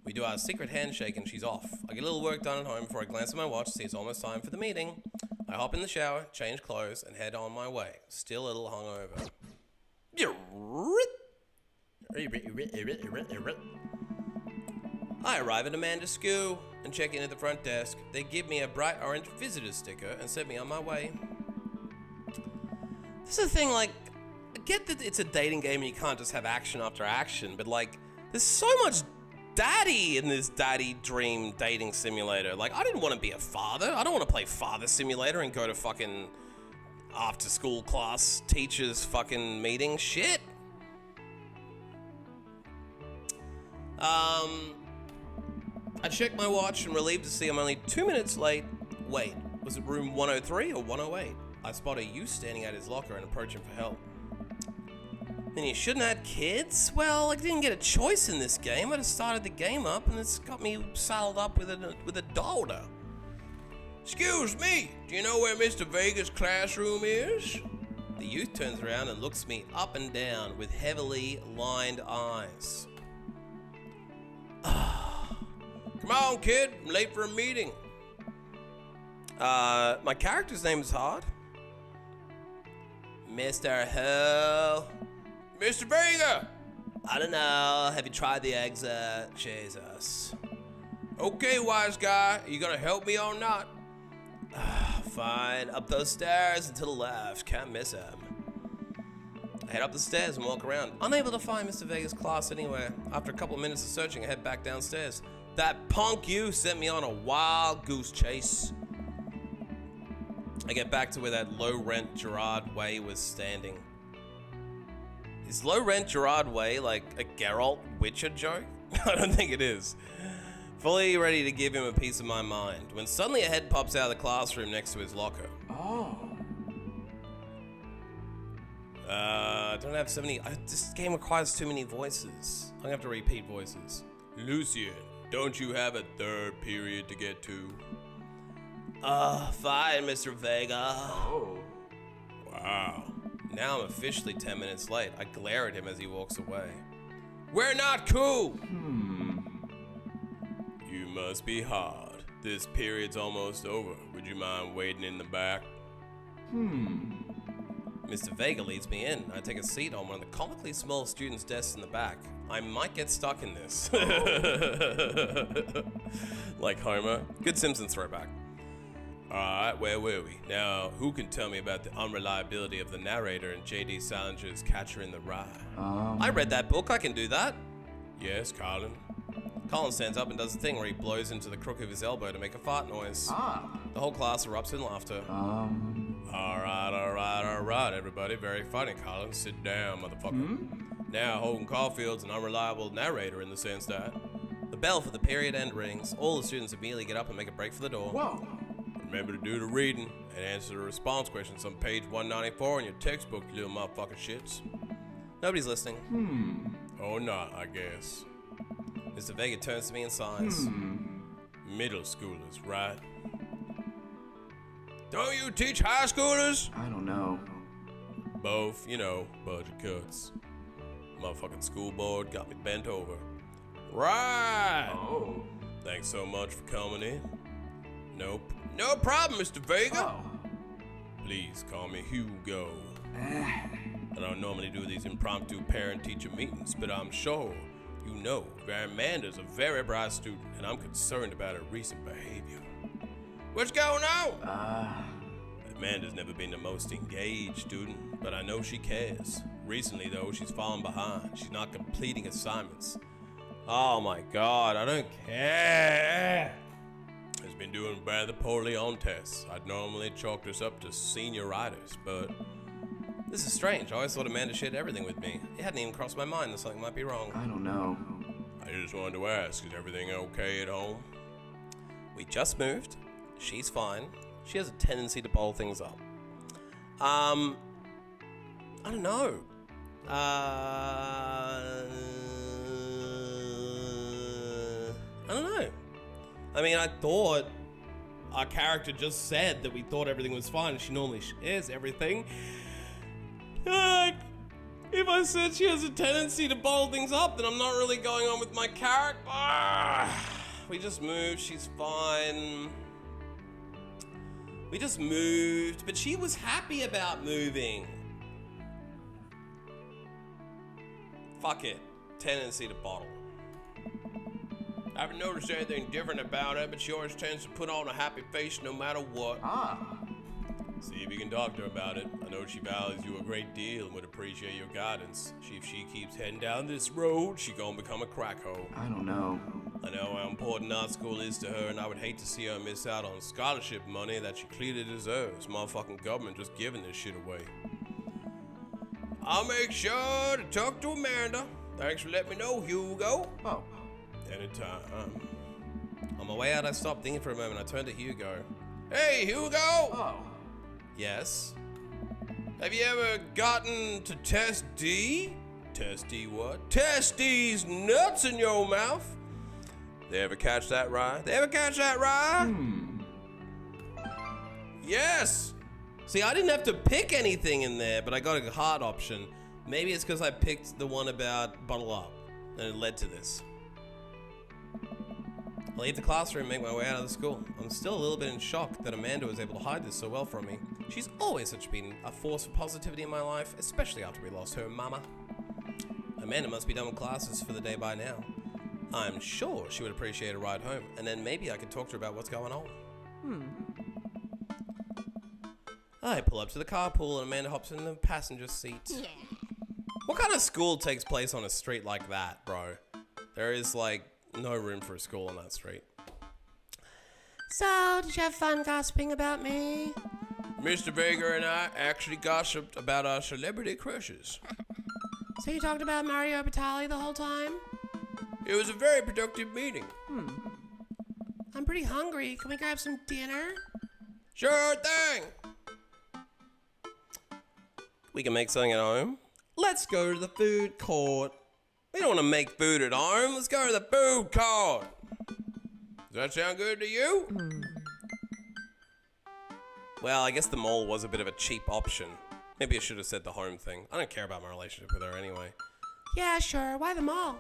We do our secret handshake and she's off. I get a little work done at home before I glance at my watch to see it's almost time for the meeting. I hop in the shower, change clothes, and head on my way. Still a little hungover. I arrive at Amanda's school and check in at the front desk. They give me a bright orange visitor sticker and send me on my way. This is the thing, like, I get that it's a dating game and you can't just have action after action, but like, there's so much daddy in this daddy dream dating simulator. Like, I didn't want to be a father. I don't want to play father simulator and go to fucking after school class teachers fucking meeting shit. I check my watch and relieved to see I'm only 2 minutes late. Wait, was it room 103 or 108? I spot a youth standing at his locker and approach him for help. Then you shouldn't have had kids? Well, I didn't get a choice in this game. I just started the game up and it's got me saddled up with a daughter. Excuse me, do you know where Mr. Vega's classroom is? The youth turns around and looks me up and down with heavily lined eyes. Come on, kid, I'm late for a meeting. My character's name is hard. Mr. Who? Mr. Vega! I don't know. Have you tried the eggs? Jesus. Okay, wise guy. Are you gonna help me or not? fine. Up those stairs and to the left. Can't miss him. I head up the stairs and walk around, unable to find Mr. Vega's class anywhere. After a couple of minutes of searching, I head back downstairs. That punk you sent me on a wild goose chase. I get back to where that low-rent Gerard Way was standing. Is low-rent Gerard Way like a Geralt Witcher joke? I don't think it is. Fully ready to give him a piece of my mind, when suddenly a head pops out of the classroom next to his locker. Oh. I don't have so many. This game requires too many voices. I'm gonna have to repeat voices. Lucien, don't you have a third period to get to? Fine, Mr. Vega. Oh. Wow. Now I'm officially 10 minutes late. I glare at him as he walks away. We're not cool! You must be hard. This period's almost over. Would you mind waiting in the back? Mr. Vega leads me in. I take a seat on one of the comically small students' desks in the back. I might get stuck in this. Like Homer. Good Simpsons throwback. Alright, where were we? Now, who can tell me about the unreliability of the narrator in J.D. Salinger's Catcher in the Rye? I read that book, I can do that. Yes, Colin. Colin stands up and does the thing where he blows into the crook of his elbow to make a fart noise. The whole class erupts in laughter. Alright, everybody. Very funny, Colin. Sit down, motherfucker. Now, Holden Caulfield's an unreliable narrator in the sense that... The bell for the period end rings. All the students immediately get up and make a break for the door. Whoa. Remember to do the reading and answer the response questions on page 194 in your textbook, you little motherfucking shits. Nobody's listening. Or not, I guess. Mr. Vega turns to me and sighs. Middle schoolers, right? Don't you teach high schoolers? I don't know. Both, you know, budget cuts. Motherfucking school board got me bent over. Right! Oh. Thanks so much for coming in. Nope. No problem, Mr. Vega. Oh. Please call me Hugo. I don't normally do these impromptu parent-teacher meetings, but I'm sure you know Amanda's a very bright student, and I'm concerned about her recent behavior. What's going on? Amanda's never been the most engaged student, but I know she cares. Recently, though, she's fallen behind. She's not completing assignments. Oh my God, I don't care. Has been doing rather poorly on tests. I'd normally chalk this up to senioritis, but this is strange. I always thought Amanda shared everything with me. It hadn't even crossed my mind that something might be wrong. I don't know. I just wanted to ask, is everything okay at home? We just moved. She's fine. She has a tendency to bowl things up. I don't know. I don't know. I mean, I thought our character just said that we thought everything was fine, and she normally shares everything. Like, if I said she has a tendency to bowl things up, then I'm not really going on with my character. We just moved, she's fine. We just moved, but she was happy about moving. Fuck it. Tendency to bottle. I haven't noticed anything different about her, but she always tends to put on a happy face no matter what. See if you can talk to her about it. I know she values you a great deal and would appreciate your guidance. If she keeps heading down this road, she gonna become a crack hole. I don't know. I know how important art school is to her, and I would hate to see her miss out on scholarship money that she clearly deserves. Motherfucking government just giving this shit away. I'll make sure to talk to Amanda. Thanks for letting me know, Hugo. Oh. Anytime. On my way out, I stopped thinking for a moment. I turned to Hugo. Hey, Hugo! Oh. Yes? Have you ever gotten to test D? Test D what? Test D's nuts in your mouth. They ever catch that rye? Yes! See, I didn't have to pick anything in there, but I got a hard option. Maybe it's because I picked the one about bottle up, and it led to this. I leave the classroom and make my way out of the school. I'm still a little bit in shock that Amanda was able to hide this so well from me. She's always been a force for positivity in my life, especially after we lost her mama. Amanda must be done with classes for the day by now. I'm sure she would appreciate a ride home, and then maybe I could talk to her about what's going on. I pull up to the carpool and Amanda hops in the passenger seat. Yeah. What kind of school takes place on a street like that, bro? There is, like, no room for a school on that street. So, did you have fun gossiping about me? Mr. Vega and I actually gossiped about our celebrity crushes. So you talked about Mario Batali the whole time? It was a very productive meeting. I'm pretty hungry. Can we grab some dinner? Sure thing. We can make something at home. Let's go to the food court. We don't want to make food at home. Let's go to the food court. Does that sound good to you? Well, I guess the mall was a bit of a cheap option. Maybe I should have said the home thing. I don't care about my relationship with her anyway. Yeah, sure. Why the mall?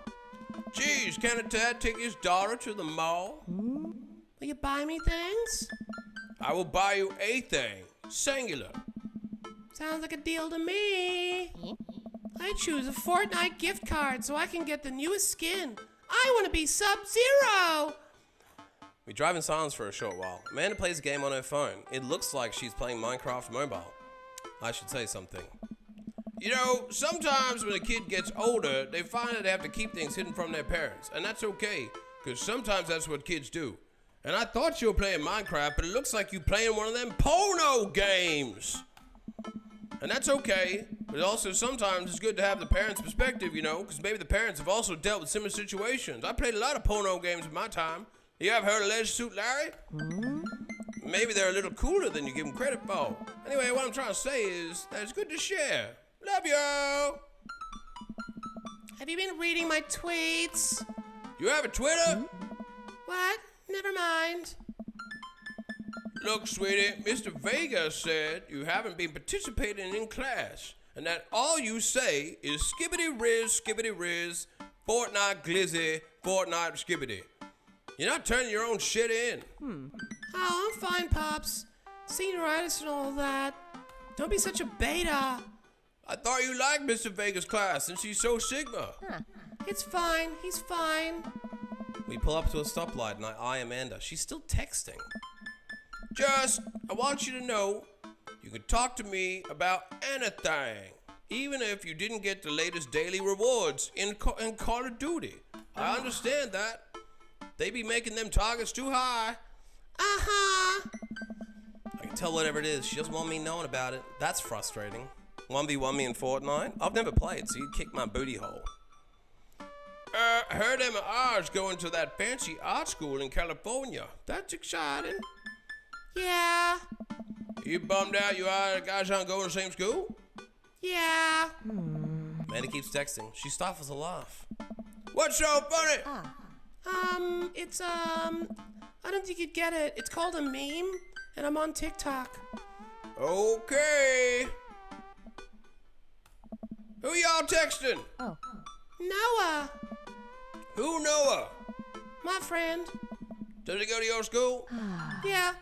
Geez, can a dad take his daughter to the mall? Will you buy me things? I will buy you a thing. Singular. Sounds like a deal to me. I choose a Fortnite gift card so I can get the newest skin. I want to be Sub-Zero. We drive in silence for a short while. Amanda plays a game on her phone. It looks like she's playing Minecraft Mobile. I should say something. You know, sometimes when a kid gets older, they find that they have to keep things hidden from their parents. And that's okay, because sometimes that's what kids do. And I thought you were playing Minecraft, but it looks like you're playing one of them porno games. And that's okay, but also sometimes it's good to have the parents' perspective, you know, because maybe the parents have also dealt with similar situations. I played a lot of porno games in my time. You ever heard of Leisure Suit Larry? Maybe they're a little cooler than you give them credit for. Anyway, what I'm trying to say is that it's good to share. Love you. Have you been reading my tweets? You have a Twitter? What? Never mind. Look, sweetie, Mr. Vega said you haven't been participating in class, and that all you say is skibbity riz, Fortnite glizzy, Fortnite skibbity. You're not turning your own shit in. Oh, I'm fine, Pops. Senioritis and all that. Don't be such a beta. I thought you liked Mr. Vega's class since he's so Sigma. It's fine. He's fine. We pull up to a stoplight and I eye Amanda. She's still texting. I want you to know, you can talk to me about anything, even if you didn't get the latest daily rewards in Call of Duty. I understand that. They be making them targets too high. Uh-huh. I can tell whatever it is. She doesn't want me knowing about it. That's frustrating. 1v1 me in Fortnite? I've never played, so you'd kick my booty hole. Heard Emma R's going to that fancy art school in California. That's exciting. Yeah. You bummed out you guys aren't going to the same school? Yeah. Amanda keeps texting. She stifles a laugh. What's so funny? I don't think you'd get it. It's called a meme, and I'm on TikTok. Okay. Who y'all texting? Noah, Who Noah? my friend. Does he go to your school? Yeah.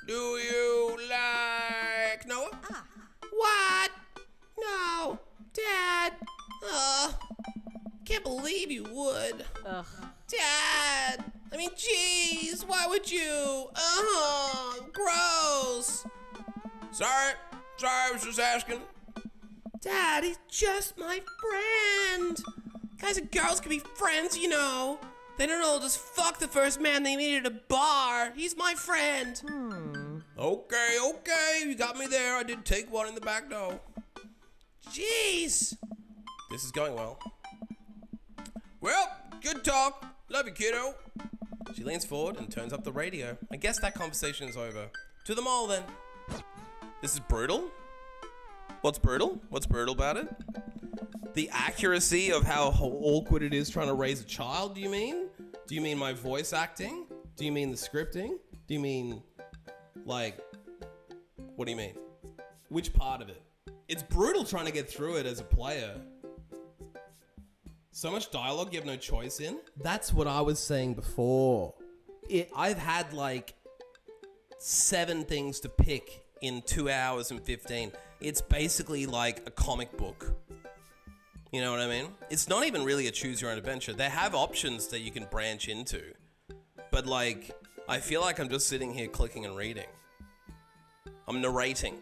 Do you like Noah? What? No. Dad. Can't believe you would. Ugh. Dad. I mean, jeez, why would you? Gross. Sorry, I was just asking. Dad, he's just my friend. Guys and girls can be friends, you know. They don't all just fuck the first man they meet at a bar. He's my friend. Okay, you got me there. I did take one in the back door. Jeez. This is going well. Well, good talk. Love you, kiddo. She leans forward and turns up the radio. I guess that conversation is over. To the mall, then. This is brutal? What's brutal? What's brutal about it? The accuracy of how awkward it is trying to raise a child, do you mean? Do you mean my voice acting? Do you mean the scripting? Do you mean, like, what do you mean? Which part of it? It's brutal trying to get through it as a player. So much dialogue you have no choice in. That's what I was saying before. I've had like 7 things to pick in 2 hours and 15. It's basically like a comic book. You know what I mean? It's not even really a choose your own adventure. They have options that you can branch into. But like, I feel like I'm just sitting here clicking and reading. I'm narrating.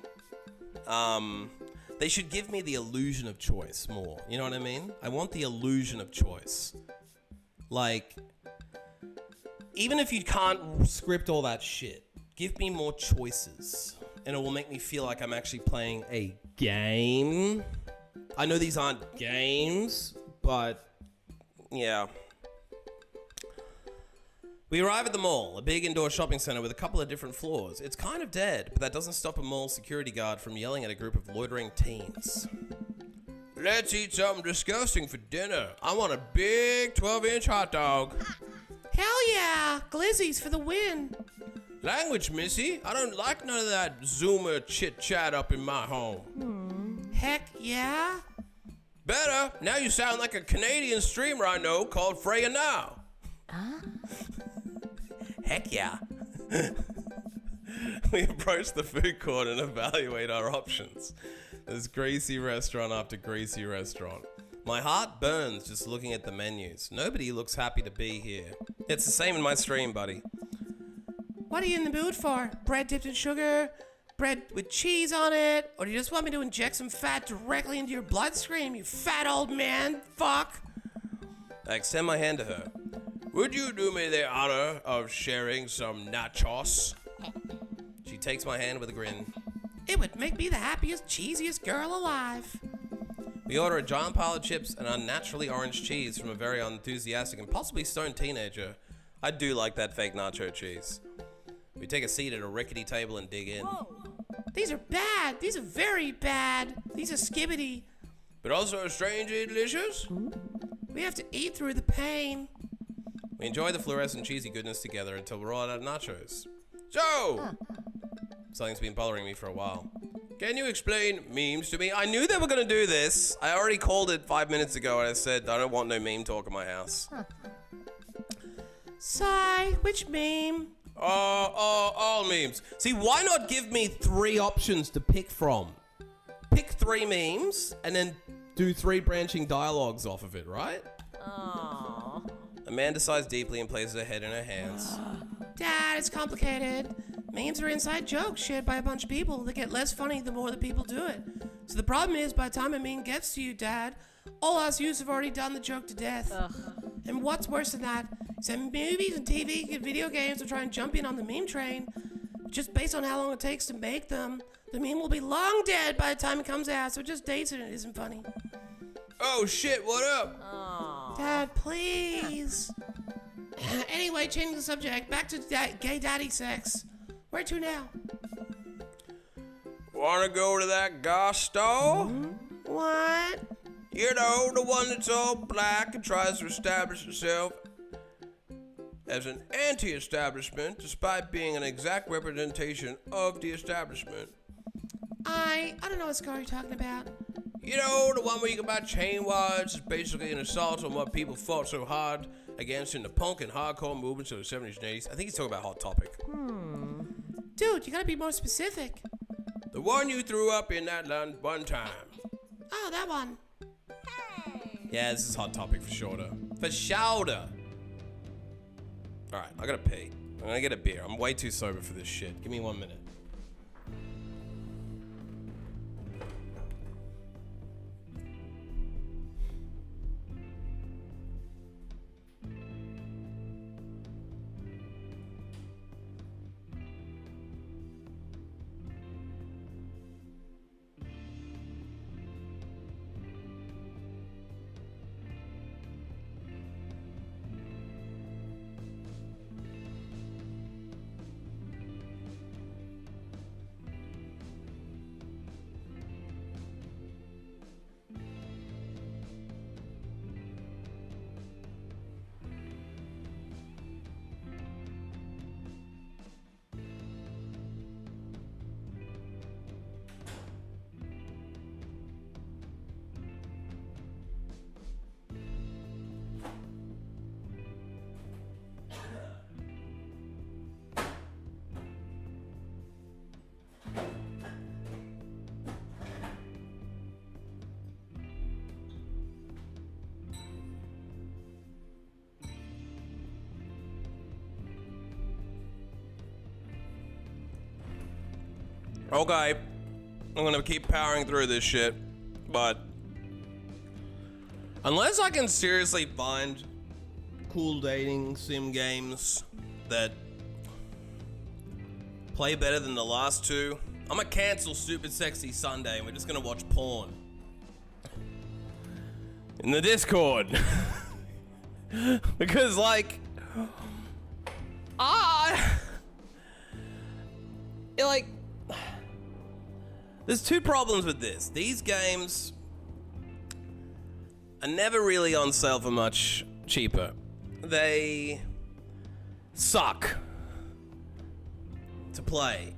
They should give me the illusion of choice more. You know what I mean? I want the illusion of choice. Like, even if you can't script all that shit, give me more choices. And it will make me feel like I'm actually playing a game. I know these aren't games, but yeah. We arrive at the mall, a big indoor shopping center with a couple of different floors. It's kind of dead, but that doesn't stop a mall security guard from yelling at a group of loitering teens. Let's eat something disgusting for dinner. I want a big 12-inch hot dog. Hell yeah! Glizzies for the win. Language, missy. I don't like none of that Zoomer chit-chat up in my home. Heck yeah! Better. Now you sound like a Canadian streamer I know called Freya Now. Heck yeah. We approach the food court and evaluate our options. There's greasy restaurant after greasy restaurant. My heart burns just looking at the menus. Nobody looks happy to be here. It's the same in my stream, buddy. What are you in the mood for? Bread dipped in sugar? Bread with cheese on it? Or do you just want me to inject some fat directly into your bloodstream, you fat old man? Fuck! I extend my hand to her. Would you do me the honor of sharing some nachos? She takes my hand with a grin. It would make me the happiest, cheesiest girl alive. We order a giant pile of chips and unnaturally orange cheese from a very unenthusiastic and possibly stoned teenager. I do like that fake nacho cheese. We take a seat at a rickety table and dig in. These are bad. These are very bad. These are skibbity. But also strangely delicious. We have to eat through the pain. We enjoy the fluorescent cheesy goodness together until we're all out of nachos. So, something's been bothering me for a while. Can you explain memes to me? I knew they were going to do this. I already called it 5 minutes ago and I said I don't want no meme talk in my house. Sigh, which meme? All memes. See, why not give me 3 options to pick from? Pick 3 memes and then do 3 branching dialogues off of it, right? Amanda sighs deeply and places her head in her hands. Dad, it's complicated. Memes are inside jokes shared by a bunch of people that get less funny the more the people do it. So the problem is, by the time a meme gets to you, Dad, all us youths have already done the joke to death. And what's worse than that is that movies and TV and video games will try and jump in on the meme train. Just based on how long it takes to make them, the meme will be long dead by the time it comes out, so it just dates it and it isn't funny. Oh shit, what up? Dad, please. Anyway, changing the subject, back to gay daddy sex. Where to now? Wanna go to that gas store? What? You know, the one that's all black and tries to establish itself as an anti-establishment despite being an exact representation of the establishment. I don't know what scar you're talking about. You know, the one where you can buy chain wires is basically an assault on what people fought so hard against in the punk and hardcore movements of the 70s and 80s. I think he's talking about Hot Topic. Dude, you gotta be more specific. The one you threw up in that land one time. Oh, that one. Yeah, this is Hot Topic for shorter. For shorter. Alright, I gotta pee. I'm gonna get a beer. I'm way too sober for this shit. Give me 1 minute. Okay. I'm gonna keep powering through this shit, but unless I can seriously find cool dating sim games that play better than the last two, I'm gonna cancel Stupid Sexy Sunday and we're just gonna watch porn in the Discord. Because like there's two problems with this. These games are never really on sale for much cheaper. They suck to play.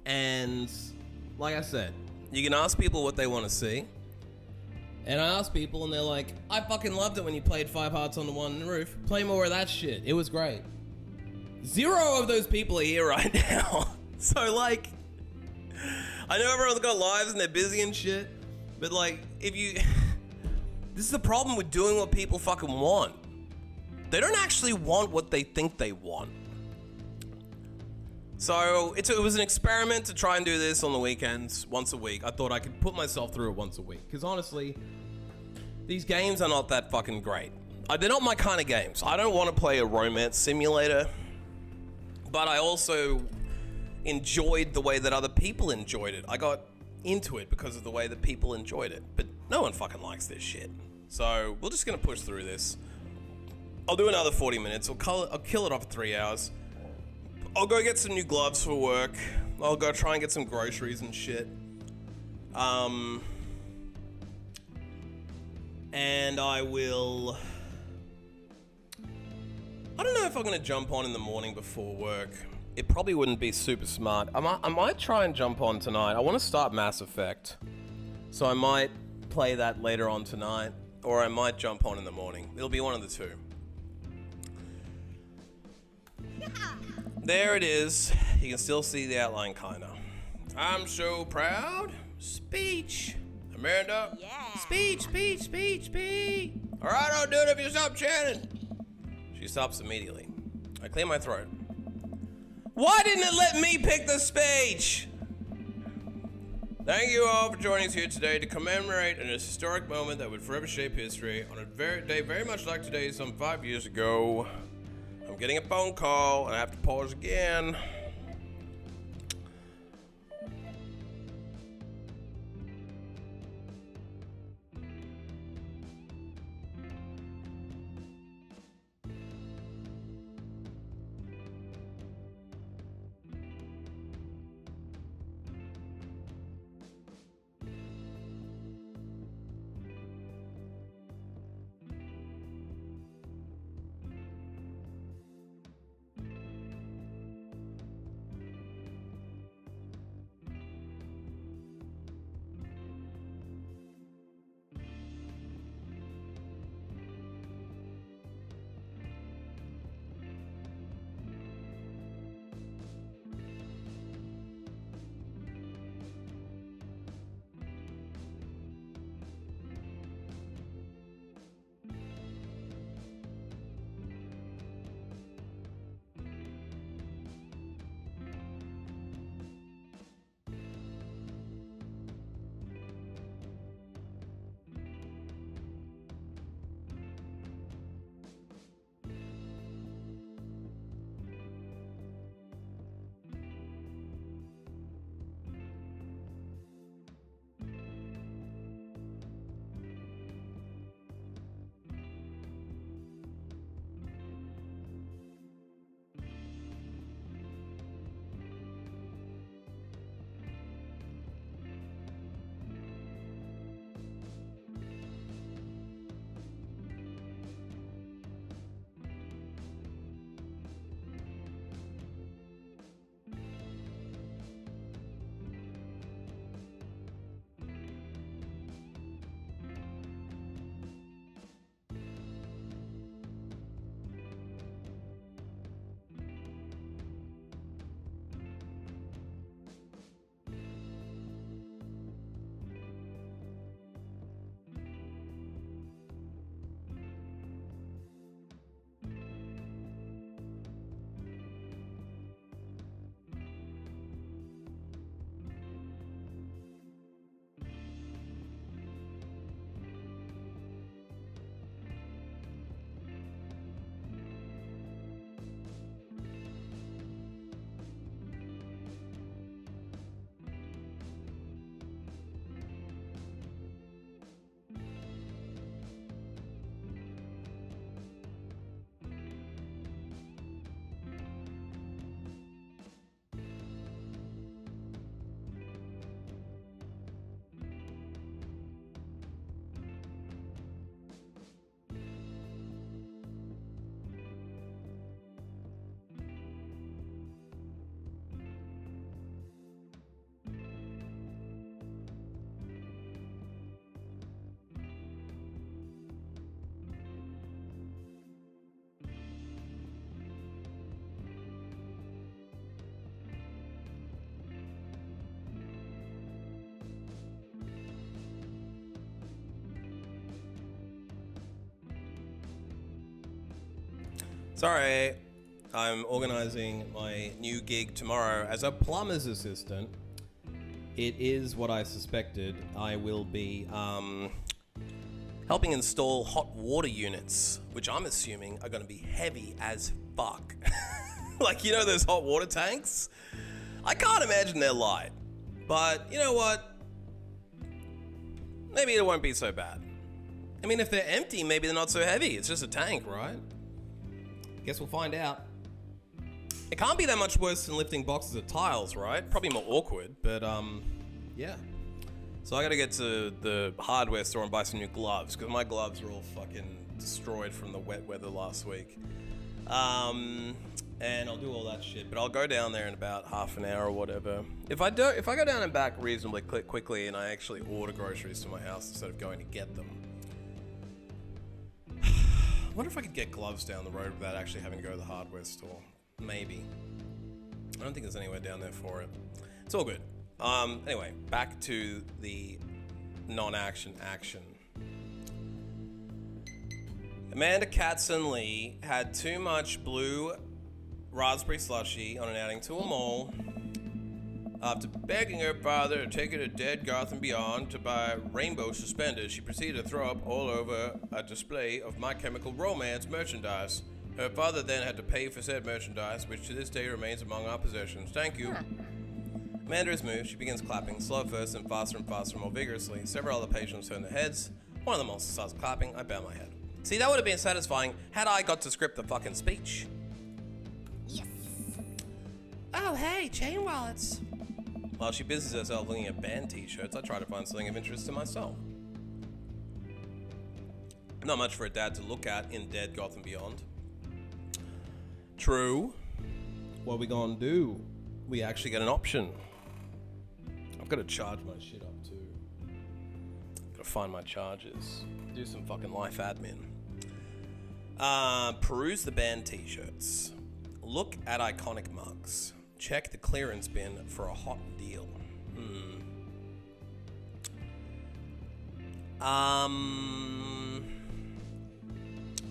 And like I said, you can ask people what they want to see. And I ask people and they're like, I fucking loved it when you played Five Hearts on the One Roof. Play more of that shit. It was great. Zero of those people are here right now. So like, I know everyone's got lives and they're busy and shit, but like, if you... This is the problem with doing what people fucking want. They don't actually want what they think they want. So, it was an experiment to try and do this on the weekends, once a week. I thought I could put myself through it once a week. Because honestly, these games are not that fucking great. They're not my kind of games. I don't want to play a romance simulator. But I also enjoyed the way that other people enjoyed it. I got into it because of the way that people enjoyed it. But no one fucking likes this shit. So we're just gonna push through this. I'll do another 40 minutes. I'll kill it off 3 hours. I'll go get some new gloves for work. I'll go try and get some groceries and shit. And I will... I don't know if I'm gonna jump on in the morning before work. It probably wouldn't be super smart. I might try and jump on tonight. I want to start Mass Effect. So I might play that later on tonight. Or I might jump on in the morning. It'll be one of the two. There it is. You can still see the outline, kinda. I'm so proud. Speech. Amanda? Yeah. Speech, speech, speech, speech. Alright, I'll do it if you stop chanting. She stops immediately. I clear my throat. Why didn't it let me pick the speech? Thank you all for joining us here today to commemorate an historic moment that would forever shape history. On a day very much like today, some 5 years ago, I'm getting a phone call and I have to pause again. Sorry, I'm organizing my new gig tomorrow as a plumber's assistant. It is what I suspected. I will be helping install hot water units, which I'm assuming are going to be heavy as fuck. Like, you know those hot water tanks? I can't imagine they're light. But you know what? Maybe it won't be so bad. I mean, if they're empty, maybe they're not so heavy. It's just a tank, right? Guess we'll find out. It can't be that much worse than lifting boxes of tiles, right? Probably more awkward, but yeah. So I gotta get to the hardware store and buy some new gloves, because my gloves are all fucking destroyed from the wet weather last week. And I'll do all that shit, but I'll go down there in about half an hour or whatever. If I go down and back reasonably quickly and I actually order groceries to my house instead of going to get them. I wonder if I could get gloves down the road without actually having to go to the hardware store. Maybe. I don't think there's anywhere down there for it. It's all good. Anyway, back to the non-action action. Amanda Katzenlee had too much blue raspberry slushy on an outing to a mall. After begging her father to take her to Dead Goth and Beyond to buy rainbow suspenders, she proceeded to throw up all over a display of My Chemical Romance merchandise. Her father then had to pay for said merchandise, which to this day remains among our possessions. Thank you. Amanda is moved. She begins clapping, slow at first and faster, more vigorously. Several other patients turn their heads. One of them also starts clapping. I bow my head. See, that would have been satisfying had I got to script the fucking speech. Oh, hey, chain wallets. While she busies herself looking at band t-shirts, I try to find something of interest to myself. Not much for a dad to look at in Dead Goth and Beyond. True. What we gonna do? We actually get an option. I've got to charge my shit up too. Gotta find my charges. Do some fucking life admin. Peruse the band t-shirts. Look at iconic mugs. Check the clearance bin for a hot deal.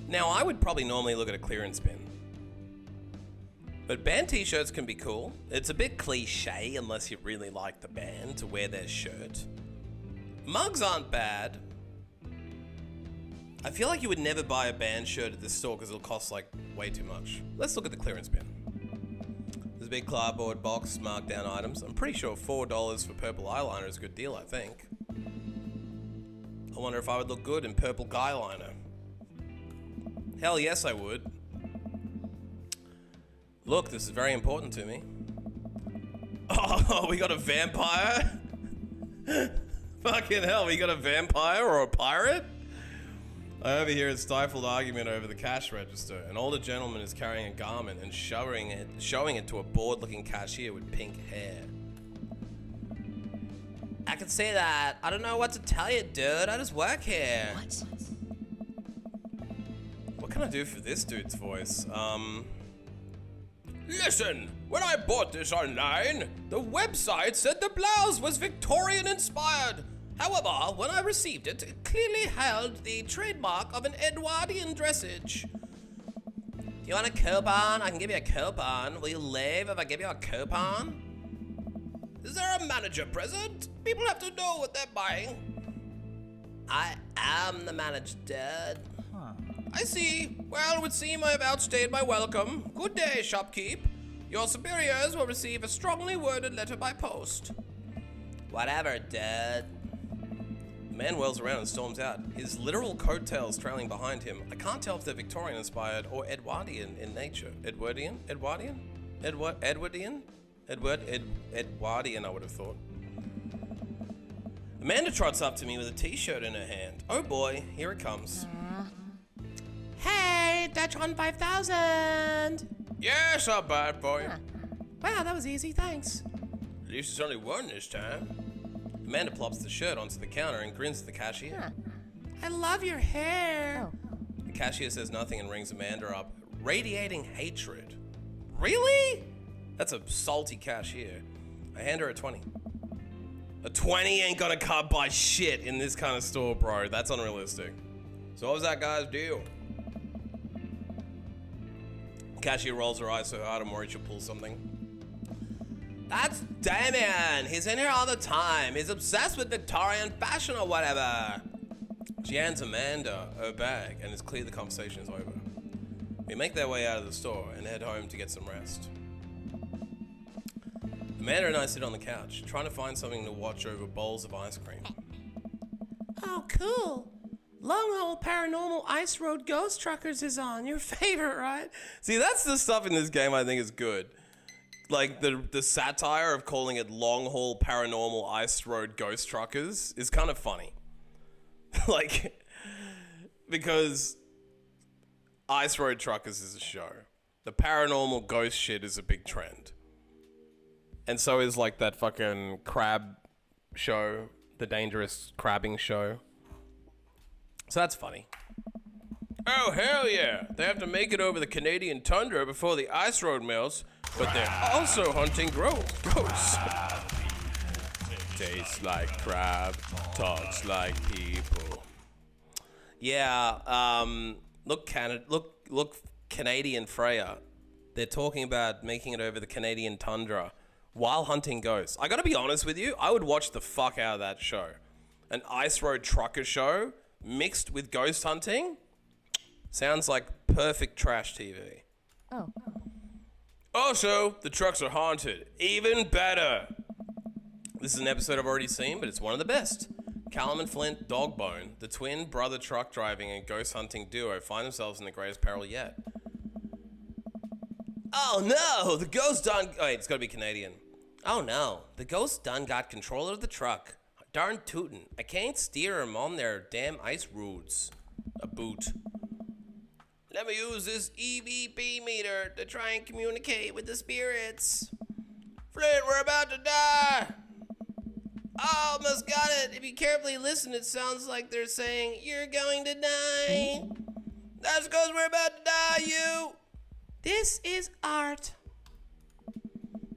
Now I would probably normally look at a clearance bin. But band t-shirts can be cool. It's a bit cliche unless you really like the band to wear their shirt. Mugs aren't bad. I feel like you would never buy a band shirt at this store because it'll cost like way too much. Let's look at the clearance bin. There's a big cardboard box, marked down items. I'm pretty sure $4 for purple eyeliner is a good deal, I think. I wonder if I would look good in purple guyliner. Hell yes I would. Look, this is very important to me. Oh, we got a vampire? Fucking hell, we got a vampire or a pirate? I overhear a stifled argument over the cash register. An older gentleman is carrying a garment and showing it to a bored-looking cashier with pink hair. I can see that. I don't know what to tell you, dude. I just work here. What can I do for this dude's voice? Listen, when I bought this online, the website said the blouse was Victorian inspired. However, when I received it, it clearly held the trademark of an Edwardian dressage. You want a coupon? I can give you a coupon. Will you leave if I give you a coupon? Is there a manager present? People have to know what they're buying. I am the manager, Dad. I see. Well, it would seem I have outstayed my welcome. Good day, shopkeep. Your superiors will receive a strongly worded letter by post. Whatever, Dad. The man whirls around and storms out, his literal coattails trailing behind him. I can't tell if they're Victorian-inspired or Edwardian in nature. Edwardian, I would have thought. Amanda trots up to me with a t-shirt in her hand. Oh boy, here it comes. Hey, Datron 5000! Yes, I'll buy it for you. Wow, that was easy, thanks. At least it's only one this time. Amanda plops the shirt onto the counter and grins at the cashier. I love your hair. The cashier says nothing and rings Amanda up, radiating hatred. Really? That's a salty cashier. I hand her a 20. A 20 ain't gonna cut by shit in this kind of store, bro. That's unrealistic. So what was that guy's deal? Cashier rolls her eyes so hard I'm worried she'll pull something. That's Damien. He's in here all the time. He's obsessed with Victorian fashion or whatever. She hands Amanda her bag, and it's clear the conversation is over. We make their way out of the store and head home to get some rest. Amanda and I sit on the couch, trying to find something to watch over bowls of ice cream. Oh, cool. Long Haul Paranormal Ice Road Ghost Truckers is on. Your favorite, right? See, that's the stuff in this game I think is good. Like, the satire of calling it Long Haul Paranormal Ice Road Ghost Truckers is kind of funny. Like, because Ice Road Truckers is a show. The paranormal ghost shit is a big trend. And so is, like, that fucking crab show, the dangerous crabbing show. So that's funny. Oh, hell yeah. They have to make it over the Canadian tundra before the ice road melts, but they're also hunting ghosts. Tastes like crab, talks like people. Yeah, look, Canadian Freya. They're talking about making it over the Canadian tundra while hunting ghosts. I gotta be honest with you, I would watch the fuck out of that show. An ice road trucker show mixed with ghost hunting sounds like perfect trash TV. Oh. Also, the trucks are haunted. Even better. This is an episode I've already seen, but it's one of the best. Callum and Flint Dogbone, the twin brother truck driving and ghost hunting duo, find themselves in the greatest peril yet. Oh no, the ghost done... Oh, wait, it's gotta be Canadian. Oh no, the ghost done got control of the truck. Darn tootin'. I can't steer 'em on their damn ice roads. A boot. Let me use this EVP meter to try and communicate with the spirits. Flint, we're about to die. Oh, almost got it. If you carefully listen, it sounds like they're saying, you're going to die. That's because we're about to die, you. This is art.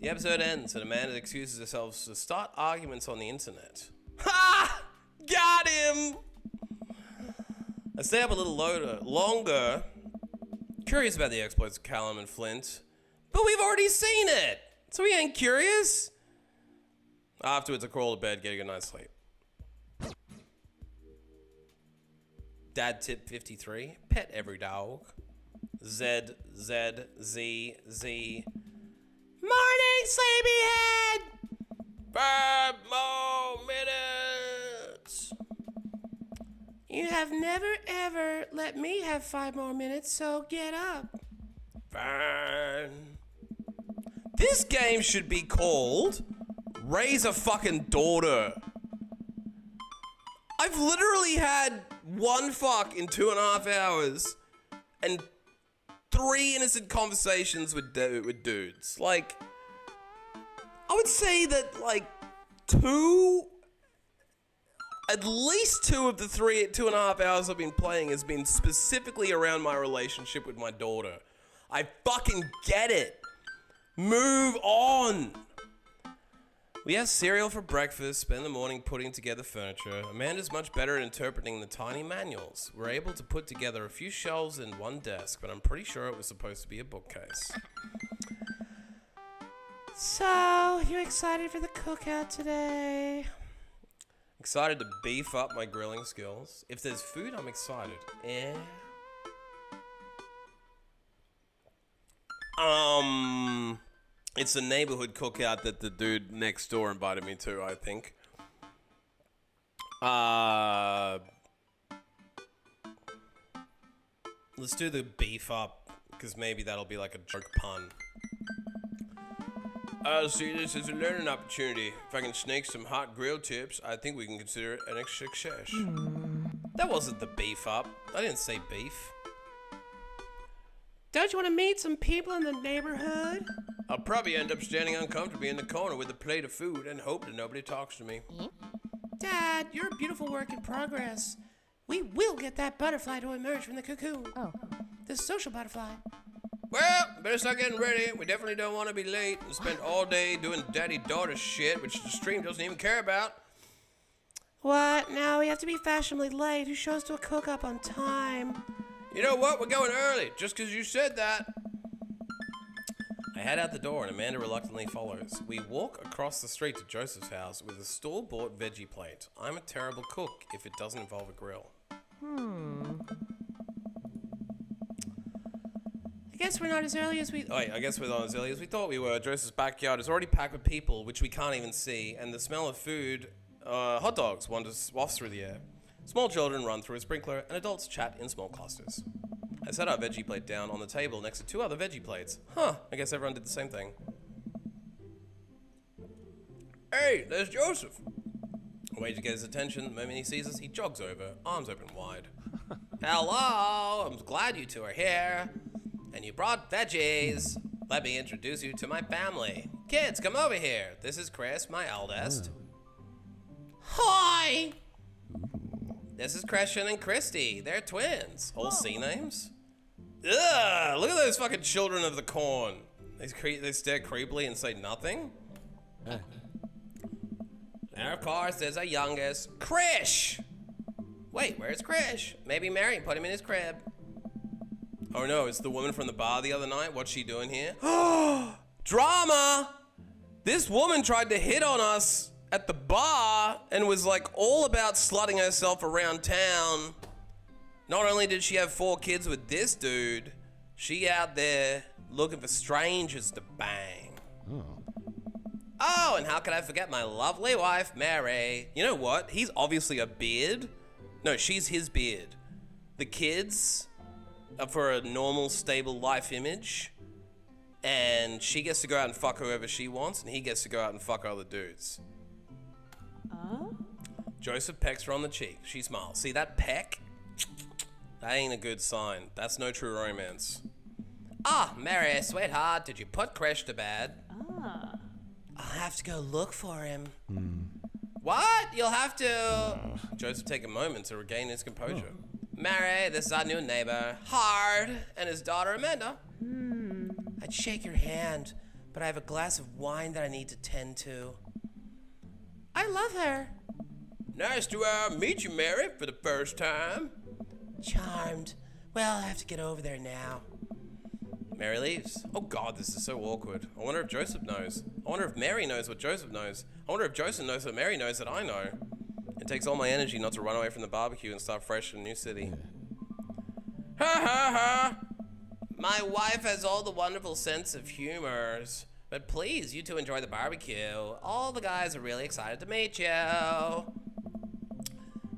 The episode ends and Amanda excuses herself to start arguments on the internet. Ha! Got him! I stay up a little longer, curious about the exploits of Callum and Flint, but we've already seen it, so we ain't curious. Afterwards, I crawl to bed, getting a night's sleep. Dad tip 53, pet every dog. Z, Z, Z, Z. Morning, sleepyhead! 5 more minutes. You have never, ever let me have 5 more minutes, so get up. Fine. This game should be called Raise a Fucking Daughter. I've literally had one fuck in 2.5 hours and 3 innocent conversations with dudes. Like, I would say that, like, at least 2 of the 2.5 hours I've been playing has been specifically around my relationship with my daughter. I fucking get it. Move on. We have cereal for breakfast, spend the morning putting together furniture. Amanda's much better at interpreting the tiny manuals. We're able to put together a few shelves and one desk, but I'm pretty sure it was supposed to be a bookcase. So, you excited for the cookout today? Excited to beef up my grilling skills. If there's food, I'm excited. It's a neighborhood cookout that the dude next door invited me to, I think. Let's do the beef up, because maybe that'll be like a joke pun. See this as a learning opportunity. If I can snake some hot grill tips, I think we can consider it an success. That wasn't the beef up. I didn't say beef. Don't you want to meet some people in the neighborhood? I'll probably end up standing uncomfortably in the corner with a plate of food and hope that nobody talks to me. Dad, you're a beautiful work in progress. We will get that butterfly to emerge from the cocoon. Oh. The social butterfly. Well, better start getting ready. We definitely don't want to be late and spend all day doing daddy-daughter shit, which the stream doesn't even care about. What? Now we have to be fashionably late. Who shows to a cook-up on time? You know what? We're going early, just because you said that. I head out the door and Amanda reluctantly follows. We walk across the street to Joseph's house with a store-bought veggie plate. I'm a terrible cook if it doesn't involve a grill. I guess we're not as early as we... Oh, yeah, I guess we're not as early as we thought we were. Joseph's backyard is already packed with people, which we can't even see, and the smell of food, hot dogs, wafts through the air. Small children run through a sprinkler, and adults chat in small clusters. I set our veggie plate down on the table next to 2 other veggie plates. Huh, I guess everyone did the same thing. Hey, there's Joseph. I wait to get his attention. The moment he sees us, he jogs over, arms open wide. Hello, I'm glad you 2 are here. And you brought veggies. Let me introduce you to my family. Kids, come over here. This is Chris, my eldest. Hi! This is Christian and Christy. They're twins. All C names? Ugh! Look at those fucking children of the corn. They stare creepily and say nothing. And of course, there's our youngest, Krish. Wait, where's Krish? Maybe Mary put him in his crib. Oh no, it's the woman from the bar the other night. What's she doing here? Drama! This woman tried to hit on us at the bar and was like all about slutting herself around town. Not only did she have 4 kids with this dude, she out there looking for strangers to bang. Oh, and how could I forget my lovely wife, Mary? You know what? He's obviously a beard. No, she's his beard. The kids are for a normal, stable life image. And she gets to go out and fuck whoever she wants, and he gets to go out and fuck other dudes. Joseph pecks her on the cheek. She smiles. See that peck? That ain't a good sign. That's no true romance. Ah, Mary, sweetheart, did you put Krish to bed? I'll have to go look for him. What? You'll have to... Joseph take a moment to regain his composure. Mary, this is our new neighbor, Hard, and his daughter, Amanda. I'd shake your hand, but I have a glass of wine that I need to tend to. I love her. Nice to meet you, Mary, for the first time. Charmed. Well, I have to get over there now. Mary leaves. Oh god, this is so awkward. I wonder if Joseph knows. I wonder if Mary knows what Joseph knows. I wonder if Joseph knows what Mary knows that I know. It takes all my energy not to run away from the barbecue and start fresh in a new city. Ha ha ha! My wife has all the wonderful sense of humors. But please, you 2 enjoy the barbecue. All the guys are really excited to meet you.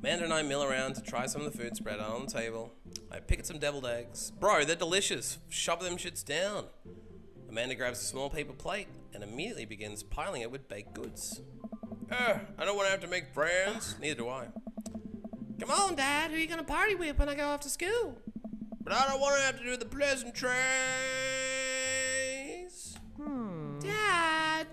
Amanda and I mill around to try some of the food spread out on the table. I pick at some deviled eggs. Bro, they're delicious. Shove them shits down. Amanda grabs a small paper plate and immediately begins piling it with baked goods. I don't want to have to make friends. Neither do I. Come on, Dad. Who are you gonna party with when I go off to school? But I don't want to have to do the pleasantries. Dad!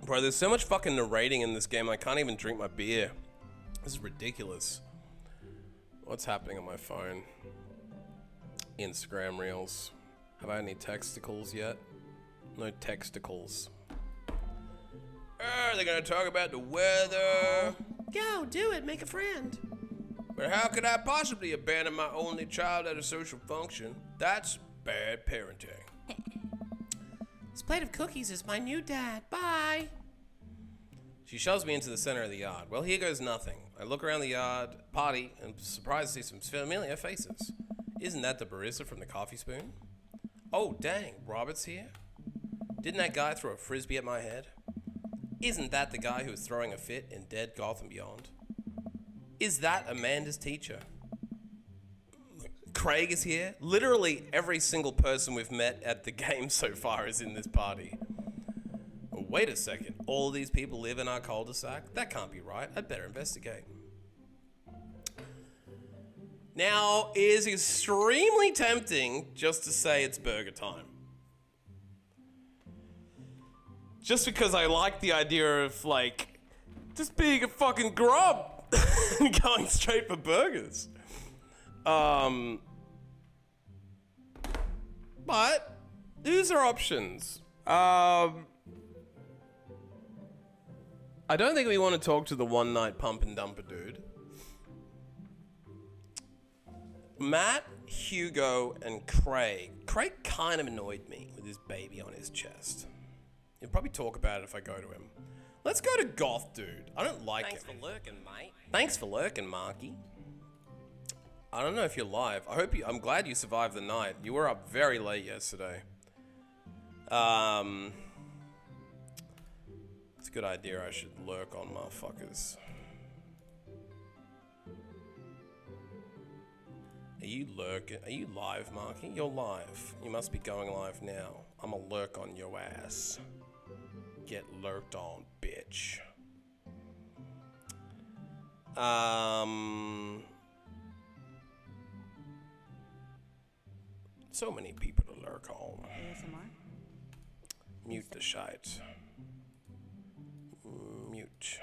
Bro, there's so much fucking narrating in this game, I can't even drink my beer. This is ridiculous. What's happening on my phone? Instagram Reels. Have I had any texticles yet? No texticles. They're gonna talk about the weather. Go, do it. Make a friend. But how could I possibly abandon my only child at a social function? That's bad parenting. This plate of cookies is my new dad. Bye. She shoves me into the center of the yard. Well, here goes nothing. I look around the yard, party, and surprised to see some familiar faces. Isn't that the barista from the Coffee Spoon? Oh, dang, Robert's here? Didn't that guy throw a frisbee at my head? Isn't that the guy who was throwing a fit in Dead Gotham Beyond? Is that Amanda's teacher? Craig is here. Literally every single person we've met at the game so far is in this party. Wait a second. All these people live in our cul-de-sac? That can't be right. I'd better investigate. Now, it is extremely tempting just to say it's burger time. Just because I like the idea of, like, just being a fucking grub and going straight for burgers. But these are options. I don't think we want to talk to the one-night pump and dumper dude. Matt, Hugo, and Craig. Craig kind of annoyed me with his baby on his chest. He'll probably talk about it if I go to him. Let's go to Goth Dude. I don't like him. Thanks for lurking, mate. Thanks for lurking, Marky. I don't know if you're live. I'm glad you survived the night. You were up very late yesterday. It's a good idea. I should lurk on motherfuckers. Are you lurking? Are you live, Marky? You're live. You must be going live now. I'm a lurk on your ass. Get lurked on, bitch. So many people to lurk on. ASMR? Mute the shite. Mute.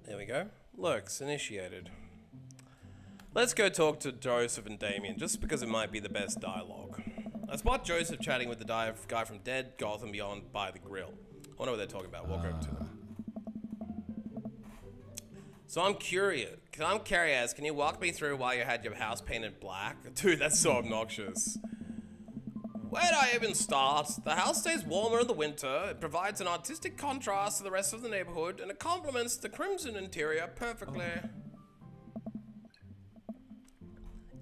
There we go. Lurks initiated. Let's go talk to Joseph and Damien, just because it might be the best dialogue. I spot Joseph chatting with the guy from Dead, Gotham Beyond by the grill. I wonder what they're talking about. Walk over to them. So I'm curious. Can you walk me through why you had your house painted black? Dude, that's so obnoxious. Where do I even start? The house stays warmer in the winter, it provides an artistic contrast to the rest of the neighborhood, and it complements the crimson interior perfectly.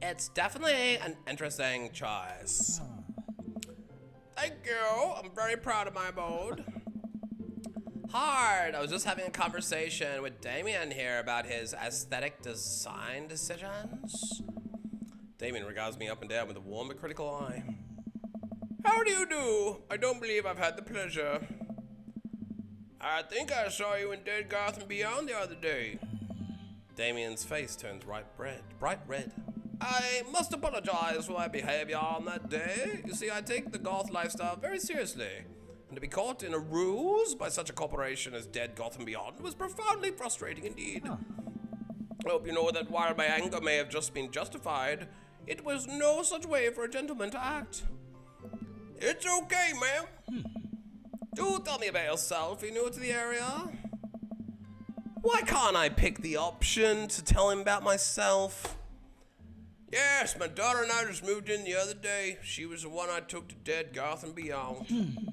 It's definitely an interesting choice. Thank you, I'm very proud of my abode. Hard, I was just having a conversation with Damien here about his aesthetic design decisions. Damien regards me up and down with a warm but critical eye. How do you do? I don't believe I've had the pleasure. I think I saw you in Dead Gotham Beyond the other day. Damien's face turns bright red. I must apologize for my behavior on that day. You see, I take the goth lifestyle very seriously. And to be caught in a ruse by such a corporation as Dead Gotham Beyond was profoundly frustrating indeed. I hope you know that while my anger may have just been justified, it was no such way for a gentleman to act. It's okay, ma'am. Do tell me about yourself. Are you new to the area? Why can't I pick the option to tell him about myself? Yes, my daughter and I just moved in the other day. She was the one I took to Dead Gotham Beyond.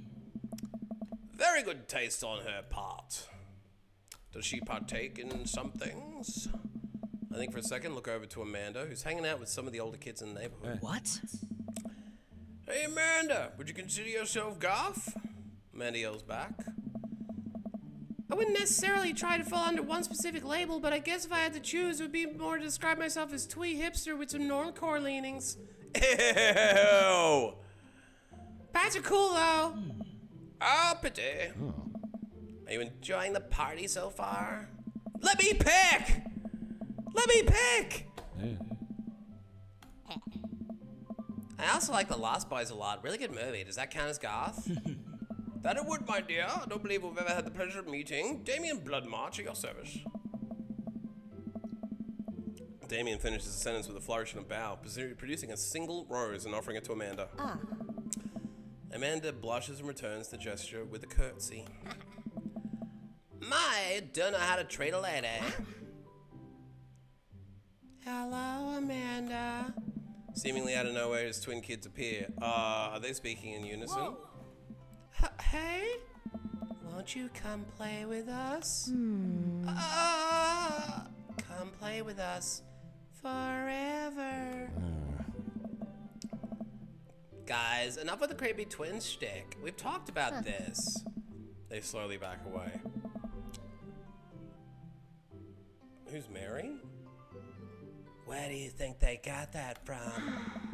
Very good taste on her part. Does she partake in some things? I think for a second, look over to Amanda, who's hanging out with some of the older kids in the neighborhood. What? Hey, Amanda, would you consider yourself goth? Amanda yells back. I wouldn't necessarily try to fall under one specific label, but I guess if I had to choose, it would be more to describe myself as twee hipster with some normcore leanings. Ew! Bats are cool, though. Oh, pity. Are you enjoying the party so far? Let me pick! Let me pick! I also like The Lost Boys a lot. Really good movie. Does that count as goth? That it would, my dear. I don't believe we've ever had the pleasure of meeting. Damien Bloodmarch at your service. Damien finishes the sentence with a flourish and a bow, producing a single rose and offering it to Amanda. Amanda blushes and returns the gesture with a curtsy. My, don't know how to treat a lady. Hello, Amanda. Seemingly out of nowhere, his twin kids appear. Are they speaking in unison? Hey? Won't you come play with us? Come play with us forever. Guys, enough with the creepy twin shtick. We've talked about this. They slowly back away. Who's Mary? Where do you think they got that from?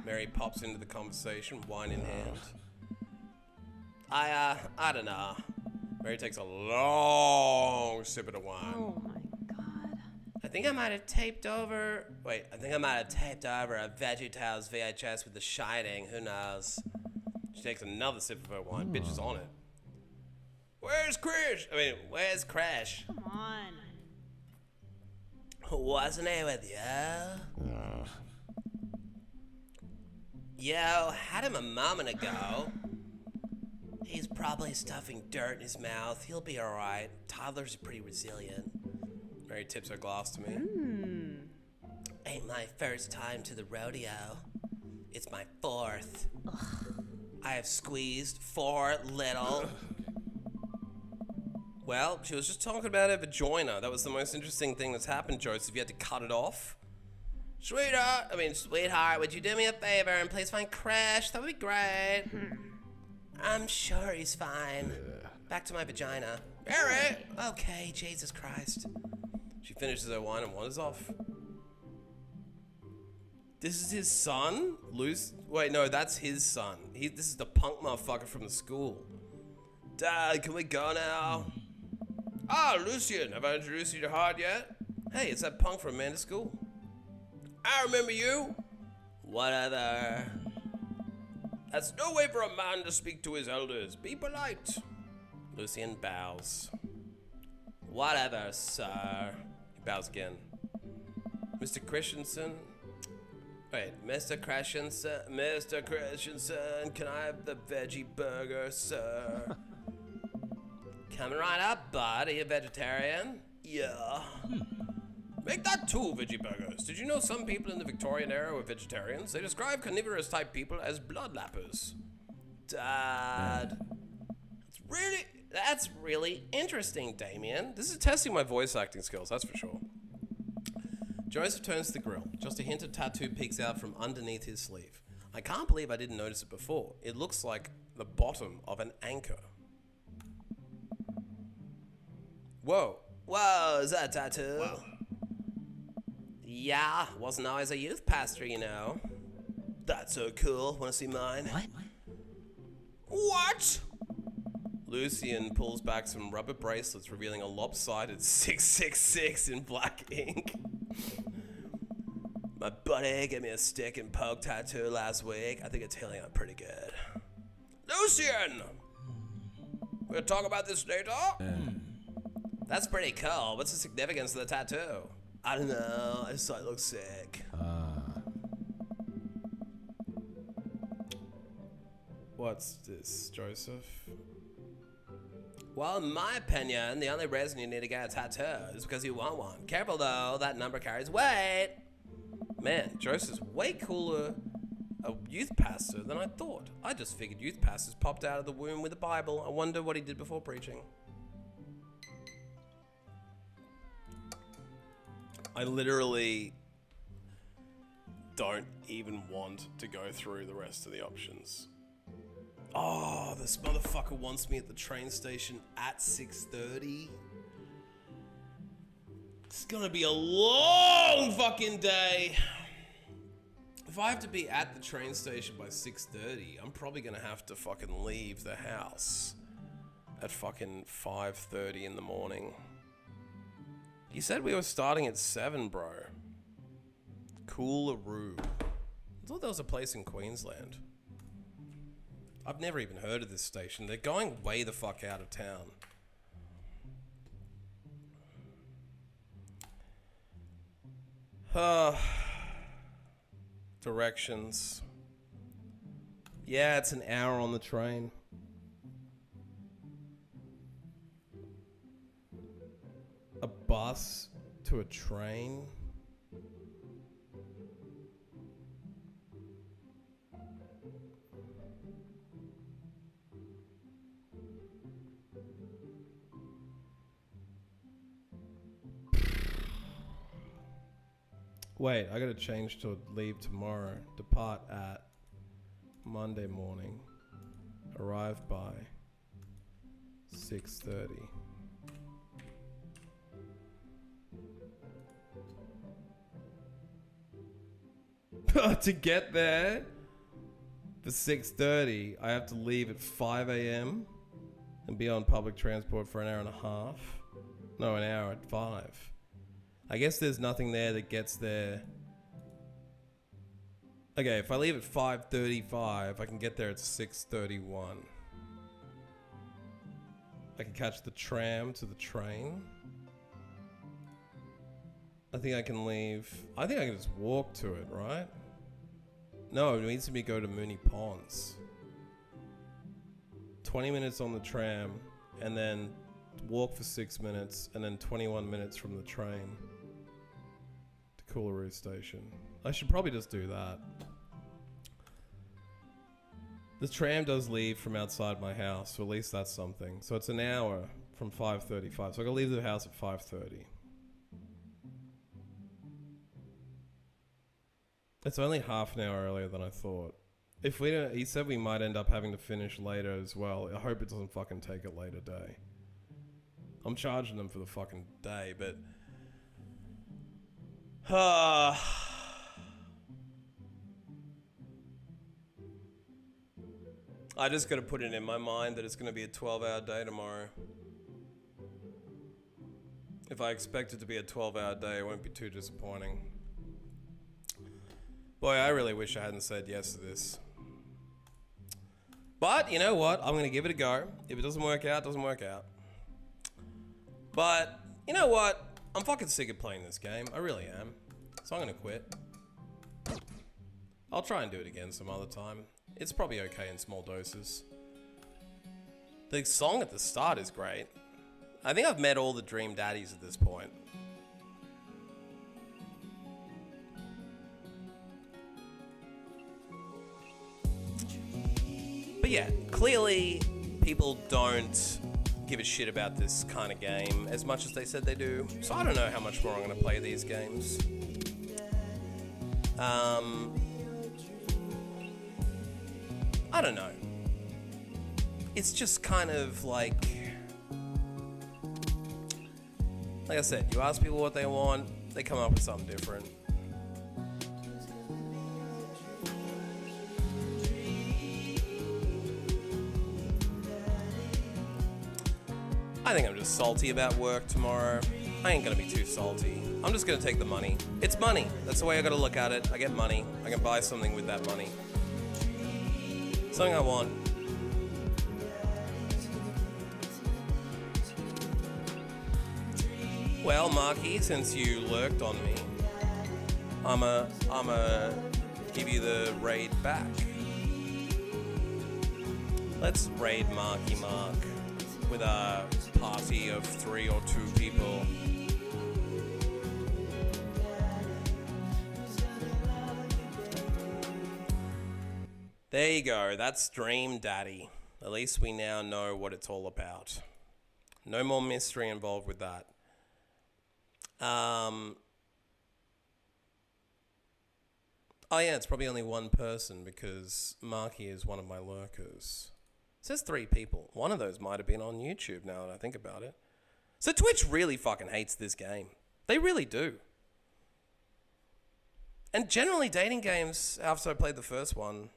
Mary pops into the conversation, wine in hand. I don't know. Mary takes a long sip of the wine. Oh my god. I think I might have taped over a VeggieTales VHS with The Shining. Who knows? She takes another sip of her wine. Bitch is on it. Where's Crash? Come on. Wasn't he with you? Yo, had him a moment ago. He's probably stuffing dirt in his mouth. He'll be alright. Toddlers are pretty resilient. Mary tips her glass to me. Ain't my first time to the rodeo. It's my 4th. I have squeezed 4 little. Well, she was just talking about her vagina. That was the most interesting thing that's happened, Joseph. You had to cut it off. Sweetheart, would you do me a favor and please find Crash? That would be great. I'm sure he's fine. Back to my vagina. Alright. Okay, Jesus Christ. She finishes her wine and wanders off. This is his son? Wait, no, that's his son. This is the punk motherfucker from the school. Dad, can we go now? Ah, Lucian, have I introduced you to Hard yet? Hey, it's that punk from Amanda's school. I remember you. Whatever. That's no way for a man to speak to his elders. Be polite. Lucian bows. Whatever, sir. He bows again. Mr. Christensen? Wait, Mr. Christensen, can I have the veggie burger, sir? Coming right up, bud. Are you a vegetarian? Yeah. Make that 2 veggie burgers. Did you know some people in the Victorian era were vegetarians? They describe carnivorous type people as bloodlappers. Dad. That's really interesting, Damien. This is testing my voice acting skills, that's for sure. Joseph turns to the grill. Just a hint of tattoo peeks out from underneath his sleeve. I can't believe I didn't notice it before. It looks like the bottom of an anchor. Whoa. Whoa, is that a tattoo? Wow. Yeah, wasn't always a youth pastor, you know. That's so cool. Wanna see mine? What? Lucian pulls back some rubber bracelets, revealing a lopsided 666 in black ink. My buddy gave me a stick and poke tattoo last week. I think it's healing up pretty good. Lucian! We'll talk about this later? That's pretty cool. What's the significance of the tattoo? I don't know. I just thought it looked sick. What's this, Joseph? Well, in my opinion, the only reason you need to get a tattoo is because you want one. Careful though, that number carries weight. Man, Joseph's way cooler a youth pastor than I thought. I just figured youth pastors popped out of the womb with a Bible. I wonder what he did before preaching. I literally don't even want to go through the rest of the options. Oh, this motherfucker wants me at the train station at 6:30. It's gonna be a long fucking day. If I have to be at the train station by 6:30, I'm probably gonna have to fucking leave the house at fucking 5:30 in the morning. You said we were starting at 7, bro. Coolaroo. I thought there was a place in Queensland. I've never even heard of this station. They're going way the fuck out of town. Directions. Yeah, it's an hour on the train. A bus to a train? Wait, I gotta change to leave tomorrow. Depart at Monday morning. Arrive by 6:30. To get there for 6:30, I have to leave at 5 a.m. and be on public transport for an hour and a half. No, an hour at 5. I guess there's nothing there that gets there. Okay, if I leave at 5:35, I can get there at 6:31. I can catch the tram to the train. I think I can leave. I think I can just walk to it, right? No, it needs to be go to Mooney Ponds. 20 minutes on the tram, and then walk for 6 minutes, and then 21 minutes from the train to Coolaroo Station. I should probably just do that. The tram does leave from outside my house, so at least that's something. So it's an hour from 5:35, so I gotta leave the house at 5:30. It's only half an hour earlier than I thought. If we don't, he said we might end up having to finish later as well. I hope it doesn't fucking take a later day. I'm charging them for the fucking day, but I just gotta put it in my mind that it's gonna be a 12-hour day tomorrow. If I expect it to be a 12-hour day, it won't be too disappointing. Boy, I really wish I hadn't said yes to this. But, you know what? I'm going to give it a go. If it doesn't work out, it doesn't work out. But, you know what? I'm fucking sick of playing this game. I really am. So I'm going to quit. I'll try and do it again some other time. It's probably okay in small doses. The song at the start is great. I think I've met all the Dream Daddies at this point. But yeah, clearly people don't give a shit about this kind of game as much as they said they do. So I don't know how much more I'm going to play these games. I don't know. It's just kind of like I said, you ask people what they want, they come up with something different. I think I'm just salty about work tomorrow. I ain't gonna be too salty. I'm just gonna take the money. It's money. That's the way I gotta look at it. I get money. I can buy something with that money. Something I want. Well, Marky, since you lurked on me, I'ma give you the raid back. Let's raid Marky Mark with a party of 3 or 2 people. There you go, that's Dream Daddy. At least we now know what it's all about. No more mystery involved with that. Oh yeah, it's probably only one person because Marky is one of my lurkers. It says 3 people. One of those might have been on YouTube now that I think about it. So Twitch really fucking hates this game. They really do. And generally dating games, after I played the first one,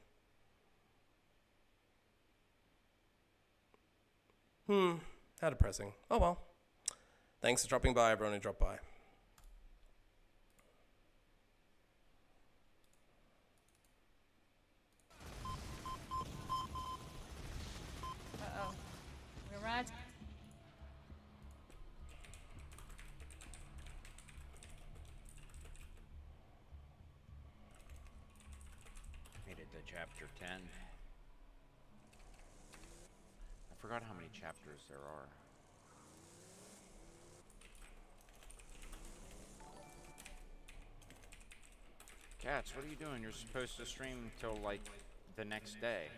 how depressing. Oh well. Thanks for dropping by, everyone who dropped by. Uh-oh. We arrived. Made it to chapter 10. I forgot how many chapters there are. Cats, what are you doing? You're supposed to stream till, like, the next day.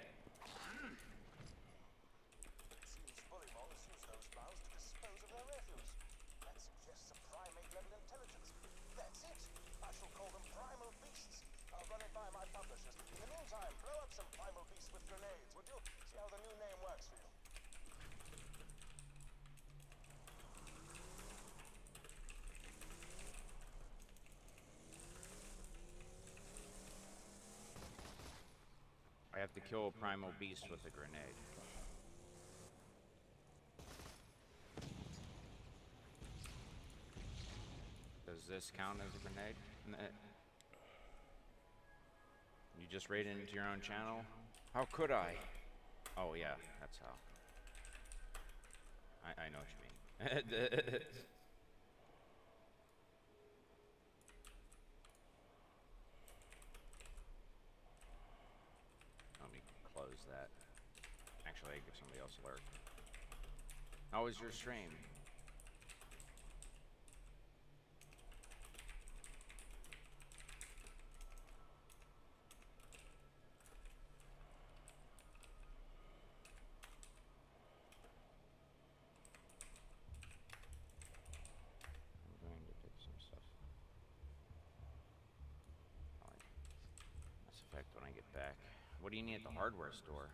I have to kill a primal beast with a grenade. Does this count as a grenade? You just raided into your own channel? How could I? Oh yeah, that's how. I know what you mean. close that. Actually, I give somebody else a lurk. How was your stream? I'm going to pick some stuff. Alright. Mass Effect when I get back. What do you need at the hardware store?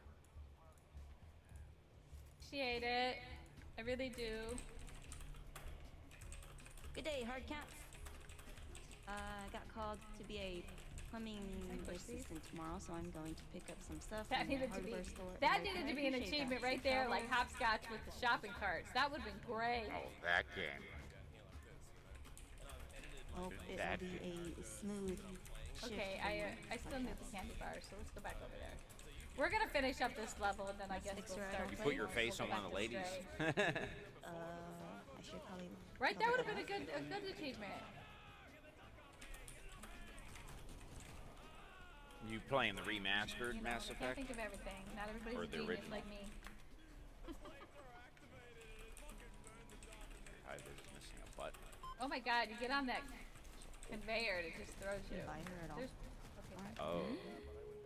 Appreciate it. I really do. Good day, hard cats. I got called to be a plumbing assistant tomorrow, so I'm going to pick up some stuff That from the needed to be hardware store. that and needed I to be an appreciate achievement that. right there, like hopscotch with the shopping carts. That would have been great. Oh, that game. Hope it That will be a smooth shift. Okay, from I still need the podcasts. candy bar, so let's go back over there. We're gonna finish up this level, and then I guess Six we'll right start. on You put your we'll face go on one of back the to ladies. Stray. I should probably. Right, that would cover have been a good achievement. You playing the remastered You know, Mass I can't Effect? think of everything. Not everybody's Or a the genius original. like me. I was missing a butt. Oh my God, you get on that conveyor, it just throws you. Invite her at all. There's, okay. Oh,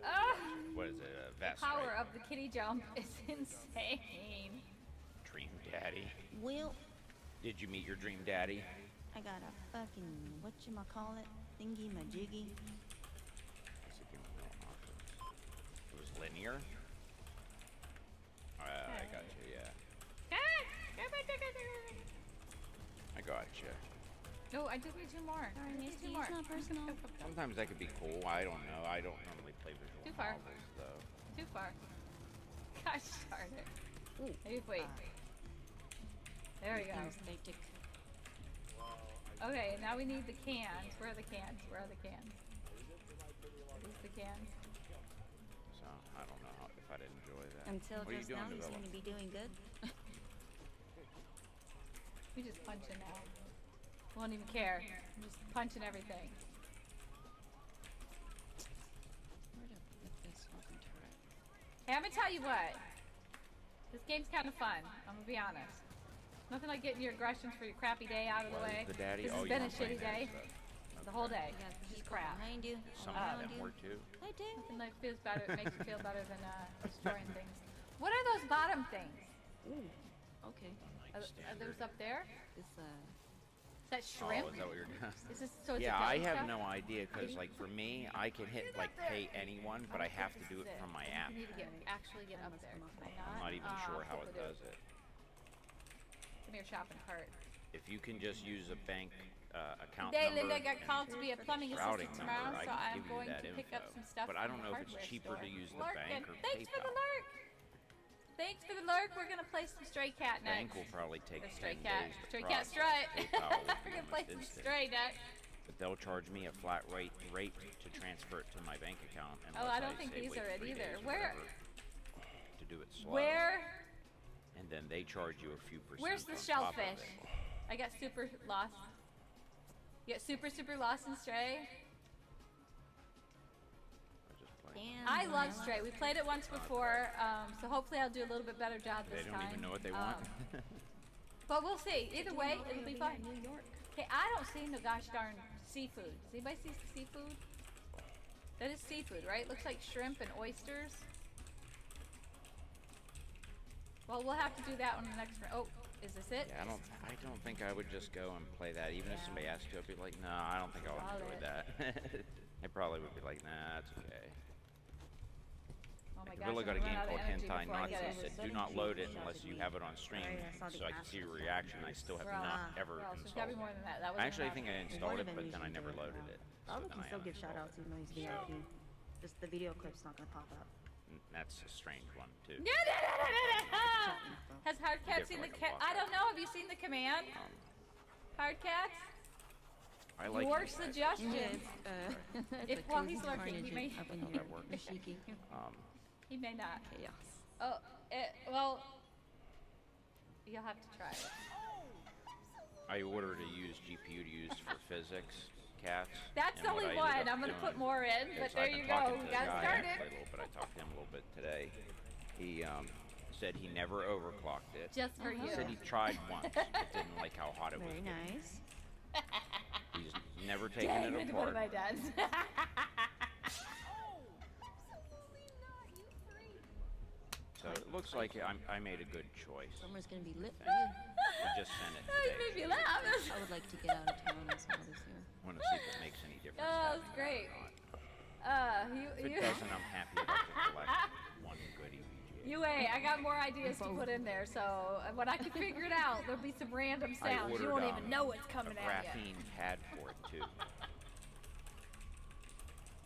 Ah, what is it? A vest, power right? of the kitty jump is insane. Dream Daddy. Well, Did you meet your dream daddy? I got a fucking whatchamacallit thingy majiggy. What's it giving me no options? It was linear? I got you, yeah. I got you. No, I did me two more. Sorry, I did Misty, two more. it's not personal. Sometimes that could be cool. I don't know. I don't normally play visual Too far. novels, though. Too far. Gosh darn it. Maybe wait. There we go. Anesthetic. Okay, now we need the cans. Where are the cans? Where are the cans? Are these the cans? So, I don't know if I'd enjoy that. Until What are you just doing, now, he Devilla? seemed to be doing good. We just punching now. Won't even care. I'm just punching everything. Where to put this fucking turret? Hey, I'm gonna tell you what. This game's kind of fun. I'm gonna be honest. Nothing like getting your aggressions for your crappy day out of the What, way. the daddy? This Oh, has you been a weren't playing shitty that day. stuff. The whole day. You got Just people crap. behind you. Some around of them you. were too. I do. Nothing like feels better. It makes you feel better than destroying things. What are those bottom things? Ooh. Okay. Are those up there? This Is that shrimp? Oh, is that what you're doing? Is this so? It's Yeah, a I deli have stuff? no idea because, like, for me, I can hit like pay anyone, but I have to do it from my app. You need to actually get up there. Can I I'm not even sure how it does it. Give me your shopping cart. If you can just use a bank account Today, number Linda got and called to be a plumbing routing assistant number, tomorrow, I so can I'm give you going that to pick up info. some stuff. But I from don't the know if it's hardware cheaper to store. use the Lurkin'. bank or Thanks for the PayPal. lurk. Thanks for the lurk. We're gonna play some Stray Cat next. Bank will probably take Or 10 Stray Cat. days to Stray Cat process. Strut. PayPal will be We're gonna play almost some instant. Stray next. But they'll charge me a flat rate to transfer it to my bank account. Oh, unless I don't think say these wait are it 3 either. days or Where- whatever to do it slow. Where? And then they charge you a few percent. Where's the on top of shellfish? it. I got super lost. You got super lost in Stray. I just play. damn. I love Lila. Stray. We played it once before, so hopefully I'll do a little bit better job They this don't time. even know what they want. But we'll see. Either way, it'll be fun. Okay, I don't see no gosh darn seafood. Does anybody see seafood? That is seafood, right? Looks like shrimp and oysters. Well, we'll have to do that one the next round. Oh, is this it? Yeah, I don't think I would just go and play that. Even if somebody asked you, I'd be like, no, I don't think I would enjoy that. I probably would be like, nah, it's okay. Oh my Like, gosh, Villa got a I'm game gonna run called out of energy Hentai before I Nuts. get It it. said, do not load it unless you have it on stream, Right, I saw the so I can see your asshole reaction. I still have Well, not ever well, so it's gotta be installed more it. than that. That was I actually think I installed it, One of but them then I usually never do it, loaded it. Probably then can I still give shout uninstalled outs even though he's VIP. Just the video clip's not gonna pop up. That's a strange one, too. No. Has Hardcat seen the cat? I don't know. Have you seen the command? Hardcats? I like Your it. suggestion. If while he's lurking, he may. Up in How here. that works. Nashiki. He may not. Chaos. Oh, well, you'll have to try it. I ordered a used GPU to use for physics, cats. That's and what only I ended one. up I'm gonna put doing more in, is but I've there been you talking go. to We the got guy started. actually a little bit. I talked to him a little bit today. today. He said he never overclocked it. Just for He you. said he tried once, but didn't like how hot it was. Very getting. nice. He's never taken Dang, it to go to apart. my dad's. So it looks like I made a good choice. Summer's gonna be lit for you. I just sent it That today. made me laugh. I would like to get out of town as well this year. Want to see if it makes any difference. Oh, having that's it great. or not. You, If it doesn't, I'm happy enough to collect one good EVGA. you wait. I got more ideas to put in there. So when I can figure it out, there'll be some random I sounds. You ordered, won't even know it's a coming at you. graphene pad for it too.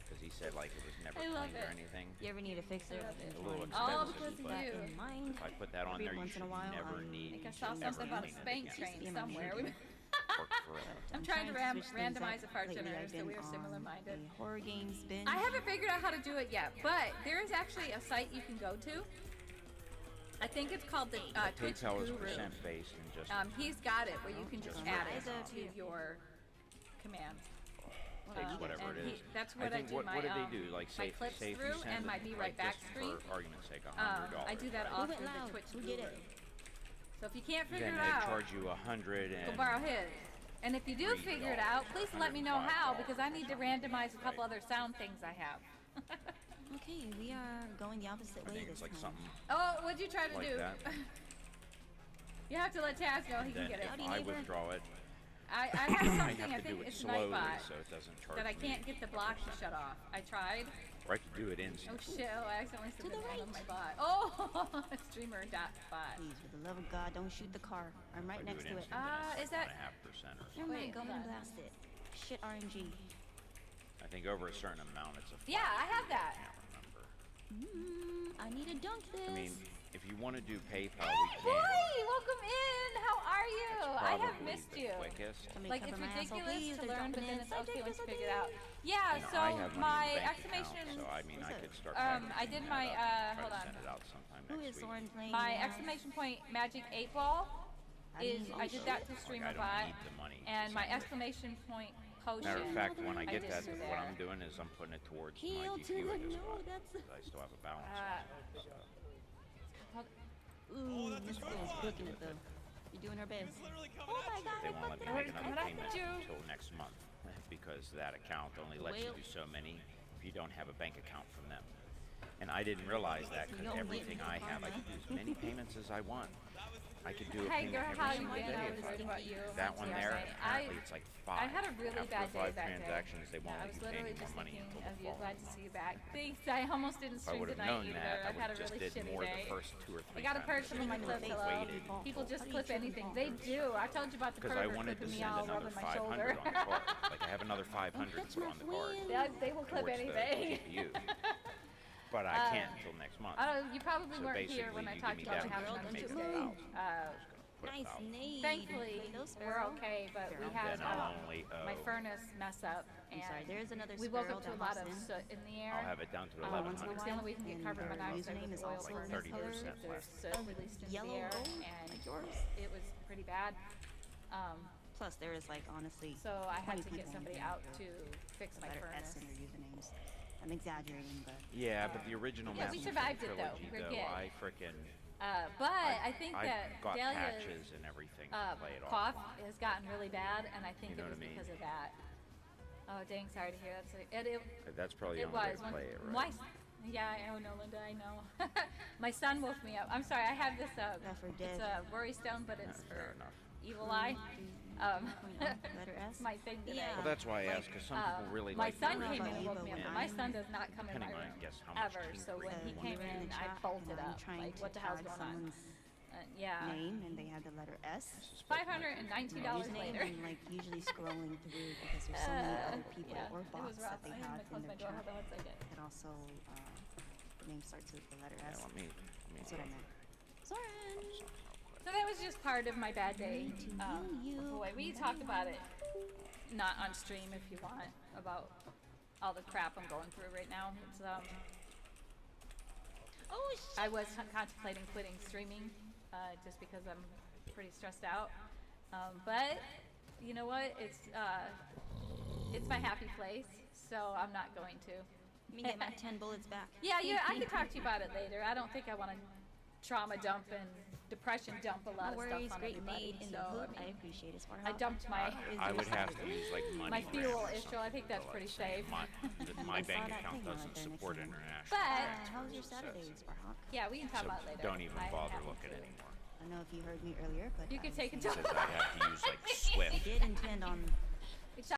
Because he said like it was never I love cleaned or it. anything. You ever need a fixer? A little All expensive, because of but you. In mind. if I put that on Every there, you once in should a while, never I need. I think I you saw should never something about a clean it spank again. train Be my somewhere. major. Work forever. I'm trying to switch things up. randomize a fart Lately, generator, I've so we been are on similar-minded. a horror games binge. I haven't figured out how to do it yet, but there is actually a site you can go to. I think it's called the Twitch PayPal is Guru. percent based and just He's got it where you can just add it Just to your commands. takes whatever it is. That's what I think do what, my what do they do? Like my say, clips say if through you send and my Be Right like Back just stream. for argument's sake, $100. I do that right? off Move through it the loud. Twitch Who Guru. did it? So if you can't figure Then it they out, charge you 100 go and borrow his. And if you do figure it out, please let me know how, because I need to randomize a couple other sound things I have. Okay, we are going the opposite I way think this it's like time. something Oh, what'd you try to like do? that. You have to let Taz know he can Then get it. if I withdraw it, I have I something, have I to do think it it's slowly Nightbot, so it doesn't charge that I me. can't get the block to shut off. I tried. Or I could do it Oh instantly. shit, oh, I accidentally To said the the name of right. my bot. Oh, streamer.bot. Please, for the love of God, don't shoot the car. I'm right If I do next to it. instantly, Is that- 1.5% or Never mind, Wait, go hold ahead and on. blast it. Shit RNG. I think over a certain amount it's a Yeah, I have that. I can't remember. I need to dunk this. I mean, if you want to do PayPal, Hey, we boy, can. welcome in. How are you? It's I have probably missed the you. quickest. Somebody Like, cover it's my asshole, ridiculous please. to They're learn, but dropping then in. it's okay Subject once is you a figure it out. thing. Yeah, You know, so I have money my in the bank exclamation, account, so I mean, I could start I packaging did that my, up and try hold to on. send it out sometime Who next is week. Soren playing? my now? exclamation point magic 8 ball is, I did that to Like, I streamer don't bot, need the money. and my exclamation point potion. Matter of fact, when I I get did that, through what there. I'm doing is I'm putting it towards my Heel to GPU the I just no, got. that's- 'Cause I still have a balance. Ooh, this girl's booking it though. You're doing her best. Oh my God, They I won't let fucked me up. make another What payment happened to you? until next month because that account only lets you Well- do so many if you don't have a bank account from them. And I didn't realize that because everything I have, I could do as many payments as I want. I could do a Hey payment girl, every how you single been? day I if was I thinking about you. That one there, apparently it's like 5. I had a really After bad day 5 that day. transactions, they won't I let was you pay literally any more just money thinking until of the you. fall. Glad to see you back. Thanks. I almost didn't If I stream would have tonight known either. that, I I've would had a have just really did shitty more day. the first 2 or 3 I got a times. perch from my clips. They Hello. waited People just How do you clip turn anything. it They off? do. I told you about the Because I pervert wanted to clipping me send all another rubbing my 500 shoulder. on the card. Like I have another 500 to put on the card. They will clip towards the anything. GPU. But I can't until next month. You probably So weren't here basically, when I you talked give about me what that happened on much to Tuesday. make it out. Put Nice about. nade. Thankfully, Those we're sparrow. okay, but we had Then I'll only my owe. furnace mess up, I'm and sorry, there's another we woke sparrow up to a that lot hops of in. soot in the air. I'll have it down to once in a 1100. It's the only way we can get and carbon our monoxide username with is oil also furnace. this color. 30% There's left. soot released into the Yellow air, gold, and like yours. it was pretty bad. Plus, there is like honestly. So I had 20 to get people somebody in out here to fix with my letter furnace. S in their usernames. I'm exaggerating, but Yeah, but the original Yeah, we Mass survived Effect it, though. trilogy, We're though, good. I frickin' But I think I that got Dahlia's patches and everything to play it cough off. has gotten really bad, and I think You know it was what I mean? because of that. Oh, dang, sorry to hear that. That's probably the It only way was. to play it, My, right? yeah, I know, Linda, I know. My son woke me up. I'm sorry, I have this, Left for it's dead. a worry stone, but it's Fair for enough. evil eye. letter S. It's my thing today. Well, that's why I asked, because some people really My like son the came in original. and woke me up, and but my son does not come in depending my on, I room guess, how much ever. king So when he cream came Leave it in, the I chat, bolted and I'm up. trying Like, to what the hell's tag going on? someone's Yeah. name, and they have the letter S. $519 Username, later. and like usually scrolling through because there's so many other people Yeah, or it was bots rough. that they I had have to close in my their door. chat. Hold on 1 second. And also, the name starts with the letter Yeah, S. let me That's what I meant. Soren! So that was just part of my bad day. Boy, we talk about it, not on stream if you want, about all the crap I'm going through right now. It's Oh, I was contemplating quitting streaming, just because I'm pretty stressed out. But you know what? It's my happy place, so I'm not going to. Let me get my 10 bullets back. Yeah, I can talk to you about it later. I don't think I want to trauma dump and depression dump a lot No of worries, stuff on great everybody. made in So, the hood. I I mean, appreciate it, I dumped my I would have to use like money. my fuel issue. I think that's pretty safe. My bank account doesn't support international. But How was your Saturday, Sparhawk? yeah, we can talk So about it later. don't even I bother haven't looking to. anymore. I don't know if you heard me earlier, but You I can was take it saying to. Says I have to use like I Swift. did intend on